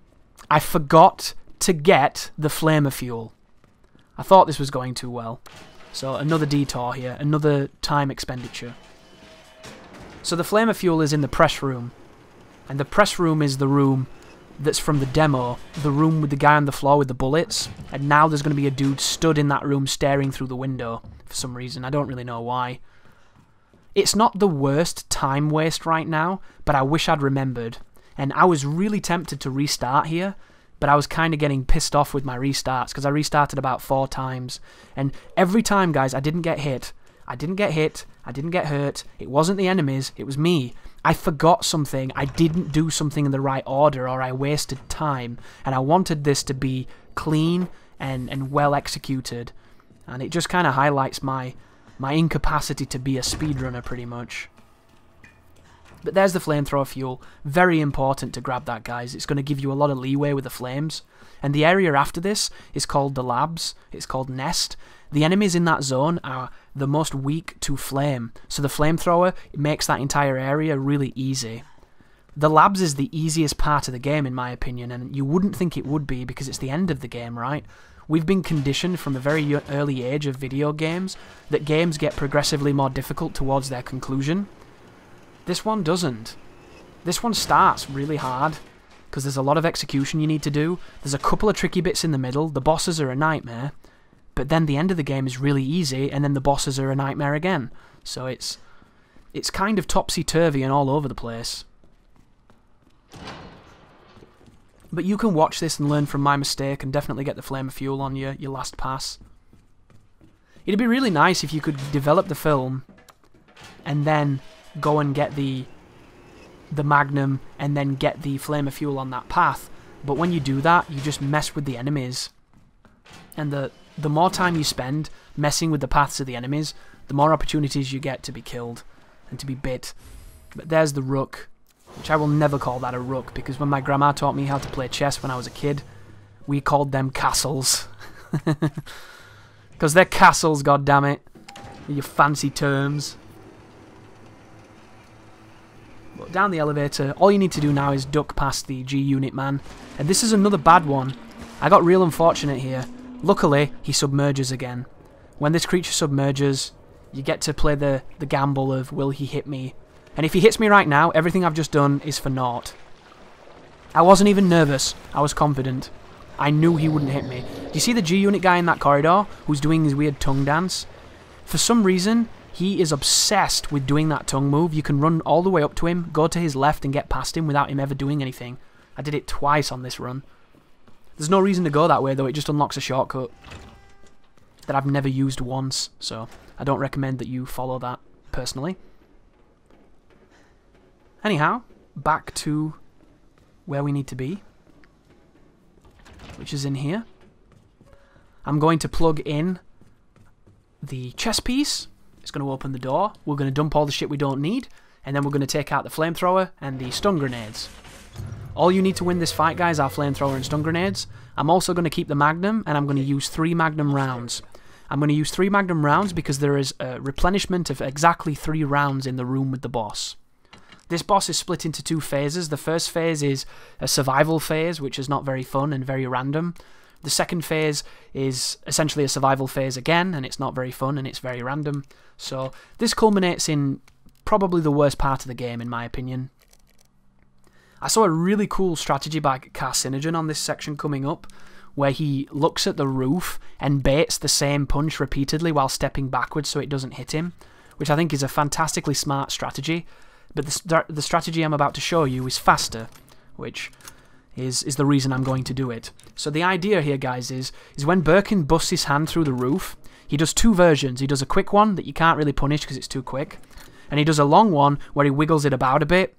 I forgot to get the flamer fuel. I thought this was going too well. So another detour here, another time expenditure. So the flamer fuel is in the press room. And the press room is the room that's from the demo. The room with the guy on the floor with the bullets. And now there's going to be a dude stood in that room staring through the window. For some reason, I don't really know why. It's not the worst time waste right now, but I wish I'd remembered. And I was really tempted to restart here, but I was kind of getting pissed off with my restarts, because I restarted about 4 times. And every time, guys, I didn't get hit. I didn't get hit. I didn't get hurt. It wasn't the enemies. It was me. I forgot something. I didn't do something in the right order, or I wasted time. And I wanted this to be clean and well executed. And it just kind of highlights my incapacity to be a speedrunner, pretty much. But there's the flamethrower fuel. Very important to grab that, guys. It's going to give you a lot of leeway with the flames. And the area after this is called the labs. It's called Nest. The enemies in that zone are the most weak to flame. So the flamethrower makes that entire area really easy. The labs is the easiest part of the game, in my opinion. And you wouldn't think it would be because it's the end of the game, right? We've been conditioned from a very early age of video games that games get progressively more difficult towards their conclusion. This one doesn't. This one starts really hard because there's a lot of execution you need to do. There's a couple of tricky bits in the middle. The bosses are a nightmare, but then the end of the game is really easy, and then the bosses are a nightmare again. So it's kind of topsy-turvy and all over the place. But you can watch this and learn from my mistake and definitely get the flamer fuel on your last pass. It'd be really nice if you could develop the film and then go and get the Magnum and then get the flamer fuel on that path. But when you do that, you just mess with the enemies. And the more time you spend messing with the paths of the enemies, the more opportunities you get to be killed and to be bit. But there's the rook. Which I will never call that a rook, because when my grandma taught me how to play chess when I was a kid, we called them castles. Because they're castles, goddammit. Your fancy terms. But down the elevator, all you need to do now is duck past the G-Unit man. And this is another bad one. I got real unfortunate here. Luckily, he submerges again. When this creature submerges, you get to play the gamble of, will he hit me? And if he hits me right now, everything I've just done is for naught. I wasn't even nervous. I was confident. I knew he wouldn't hit me. Do you see the G-Unit guy in that corridor who's doing his weird tongue dance? For some reason, he is obsessed with doing that tongue move. You can run all the way up to him, go to his left and get past him without him ever doing anything. I did it twice on this run. There's no reason to go that way though, it just unlocks a shortcut that I've never used once, so I don't recommend that you follow that personally. Anyhow, back to where we need to be, which is in here. I'm going to plug in the chest piece. It's going to open the door. We're going to dump all the shit we don't need, and then we're going to take out the flamethrower and the stun grenades. All you need to win this fight, guys, are flamethrower and stun grenades. I'm also going to keep the magnum, and I'm going to use 3 magnum rounds. I'm going to use 3 magnum rounds because there is a replenishment of exactly 3 rounds in the room with the boss. This boss is split into 2 phases. The first phase is a survival phase, which is not very fun and very random. The second phase is essentially a survival phase again, and it's not very fun and it's very random. So this culminates in probably the worst part of the game, in my opinion. I saw a really cool strategy by Carcinogen on this section coming up, where he looks at the roof and baits the same punch repeatedly while stepping backwards so it doesn't hit him, which I think is a fantastically smart strategy. But the strategy I'm about to show you is faster, which is the reason I'm going to do it. So the idea here, guys, is when Birkin busts his hand through the roof, he does 2 versions. He does a quick one that you can't really punish because it's too quick, and he does a long one where he wiggles it about a bit,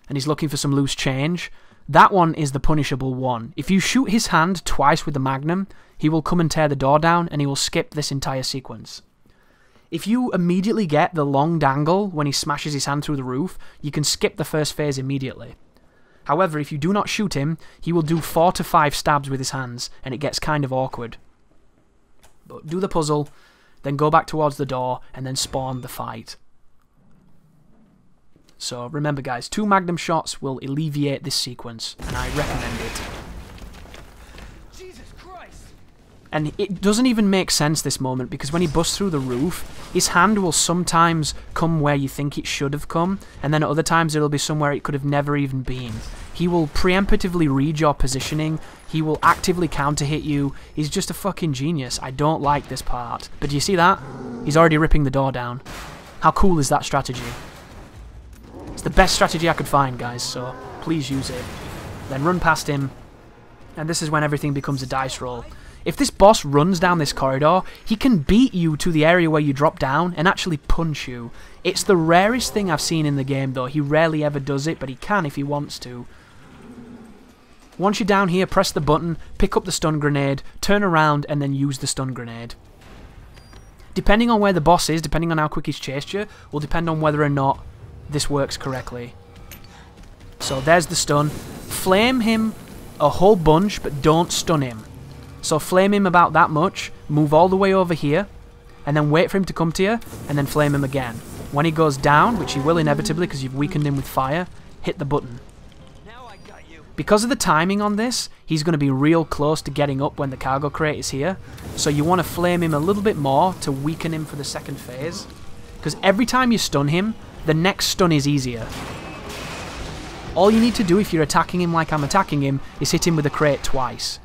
and he's looking for some loose change. That one is the punishable one. If you shoot his hand twice with the magnum, he will come and tear the door down, and he will skip this entire sequence. If you immediately get the long dangle when he smashes his hand through the roof, you can skip the first phase immediately. However, if you do not shoot him, he will do 4 to 5 stabs with his hands, and it gets kind of awkward. But do the puzzle, then go back towards the door, and then spawn the fight. So remember, guys, 2 magnum shots will alleviate this sequence, and I recommend it. Jesus Christ! And it doesn't even make sense this moment, because when he busts through the roof, his hand will sometimes come where you think it should have come, and then at other times it'll be somewhere it could have never even been. He will preemptively read your positioning, he will actively counter hit you. He's just a fucking genius. I don't like this part. But do you see that? He's already ripping the door down. How cool is that strategy? It's the best strategy I could find, guys, so please use it. Then run past him, and this is when everything becomes a dice roll. If this boss runs down this corridor, he can beat you to the area where you drop down and actually punch you. It's the rarest thing I've seen in the game, though. He rarely ever does it, but he can if he wants to. Once you're down here, press the button, pick up the stun grenade, turn around, and then use the stun grenade. Depending on where the boss is, depending on how quick he's chased you, will depend on whether or not this works correctly. So there's the stun. Flame him a whole bunch, but don't stun him. So flame him about that much, move all the way over here, and then wait for him to come to you, and then flame him again. When he goes down, which he will inevitably because you've weakened him with fire, hit the button. Now I got you. Because of the timing on this, he's going to be real close to getting up when the cargo crate is here, so you want to flame him a little bit more to weaken him for the second phase, because every time you stun him, the next stun is easier. All you need to do if you're attacking him like I'm attacking him is hit him with a crate twice.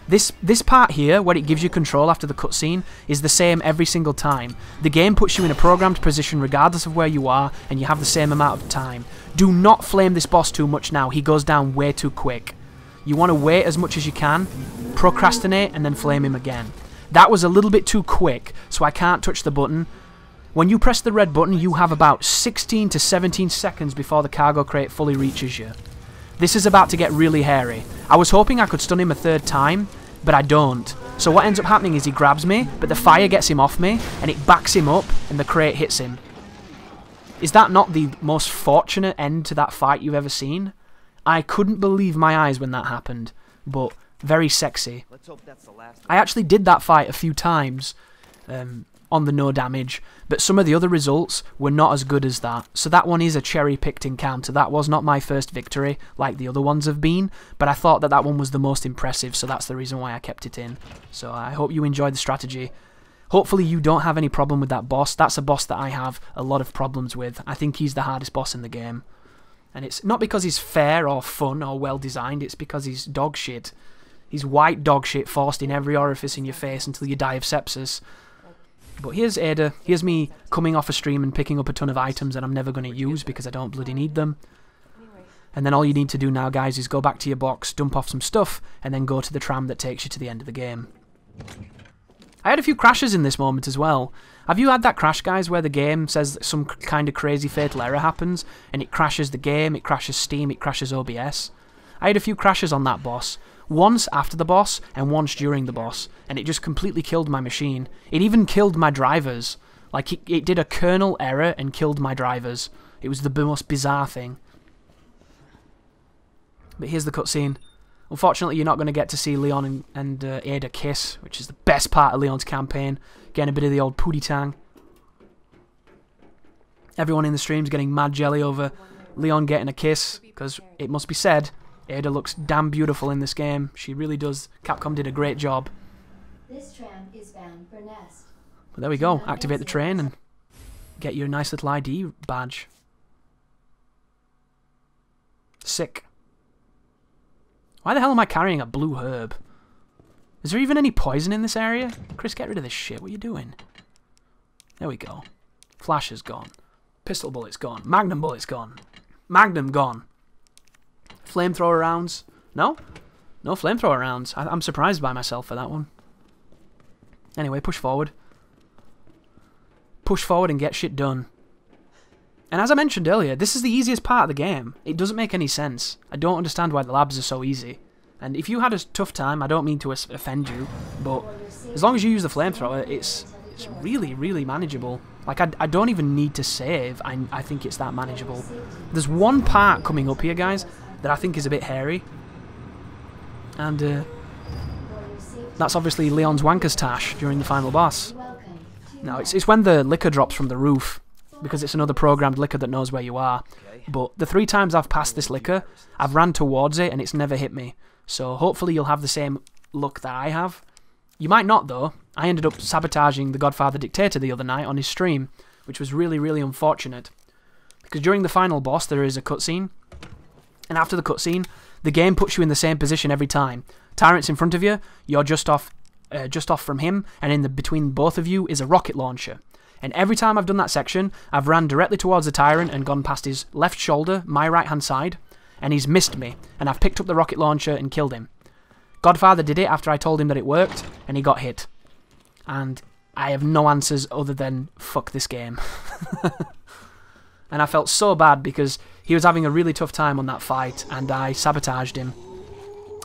This part here, where it gives you control after the cutscene, is the same every single time. The game puts you in a programmed position regardless of where you are, and you have the same amount of time. Do not flame this boss too much now, he goes down way too quick. You want to wait as much as you can, procrastinate, and then flame him again. That was a little bit too quick, so I can't touch the button. When you press the red button, you have about 16 to 17 seconds before the cargo crate fully reaches you. This is about to get really hairy. I was hoping I could stun him a third time, but I don't. So what ends up happening is he grabs me, but the fire gets him off me, and it backs him up, and the crate hits him. Is that not the most fortunate end to that fight you've ever seen? I couldn't believe my eyes when that happened, but very sexy. Let's hope that's the last. I actually did that fight a few times on the no damage, but some of the other results were not as good as that. So that one is a cherry-picked encounter. That was not my first victory like the other ones have been, but I thought that that one was the most impressive, so that's the reason why I kept it in. So I hope you enjoyed the strategy. Hopefully you don't have any problem with that boss. That's a boss that I have a lot of problems with. I think he's the hardest boss in the game. And it's not because he's fair or fun or well designed, it's because he's dog shit. He's white dog shit forced in every orifice in your face until you die of sepsis. But here's Ada. Here's me coming off a stream and picking up a ton of items that I'm never going to use because I don't bloody need them. And then all you need to do now, guys, is go back to your box, dump off some stuff, and then go to the tram that takes you to the end of the game. I had a few crashes in this moment as well. Have you had that crash, guys, where the game says that some kind of crazy fatal error happens, and it crashes the game, it crashes Steam, it crashes OBS? I had a few crashes on that boss. Once after the boss, and once during the boss, and it just completely killed my machine. It even killed my drivers. Like, it did a kernel error and killed my drivers. It was the most bizarre thing. But here's the cutscene. Unfortunately, you're not going to get to see Leon and Ada kiss, which is the best part of Leon's campaign. Getting a bit of the old pootie tang. Everyone in the stream's getting mad jelly over Leon getting a kiss, because it must be said, Ada looks damn beautiful in this game. She really does. Capcom did a great job. This tram is bound for Nest. But there we go. Activate the train and get your nice little ID badge. Sick. Why the hell am I carrying a blue herb? Is there even any poison in this area? Chris, get rid of this shit. What are you doing? There we go. Flash is gone. Pistol bullet's gone. Magnum bullet's gone. Magnum gone. Flamethrower rounds. No? No flamethrower rounds. I'm surprised by myself for that one. Anyway, push forward. Push forward and get shit done. And as I mentioned earlier, this is the easiest part of the game. It doesn't make any sense. I don't understand why the labs are so easy. And if you had a tough time, I don't mean to offend you, but as long as you use the flamethrower, it's really, really manageable. Like, I don't even need to save. I think it's that manageable. There's one part coming up here, guys, that I think is a bit hairy. And that's obviously Leon's wanker's tash during the final boss. No, it's when the liquor drops from the roof, because it's another programmed liquor that knows where you are. But the 3 times I've passed this liquor, I've ran towards it and it's never hit me. So hopefully you'll have the same luck that I have. You might not, though. I ended up sabotaging the Godfather Dictator the other night on his stream, which was really, really unfortunate. Because during the final boss there is a cutscene, and after the cutscene, the game puts you in the same position every time. Tyrant's in front of you, you're just off from him, and in the between both of you is a rocket launcher. And every time I've done that section, I've ran directly towards the Tyrant and gone past his left shoulder, my right-hand side, and he's missed me, and I've picked up the rocket launcher and killed him. Godfather did it after I told him that it worked, and he got hit. And I have no answers other than, fuck this game. And I felt so bad because he was having a really tough time on that fight, and I sabotaged him.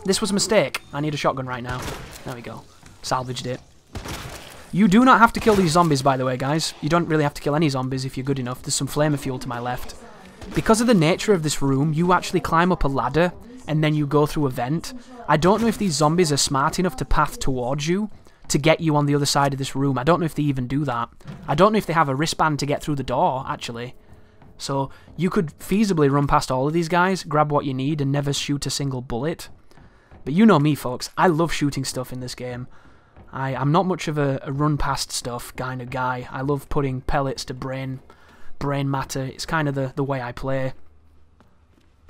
This was a mistake. I need a shotgun right now. There we go. Salvaged it. You do not have to kill these zombies, by the way, guys. You don't really have to kill any zombies if you're good enough. There's some flamer fuel to my left. Because of the nature of this room, you actually climb up a ladder, and then you go through a vent. I don't know if these zombies are smart enough to path towards you to get you on the other side of this room. I don't know if they even do that. I don't know if they have a wristband to get through the door, actually. So you could feasibly run past all of these guys, grab what you need, and never shoot a single bullet. But you know me, folks. I love shooting stuff in this game. I'm not much of a run past stuff kind of guy. I love putting pellets to brain matter. It's kind of the way I play.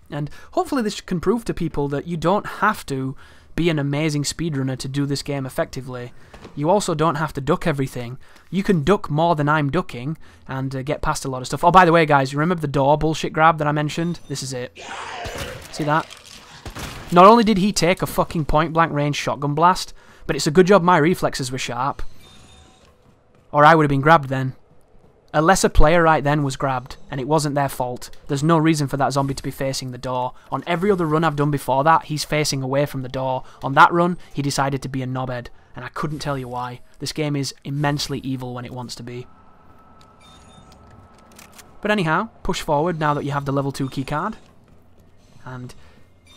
And hopefully this can prove to people that you don't have to be an amazing speedrunner to do this game effectively. You also don't have to duck everything. You can duck more than I'm ducking and get past a lot of stuff. Oh, by the way, guys, you remember the door bullshit grab that I mentioned? This is it. See that? Not only did he take a fucking point-blank range shotgun blast, but it's a good job my reflexes were sharp. Or I would have been grabbed then. A lesser player right then was grabbed, and it wasn't their fault. There's no reason for that zombie to be facing the door. On every other run I've done before that, he's facing away from the door. On that run, he decided to be a knobhead, and I couldn't tell you why. This game is immensely evil when it wants to be. But anyhow, push forward now that you have the level 2 keycard. And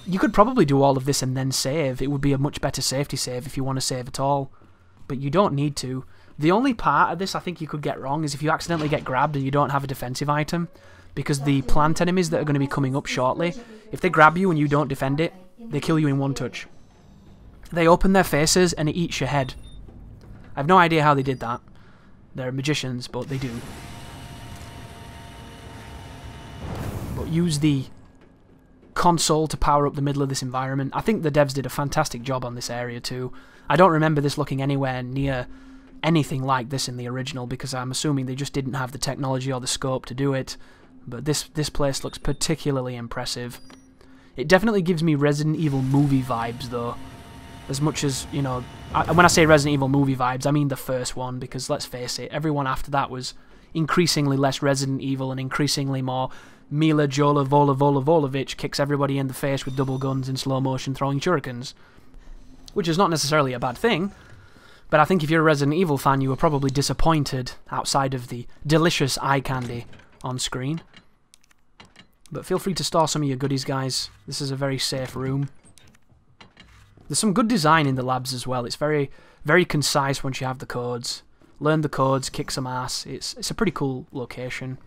you could probably do all of this and then save. It would be a much better safety save if you want to save at all. But you don't need to. The only part of this I think you could get wrong is if you accidentally get grabbed and you don't have a defensive item, because the plant enemies that are going to be coming up shortly, if they grab you and you don't defend it, they kill you in one touch. They open their faces and it eats your head. I have no idea how they did that. They're magicians, but they do. But use the console to power up the middle of this environment. I think the devs did a fantastic job on this area too. I don't remember this looking anywhere near anything like this in the original, because I'm assuming they just didn't have the technology or the scope to do it. But this place looks particularly impressive. It definitely gives me Resident Evil movie vibes though. As much as, you know, when I say Resident Evil movie vibes, I mean the first one, because let's face it, everyone after that was increasingly less Resident Evil and increasingly more Mila Jovovich kicks everybody in the face with double guns in slow motion throwing shurikens. Which is not necessarily a bad thing, but I think if you're a Resident Evil fan, you were probably disappointed outside of the delicious eye candy on screen. But feel free to store some of your goodies, guys. This is a very safe room. There's some good design in the labs as well. It's very, very concise once you have the codes. Learn the codes, kick some ass. It's a pretty cool location.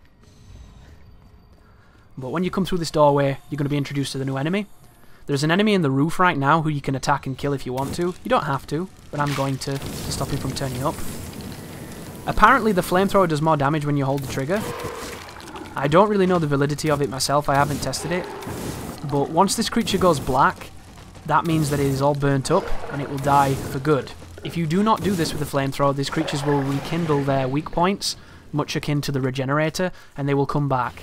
But when you come through this doorway, you're going to be introduced to the new enemy. There's an enemy in the roof right now who you can attack and kill if you want to. You don't have to, but I'm going to stop him from turning up. Apparently the flamethrower does more damage when you hold the trigger. I don't really know the validity of it myself, I haven't tested it. But once this creature goes black, that means that it is all burnt up and it will die for good. If you do not do this with the flamethrower, these creatures will rekindle their weak points, much akin to the regenerator, and they will come back.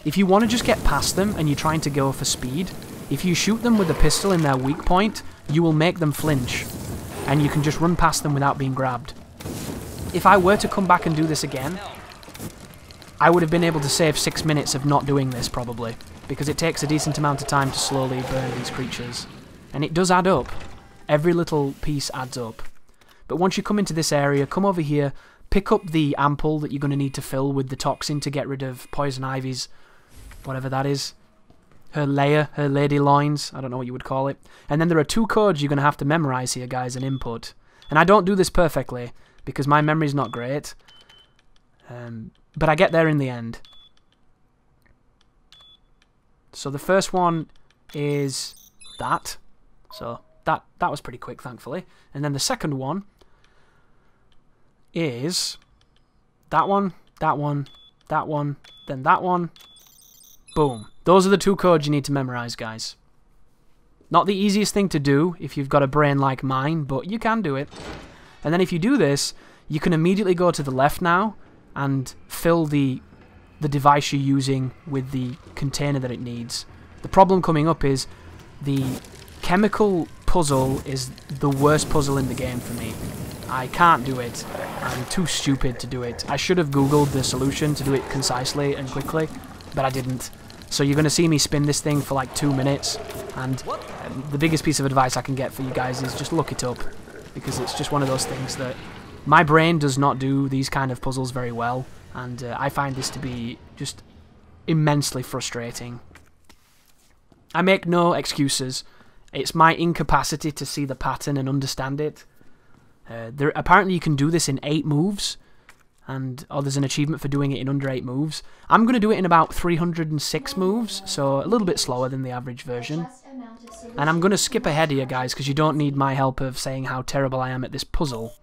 If you want to just get past them and you're trying to go for speed, if you shoot them with a pistol in their weak point, you will make them flinch, and you can just run past them without being grabbed. If I were to come back and do this again, I would have been able to save 6 minutes of not doing this probably, because it takes a decent amount of time to slowly burn these creatures. And it does add up. Every little piece adds up. But once you come into this area, come over here, pick up the ampoule that you're going to need to fill with the toxin to get rid of Poison Ivy's, whatever that is, her layer, her lady loins, I don't know what you would call it. And then there are 2 codes you're going to have to memorize here, guys, and input. And I don't do this perfectly, because my memory's not great. But I get there in the end. So the first one is that. So that was pretty quick, thankfully. And then the second one is that one, that one, that one, then that one. Boom. Those are the 2 codes you need to memorize, guys. Not the easiest thing to do if you've got a brain like mine, but you can do it. And then if you do this, you can immediately go to the left now and fill the device you're using with the container that it needs. The problem coming up is the chemical puzzle is the worst puzzle in the game for me. I can't do it. I'm too stupid to do it. I should have googled the solution to do it concisely and quickly, but I didn't. So you're going to see me spin this thing for like 2 minutes, and the biggest piece of advice I can get for you guys is just look it up, because it's just one of those things that my brain does not do these kind of puzzles very well, and I find this to be just immensely frustrating. I make no excuses. It's my incapacity to see the pattern and understand it. Apparently you can do this in 8 moves, and there's an achievement for doing it in under 8 moves. I'm going to do it in about 306 moves, so a little bit slower than the average version. And I'm going to skip ahead here, guys, because you don't need my help of saying how terrible I am at this puzzle.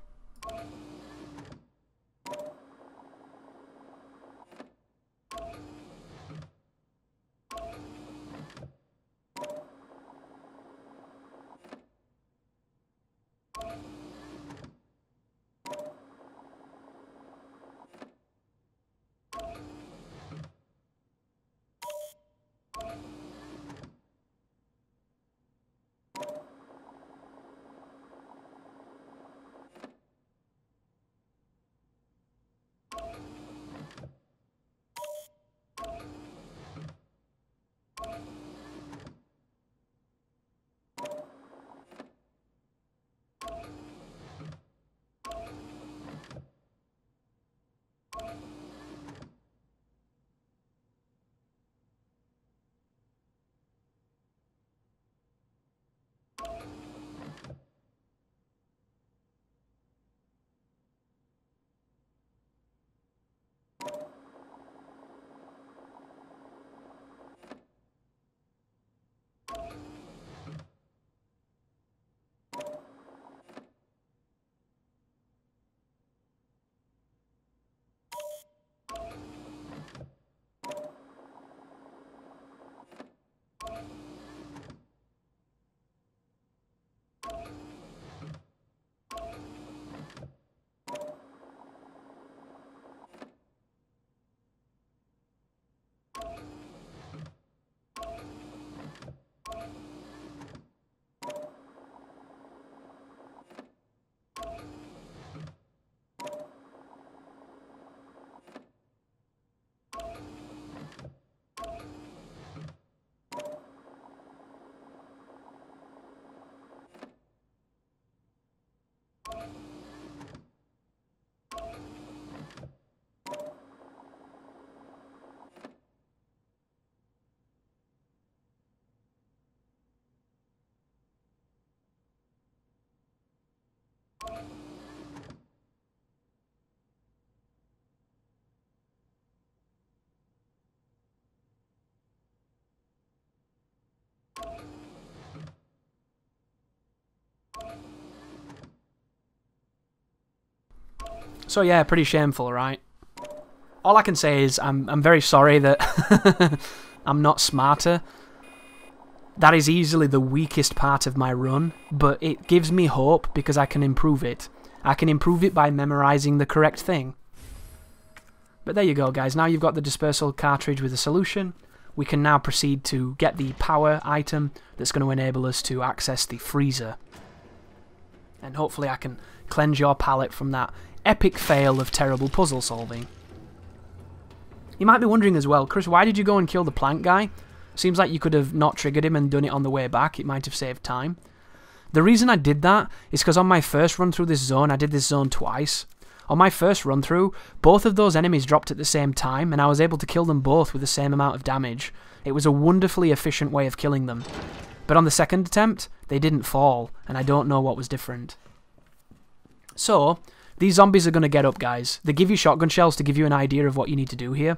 So yeah, pretty shameful, right? All I can say is I'm very sorry that I'm not smarter. That is easily the weakest part of my run, but it gives me hope because I can improve it. I can improve it by memorizing the correct thing. But there you go, guys. Now you've got the dispersal cartridge with a solution. We can now proceed to get the power item that's going to enable us to access the freezer. And hopefully I can cleanse your palate from that epic fail of terrible puzzle solving. You might be wondering as well, Chris, why did you go and kill the plant guy? Seems like you could have not triggered him and done it on the way back. It might have saved time. The reason I did that is because on my first run through this zone, I did this zone twice. On my first run through, both of those enemies dropped at the same time, and I was able to kill them both with the same amount of damage. It was a wonderfully efficient way of killing them. But on the second attempt, they didn't fall, and I don't know what was different. So, these zombies are going to get up, guys. They give you shotgun shells to give you an idea of what you need to do here.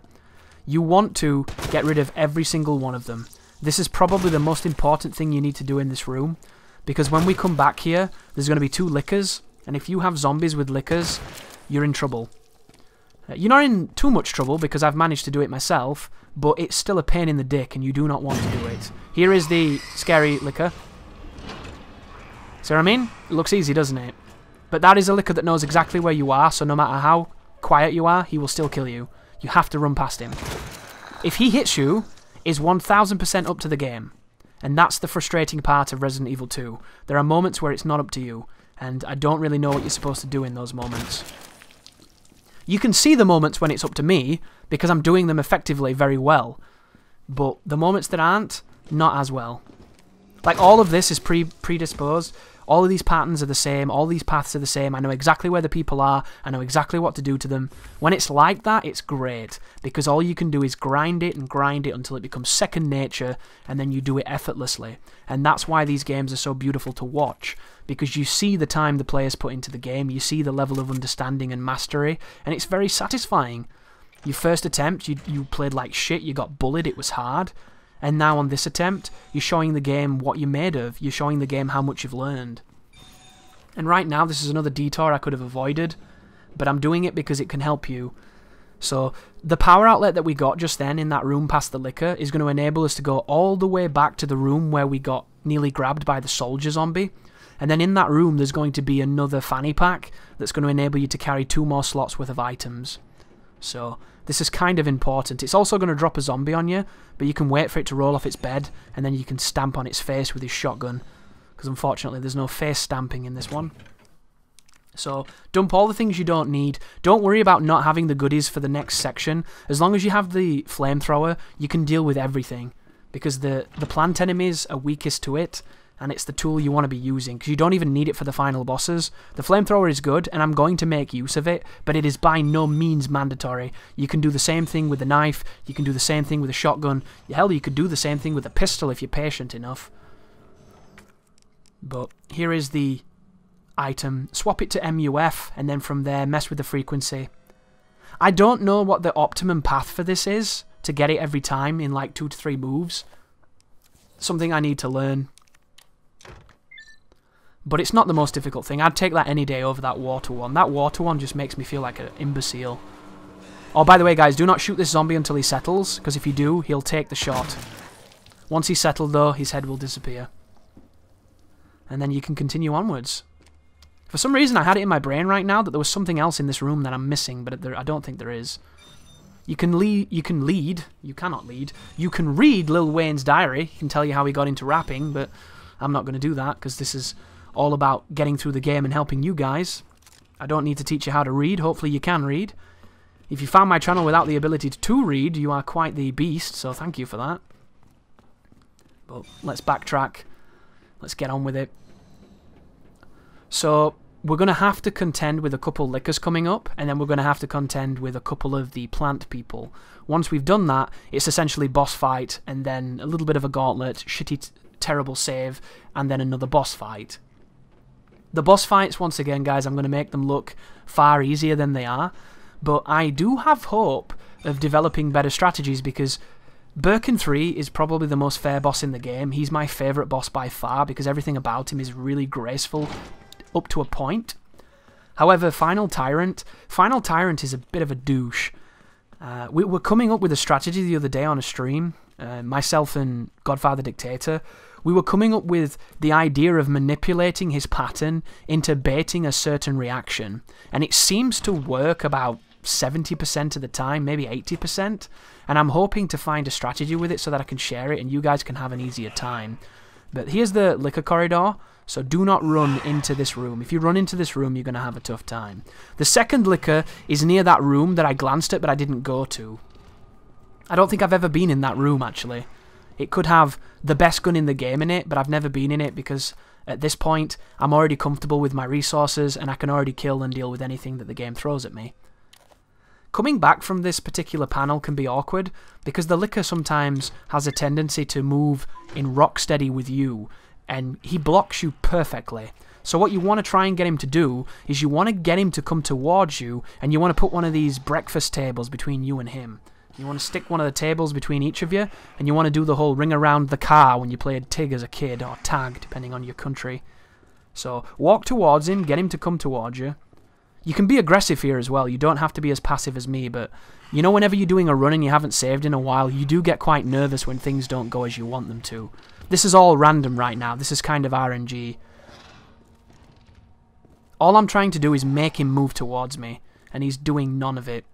You want to get rid of every single one of them. This is probably the most important thing you need to do in this room, because when we come back here, there's going to be 2 liquors, and if you have zombies with liquors, you're in trouble. You're not in too much trouble because I've managed to do it myself, but it's still a pain in the dick and you do not want to do it. Here is the scary liquor. See what I mean? It looks easy, doesn't it? But that is a liquor that knows exactly where you are, so no matter how quiet you are, he will still kill you. You have to run past him. If he hits you, is 1000% up to the game. And that's the frustrating part of Resident Evil 2. There are moments where it's not up to you, and I don't really know what you're supposed to do in those moments. You can see the moments when it's up to me, because I'm doing them effectively very well. But the moments that aren't, not as well. Like, all of this is predisposed. All of these patterns are the same. All these paths are the same. I know exactly where the people are. I know exactly what to do to them. When it's like that, it's great. Because all you can do is grind it and grind it until it becomes second nature, and then you do it effortlessly. And that's why these games are so beautiful to watch. Because you see the time the players put into the game. You see the level of understanding and mastery. And it's very satisfying. Your first attempt, you played like shit. You got bullied. It was hard. And now on this attempt, you're showing the game what you're made of. You're showing the game how much you've learned. And right now, this is another detour I could have avoided, but I'm doing it because it can help you. So, the power outlet that we got just then in that room past the liquor is going to enable us to go all the way back to the room where we got nearly grabbed by the soldier zombie. And then in that room, there's going to be another fanny pack that's going to enable you to carry 2 more slots worth of items. So, this is kind of important. It's also going to drop a zombie on you, but you can wait for it to roll off its bed, and then you can stamp on its face with his shotgun. Because unfortunately, there's no face stamping in this one. So, dump all the things you don't need. Don't worry about not having the goodies for the next section. As long as you have the flamethrower, you can deal with everything. Because the plant enemies are weakest to it, and it's the tool you want to be using, because you don't even need it for the final bosses. The flamethrower is good, and I'm going to make use of it, but it is by no means mandatory. You can do the same thing with the knife, you can do the same thing with a shotgun, hell, you could do the same thing with a pistol if you're patient enough. But here is the item. Swap it to MUF, and then from there, mess with the frequency. I don't know what the optimum path for this is, to get it every time in like 2 to 3 moves. Something I need to learn. But it's not the most difficult thing. I'd take that any day over that water one. That water one just makes me feel like an imbecile. Oh, by the way, guys, do not shoot this zombie until he settles, because if you do, he'll take the shot. Once he's settled, though, his head will disappear. And then you can continue onwards. For some reason, I had it in my brain right now that there was something else in this room that I'm missing, but I don't think there is. You can read Lil Wayne's diary. He can tell you how he got into rapping, but I'm not going to do that, because this is all about getting through the game and helping you guys. I don't need to teach you how to read. Hopefully you can read. If you found my channel without the ability to read, you are quite the beast, so thank you for that. But let's backtrack. Let's get on with it. So, we're going to have to contend with a couple liquors coming up, and then we're going to have to contend with a couple of the plant people. Once we've done that, it's essentially boss fight, and then a little bit of a gauntlet, shitty, terrible save, and then another boss fight. The boss fights, once again, guys, I'm going to make them look far easier than they are, but I do have hope of developing better strategies, because Birkin 3 is probably the most fair boss in the game. He's my favourite boss by far, because everything about him is really graceful up to a point. However, Final Tyrant is a bit of a douche. We were coming up with a strategy the other day on a stream, myself and Godfather Dictator. We were coming up with the idea of manipulating his pattern into baiting a certain reaction, and it seems to work about 70% of the time, maybe 80%, and I'm hoping to find a strategy with it so that I can share it and you guys can have an easier time. But here's the liquor corridor, so do not run into this room. If you run into this room, you're going to have a tough time. The second liquor is near that room that I glanced at but I didn't go to. I don't think I've ever been in that room, actually. It could have the best gun in the game in it, but I've never been in it because at this point, I'm already comfortable with my resources and I can already kill and deal with anything that the game throws at me. Coming back from this particular panel can be awkward because the liquor sometimes has a tendency to move in rocksteady with you, and he blocks you perfectly. So what you want to try and get him to do is you want to get him to come towards you, and you want to put one of these breakfast tables between you and him. You want to stick one of the tables between each of you, and you want to do the whole ring around the car when you played TIG as a kid, or tag, depending on your country. So walk towards him, get him to come towards you. You can be aggressive here as well. You don't have to be as passive as me, but you know, whenever you're doing a run and you haven't saved in a while, you do get quite nervous when things don't go as you want them to. This is all random right now. This is kind of RNG. All I'm trying to do is make him move towards me, and he's doing none of it.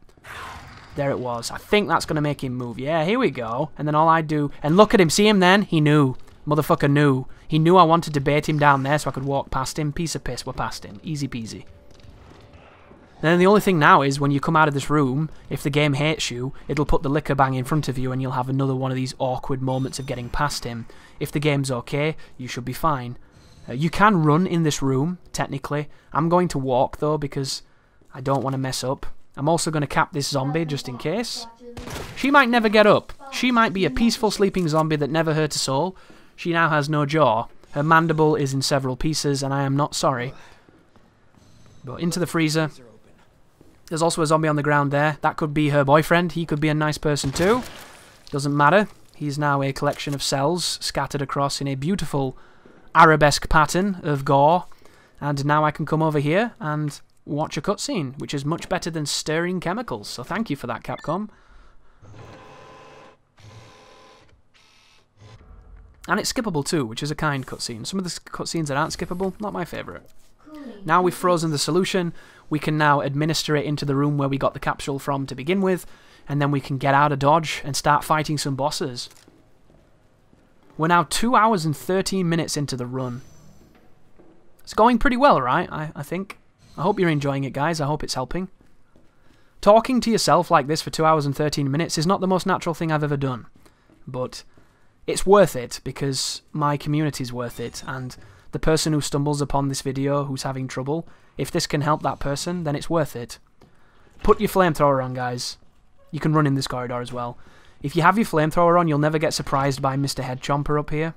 There it was. I think that's going to make him move. Yeah, here we go. And then all I do... And look at him. See him then? He knew. Motherfucker knew. He knew I wanted to bait him down there so I could walk past him. Piece of piss. We're past him. Easy peasy. Then the only thing now is when you come out of this room, if the game hates you, it'll put the liquor bang in front of you and you'll have another one of these awkward moments of getting past him. If the game's okay, you should be fine. You can run in this room, technically. I'm going to walk though because I don't want to mess up. I'm also going to cap this zombie just in case. She might never get up. She might be a peaceful sleeping zombie that never hurt a soul. She now has no jaw. Her mandible is in several pieces and I am not sorry. But into the freezer. There's also a zombie on the ground there. That could be her boyfriend. He could be a nice person too. Doesn't matter. He's now a collection of cells scattered across in a beautiful arabesque pattern of gore. And now I can come over here and watch a cutscene, which is much better than stirring chemicals. So thank you for that, Capcom. And it's skippable too, which is a kind cutscene. Some of the cutscenes that aren't skippable, not my favourite. Now we've frozen the solution, we can now administer it into the room where we got the capsule from to begin with, and then we can get out of Dodge and start fighting some bosses. We're now 2 hours and 13 minutes into the run. It's going pretty well, right? I think. I hope you're enjoying it, guys. I hope it's helping. Talking to yourself like this for 2 hours and 13 minutes is not the most natural thing I've ever done. But it's worth it because my community's worth it, and the person who stumbles upon this video who's having trouble, if this can help that person, then it's worth it. Put your flamethrower on, guys. You can run in this corridor as well. If you have your flamethrower on, you'll never get surprised by Mr. Head Chomper up here.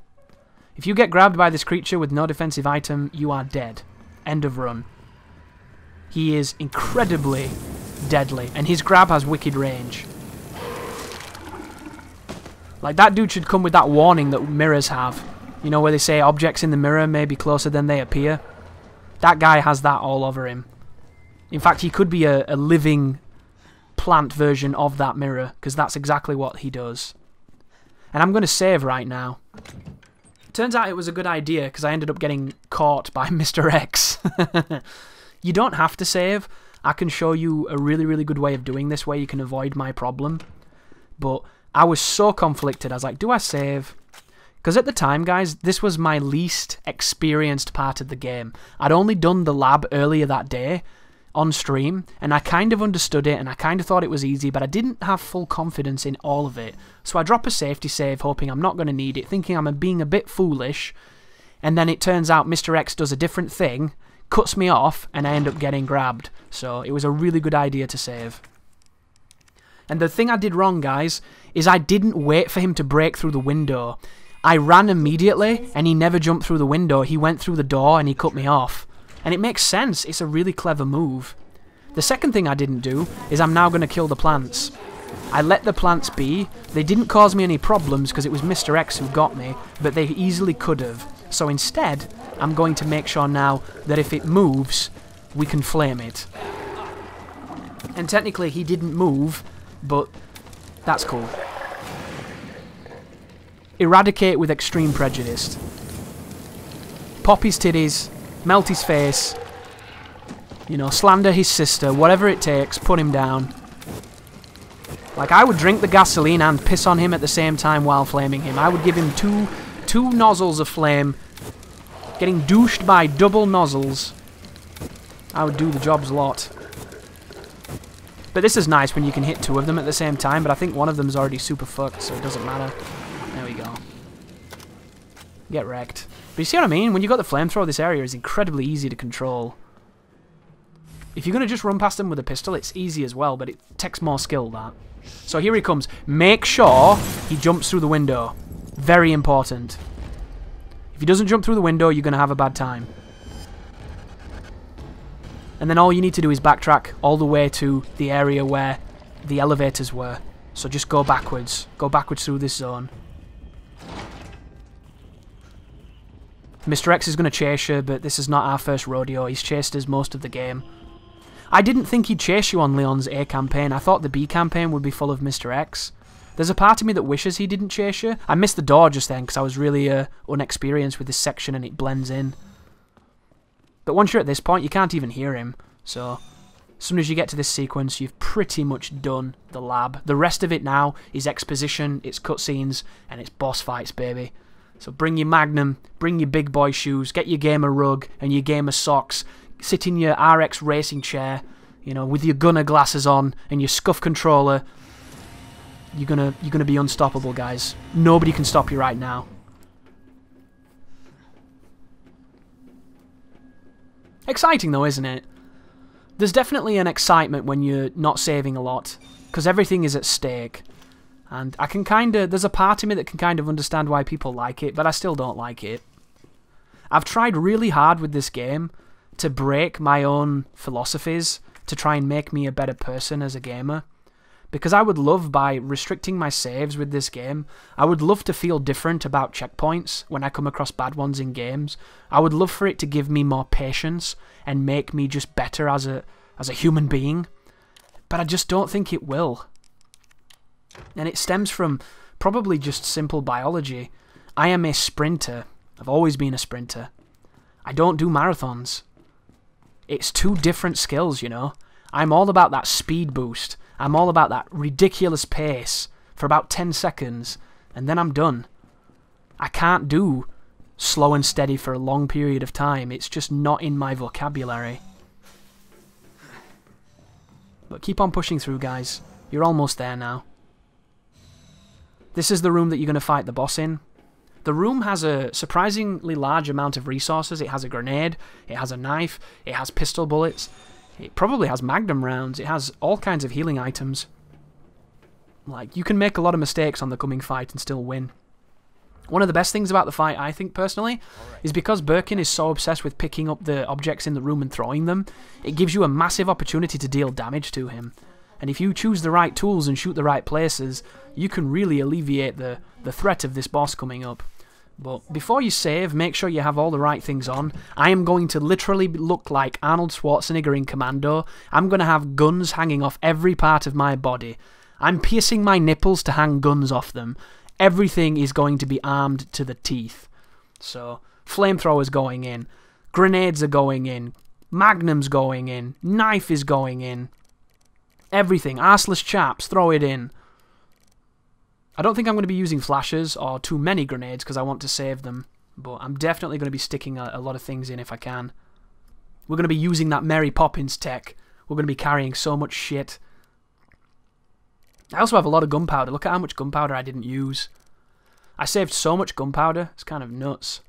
If you get grabbed by this creature with no defensive item, you are dead. End of run. He is incredibly deadly, and his grab has wicked range. Like, that dude should come with that warning that mirrors have. You know, where they say objects in the mirror may be closer than they appear. That guy has that all over him. In fact, he could be a living plant version of that mirror, because that's exactly what he does. And I'm going to save right now. Turns out it was a good idea, because I ended up getting caught by Mr. X. You don't have to save. I can show you a really, really good way of doing this where you can avoid my problem. But I was so conflicted. I was like, do I save? Because at the time, guys, this was my least experienced part of the game. I'd only done the lab earlier that day on stream, and I kind of understood it, and I kind of thought it was easy, but I didn't have full confidence in all of it. So I drop a safety save, hoping I'm not going to need it, thinking I'm being a bit foolish, and then it turns out Mr. X does a different thing, cuts me off, and I end up getting grabbed. So it was a really good idea to save. And the thing I did wrong, guys, is I didn't wait for him to break through the window. I ran immediately, and he never jumped through the window. He went through the door, and he cut me off. And it makes sense. It's a really clever move. The second thing I didn't do is I'm now going to kill the plants. I let the plants be. They didn't cause me any problems because it was Mr. X who got me, but they easily could have. So instead, I'm going to make sure now that if it moves, we can flame it. And technically he didn't move, but that's cool. Eradicate with extreme prejudice. Pop his titties, melt his face, you know, slander his sister, whatever it takes, put him down. Like, I would drink the gasoline and piss on him at the same time while flaming him. I would give him two nozzles of flame, getting douched by double nozzles. I would do the job's lot. But this is nice when you can hit two of them at the same time, but I think one of them's already super fucked, so it doesn't matter. There we go. Get wrecked. But you see what I mean? When you got the flamethrower, this area is incredibly easy to control. If you're going to just run past them with a pistol, it's easy as well, but it takes more skill, that. So here he comes. Make sure he jumps through the window. Very important. If he doesn't jump through the window, you're going to have a bad time. And then all you need to do is backtrack all the way to the area where the elevators were. So just go backwards. Go backwards through this zone. Mr. X is going to chase you, but this is not our first rodeo. He's chased us most of the game. I didn't think he'd chase you on Leon's A campaign. I thought the B campaign would be full of Mr. X. There's a part of me that wishes he didn't chase you. I missed the door just then because I was really unexperienced with this section and it blends in. But once you're at this point, you can't even hear him. So, as soon as you get to this sequence, you've pretty much done the lab. The rest of it now is exposition, it's cutscenes, and it's boss fights, baby. So bring your Magnum, bring your big boy shoes, get your gamer rug and your gamer socks, sit in your RX racing chair, you know, with your gunner glasses on and your scuff controller. You're gonna be unstoppable, guys. Nobody can stop you right now. Exciting though, isn't it? There's definitely an excitement when you're not saving a lot, because everything is at stake. And I can there's a part of me that can kind of understand why people like it, but I still don't like it. I've tried really hard with this game to break my own philosophies, to try and make me a better person as a gamer. Because I would love, by restricting my saves with this game, I would love to feel different about checkpoints when I come across bad ones in games. I would love for it to give me more patience and make me just better as a human being. But I just don't think it will. And it stems from probably just simple biology. I am a sprinter. I've always been a sprinter. I don't do marathons. It's two different skills, you know. I'm all about that speed boost. I'm all about that ridiculous pace for about 10 seconds, and then I'm done. I can't do slow and steady for a long period of time. It's just not in my vocabulary. But keep on pushing through, guys. You're almost there now. This is the room that you're going to fight the boss in. The room has a surprisingly large amount of resources. It has a grenade, it has a knife, it has pistol bullets, it probably has magnum rounds, it has all kinds of healing items. Like, you can make a lot of mistakes on the coming fight and still win. One of the best things about the fight, I think personally, is because Birkin is so obsessed with picking up the objects in the room and throwing them, it gives you a massive opportunity to deal damage to him. And if you choose the right tools and shoot the right places, you can really alleviate the threat of this boss coming up. But before you save, make sure you have all the right things on. I am going to literally look like Arnold Schwarzenegger in Commando. I'm going to have guns hanging off every part of my body. I'm piercing my nipples to hang guns off them. Everything is going to be armed to the teeth. So, flamethrowers going in, grenades are going in, magnums going in, knife is going in. Everything. Arseless chaps, throw it in. I don't think I'm going to be using flashes or too many grenades because I want to save them. But I'm definitely going to be sticking a lot of things in if I can. We're going to be using that Mary Poppins tech. We're going to be carrying so much shit. I also have a lot of gunpowder. Look at how much gunpowder I didn't use. I saved so much gunpowder. It's kind of nuts.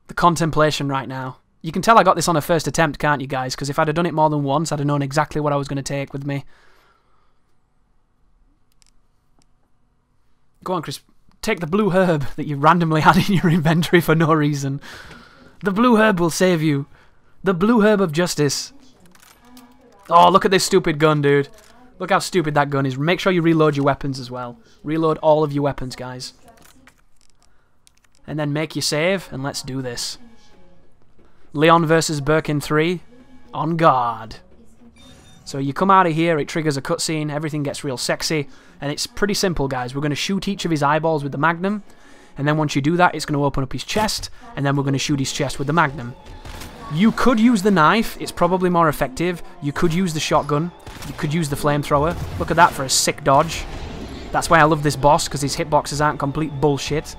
The contemplation right now. You can tell I got this on a first attempt, can't you guys? Because if I'd have done it more than once, I'd have known exactly what I was going to take with me. Go on, Chris. Take the blue herb that you randomly had in your inventory for no reason. The blue herb will save you. The blue herb of justice. Oh, look at this stupid gun, dude. Look how stupid that gun is. Make sure you reload your weapons as well. Reload all of your weapons, guys. And then make your save, and let's do this. Leon versus Birkin 3. On guard. So you come out of here, it triggers a cutscene, everything gets real sexy, and it's pretty simple, guys. We're going to shoot each of his eyeballs with the Magnum, and then once you do that, it's going to open up his chest, and then we're going to shoot his chest with the Magnum. You could use the knife, it's probably more effective. You could use the shotgun, you could use the flamethrower. Look at that for a sick dodge. That's why I love this boss, because his hitboxes aren't complete bullshit.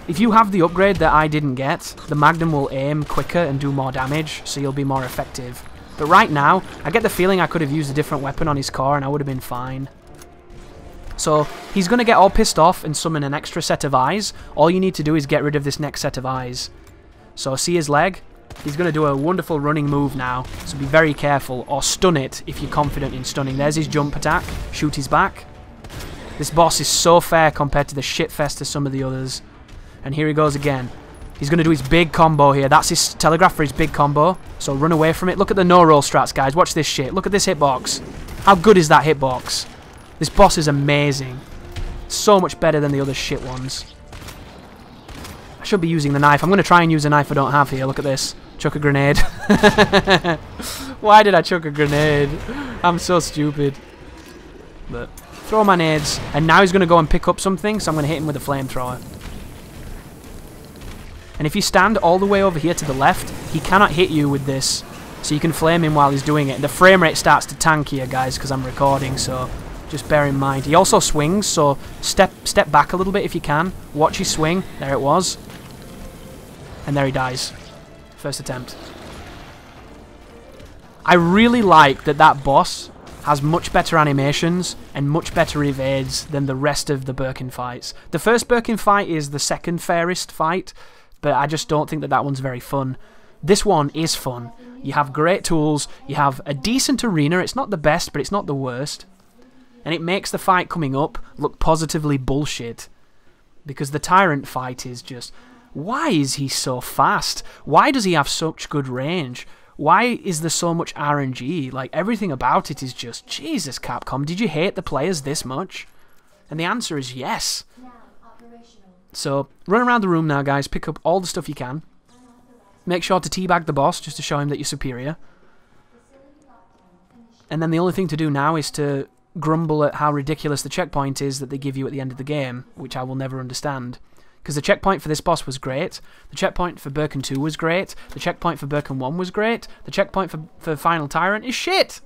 If you have the upgrade that I didn't get, the Magnum will aim quicker and do more damage, so you'll be more effective. But right now, I get the feeling I could have used a different weapon on his car and I would have been fine. So, he's going to get all pissed off and summon an extra set of eyes. All you need to do is get rid of this next set of eyes. So, see his leg? He's going to do a wonderful running move now, so be very careful, or stun it if you're confident in stunning. There's his jump attack, shoot his back. This boss is so fair compared to the shitfest of some of the others. And here he goes again. He's going to do his big combo here. That's his telegraph for his big combo. So run away from it. Look at the no-roll strats, guys. Watch this shit. Look at this hitbox. How good is that hitbox? This boss is amazing. So much better than the other shit ones. I should be using the knife. I'm going to try and use a knife I don't have here. Look at this. Chuck a grenade. Why did I chuck a grenade? I'm so stupid. But throw my nades. And now he's going to go and pick up something. So I'm going to hit him with a flamethrower. And if you stand all the way over here to the left, he cannot hit you with this. So you can flame him while he's doing it. The frame rate starts to tank here, guys, because I'm recording, so just bear in mind. He also swings, so step back a little bit if you can. Watch his swing. There it was. And there he dies. First attempt. I really like that that boss has much better animations and much better evades than the rest of the Birkin fights. The first Birkin fight is the second fairest fight, but I just don't think that that one's very fun. This one is fun. You have great tools, you have a decent arena, it's not the best, but it's not the worst. And it makes the fight coming up look positively bullshit. Because the Tyrant fight is just... Why is he so fast? Why does he have such good range? Why is there so much RNG? Like, everything about it is just... Jesus, Capcom, did you hate the players this much? And the answer is yes. So, run around the room now, guys. Pick up all the stuff you can. Make sure to teabag the boss, just to show him that you're superior. And then the only thing to do now is to grumble at how ridiculous the checkpoint is that they give you at the end of the game, which I will never understand. Because the checkpoint for this boss was great. The checkpoint for Birkin 2 was great. The checkpoint for Birkin 1 was great. The checkpoint for Final Tyrant is shit!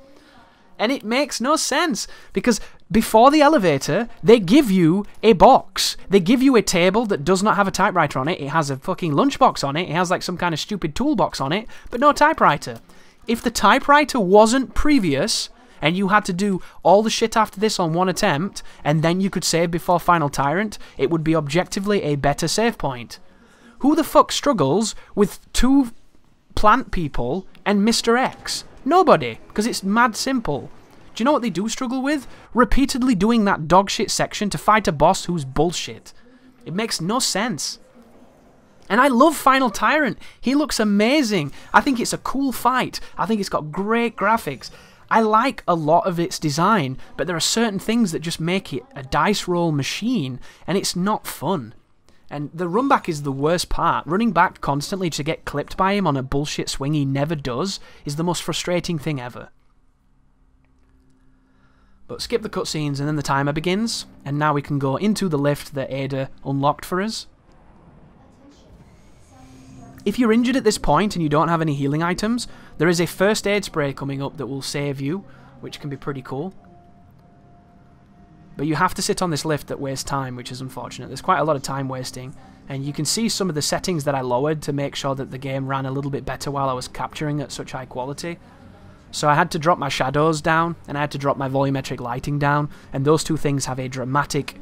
And it makes no sense, because before the elevator, they give you a box. They give you a table that does not have a typewriter on it. It has a fucking lunchbox on it. It has like some kind of stupid toolbox on it, but no typewriter. If the typewriter wasn't previous, and you had to do all the shit after this on one attempt, and then you could save before Final Tyrant, it would be objectively a better save point. Who the fuck struggles with 2 plant people and Mr. X? Nobody, because it's mad simple. Do you know what they do struggle with? Repeatedly doing that dogshit section to fight a boss who's bullshit. It makes no sense. And I love Final Tyrant. He looks amazing. I think it's a cool fight. I think it's got great graphics. I like a lot of its design, but there are certain things that just make it a dice roll machine, and it's not fun. And the run back is the worst part. Running back constantly to get clipped by him on a bullshit swing he never does is the most frustrating thing ever. But skip the cutscenes and then the timer begins, and now we can go into the lift that Ada unlocked for us. If you're injured at this point and you don't have any healing items, there is a first aid spray coming up that will save you, which can be pretty cool. But you have to sit on this lift that wastes time, which is unfortunate. There's quite a lot of time wasting, and you can see some of the settings that I lowered to make sure that the game ran a little bit better while I was capturing at such high quality. So I had to drop my shadows down, and I had to drop my volumetric lighting down, and those two things have a dramatic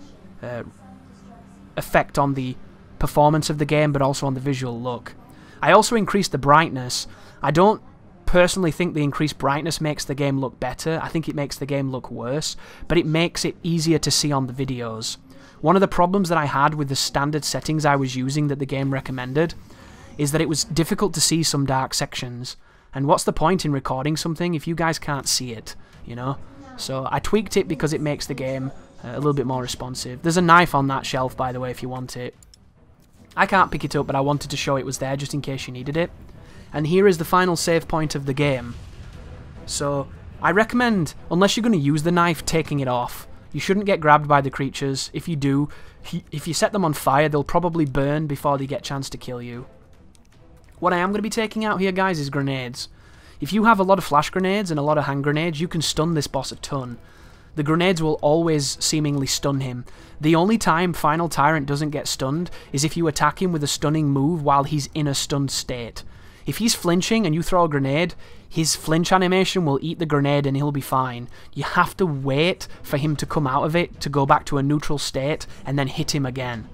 effect on the performance of the game, but also on the visual look. I also increased the brightness. I don't personally think the increased brightness makes the game look better. I think it makes the game look worse, but it makes it easier to see on the videos. One of the problems that I had with the standard settings I was using that the game recommended is that it was difficult to see some dark sections. And what's the point in recording something if you guys can't see it, you know? So I tweaked it because it makes the game a little bit more responsive. There's a knife on that shelf, by the way, if you want it. I can't pick it up, but I wanted to show it was there just in case you needed it. And here is the final save point of the game. So I recommend, unless you're going to use the knife, taking it off. You shouldn't get grabbed by the creatures. If you do, if you set them on fire, they'll probably burn before they get a chance to kill you. What I am going to be taking out here, guys, is grenades. If you have a lot of flash grenades and a lot of hand grenades, you can stun this boss a ton. The grenades will always seemingly stun him. The only time Final Tyrant doesn't get stunned is if you attack him with a stunning move while he's in a stunned state. If he's flinching and you throw a grenade, his flinch animation will eat the grenade and he'll be fine. You have to wait for him to come out of it to go back to a neutral state and then hit him again.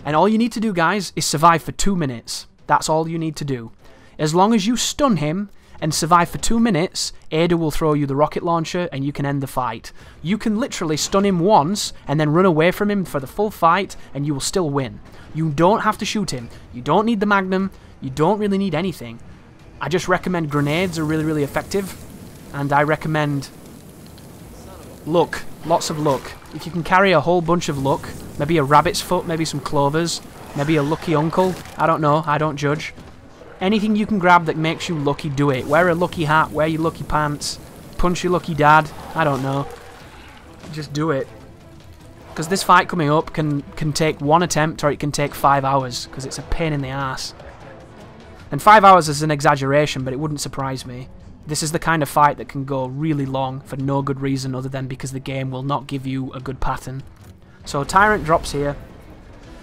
And all you need to do, guys, is survive for 2 minutes. That's all you need to do. As long as you stun him and survive for 2 minutes, Ada will throw you the rocket launcher and you can end the fight. You can literally stun him once and then run away from him for the full fight and you will still win. You don't have to shoot him. You don't need the Magnum. You don't really need anything. I just recommend grenades are really, really effective. And I recommend luck. Lots of luck. If you can carry a whole bunch of luck, maybe a rabbit's foot, maybe some clovers, maybe a lucky uncle. I don't know. I don't judge. Anything you can grab that makes you lucky, do it. Wear a lucky hat, wear your lucky pants, punch your lucky dad. I don't know. Just do it. Because this fight coming up can take 1 attempt or it can take 5 hours, because it's a pain in the ass. And 5 hours is an exaggeration, but it wouldn't surprise me. This is the kind of fight that can go really long for no good reason other than because the game will not give you a good pattern. So Tyrant drops here.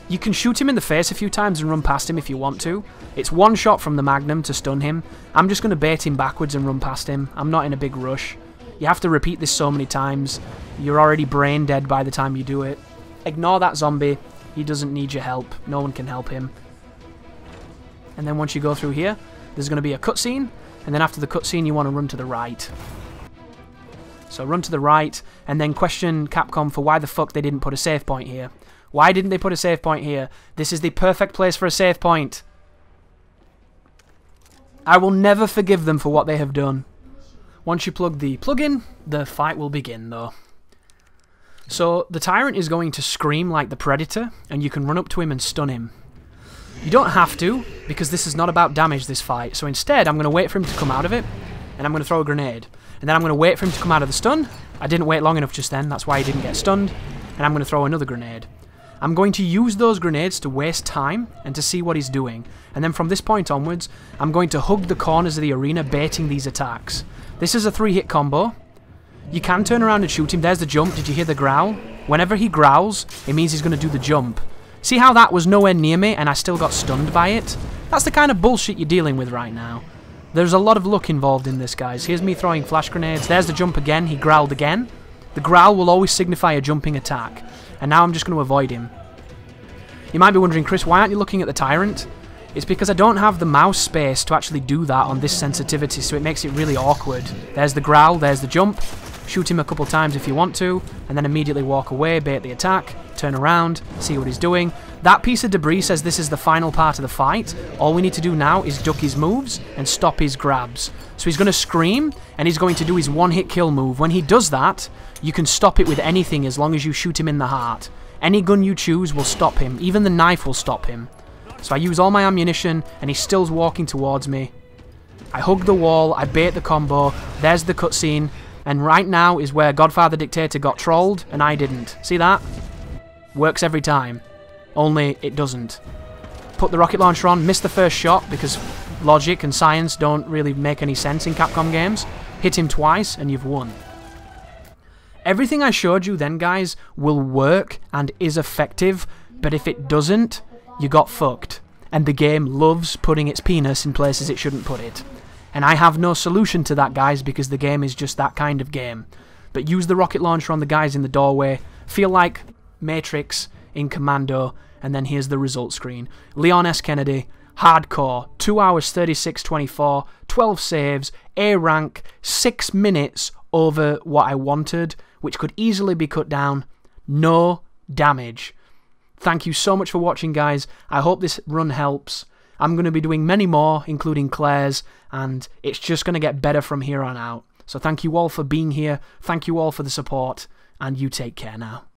You can shoot him in the face a few times and run past him if you want to. It's 1 shot from the Magnum to stun him. I'm just going to bait him backwards and run past him. I'm not in a big rush. You have to repeat this so many times. You're already brain dead by the time you do it. Ignore that zombie. He doesn't need your help. No one can help him. And then once you go through here, there's going to be a cutscene. And then after the cutscene, you want to run to the right. So run to the right and then question Capcom for why the fuck they didn't put a save point here. Why didn't they put a save point here? This is the perfect place for a save point. I will never forgive them for what they have done. Once you plug the plug-in, the fight will begin though. So the Tyrant is going to scream like the Predator, and you can run up to him and stun him. You don't have to, because this is not about damage, this fight. So instead, I'm going to wait for him to come out of it, and I'm going to throw a grenade. And then I'm going to wait for him to come out of the stun. I didn't wait long enough just then, that's why he didn't get stunned. And I'm going to throw another grenade. I'm going to use those grenades to waste time and to see what he's doing. And then from this point onwards, I'm going to hug the corners of the arena baiting these attacks. This is a 3-hit combo. You can turn around and shoot him. There's the jump. Did you hear the growl? Whenever he growls, it means he's going to do the jump. See how that was nowhere near me and I still got stunned by it? That's the kind of bullshit you're dealing with right now. There's a lot of luck involved in this, guys. Here's me throwing flash grenades. There's the jump again. He growled again. The growl will always signify a jumping attack. And now I'm just going to avoid him. You might be wondering, Chris, why aren't you looking at the Tyrant? It's because I don't have the mouse space to actually do that on this sensitivity, so it makes it really awkward. There's the growl, there's the jump. Shoot him a couple times if you want to, and then immediately walk away, bait the attack, turn around, see what he's doing. That piece of debris says this is the final part of the fight. All we need to do now is duck his moves and stop his grabs. So he's going to scream, and he's going to do his 1-hit kill move. When he does that, you can stop it with anything as long as you shoot him in the heart. Any gun you choose will stop him. Even the knife will stop him. So I use all my ammunition, and he's still walking towards me. I hug the wall, I bait the combo, there's the cutscene, and right now is where Godfather Dictator got trolled, and I didn't. See that? Works every time. Only it doesn't. Put the rocket launcher on, miss the first shot, because logic and science don't really make any sense in Capcom games. Hit him twice, and you've won. Everything I showed you then, guys, will work and is effective, but if it doesn't, you got fucked. And the game loves putting its penis in places it shouldn't put it. And I have no solution to that, guys, because the game is just that kind of game. But use the rocket launcher on the guys in the doorway, feel like Matrix in Commando, and then here's the result screen. Leon S. Kennedy, hardcore, 2 hours 36:24, 12 saves, A rank, 6 minutes over what I wanted, which could easily be cut down, no damage. Thank you so much for watching, guys. I hope this run helps. I'm going to be doing many more, including Claire's, and it's just going to get better from here on out. So thank you all for being here, thank you all for the support, and you take care now.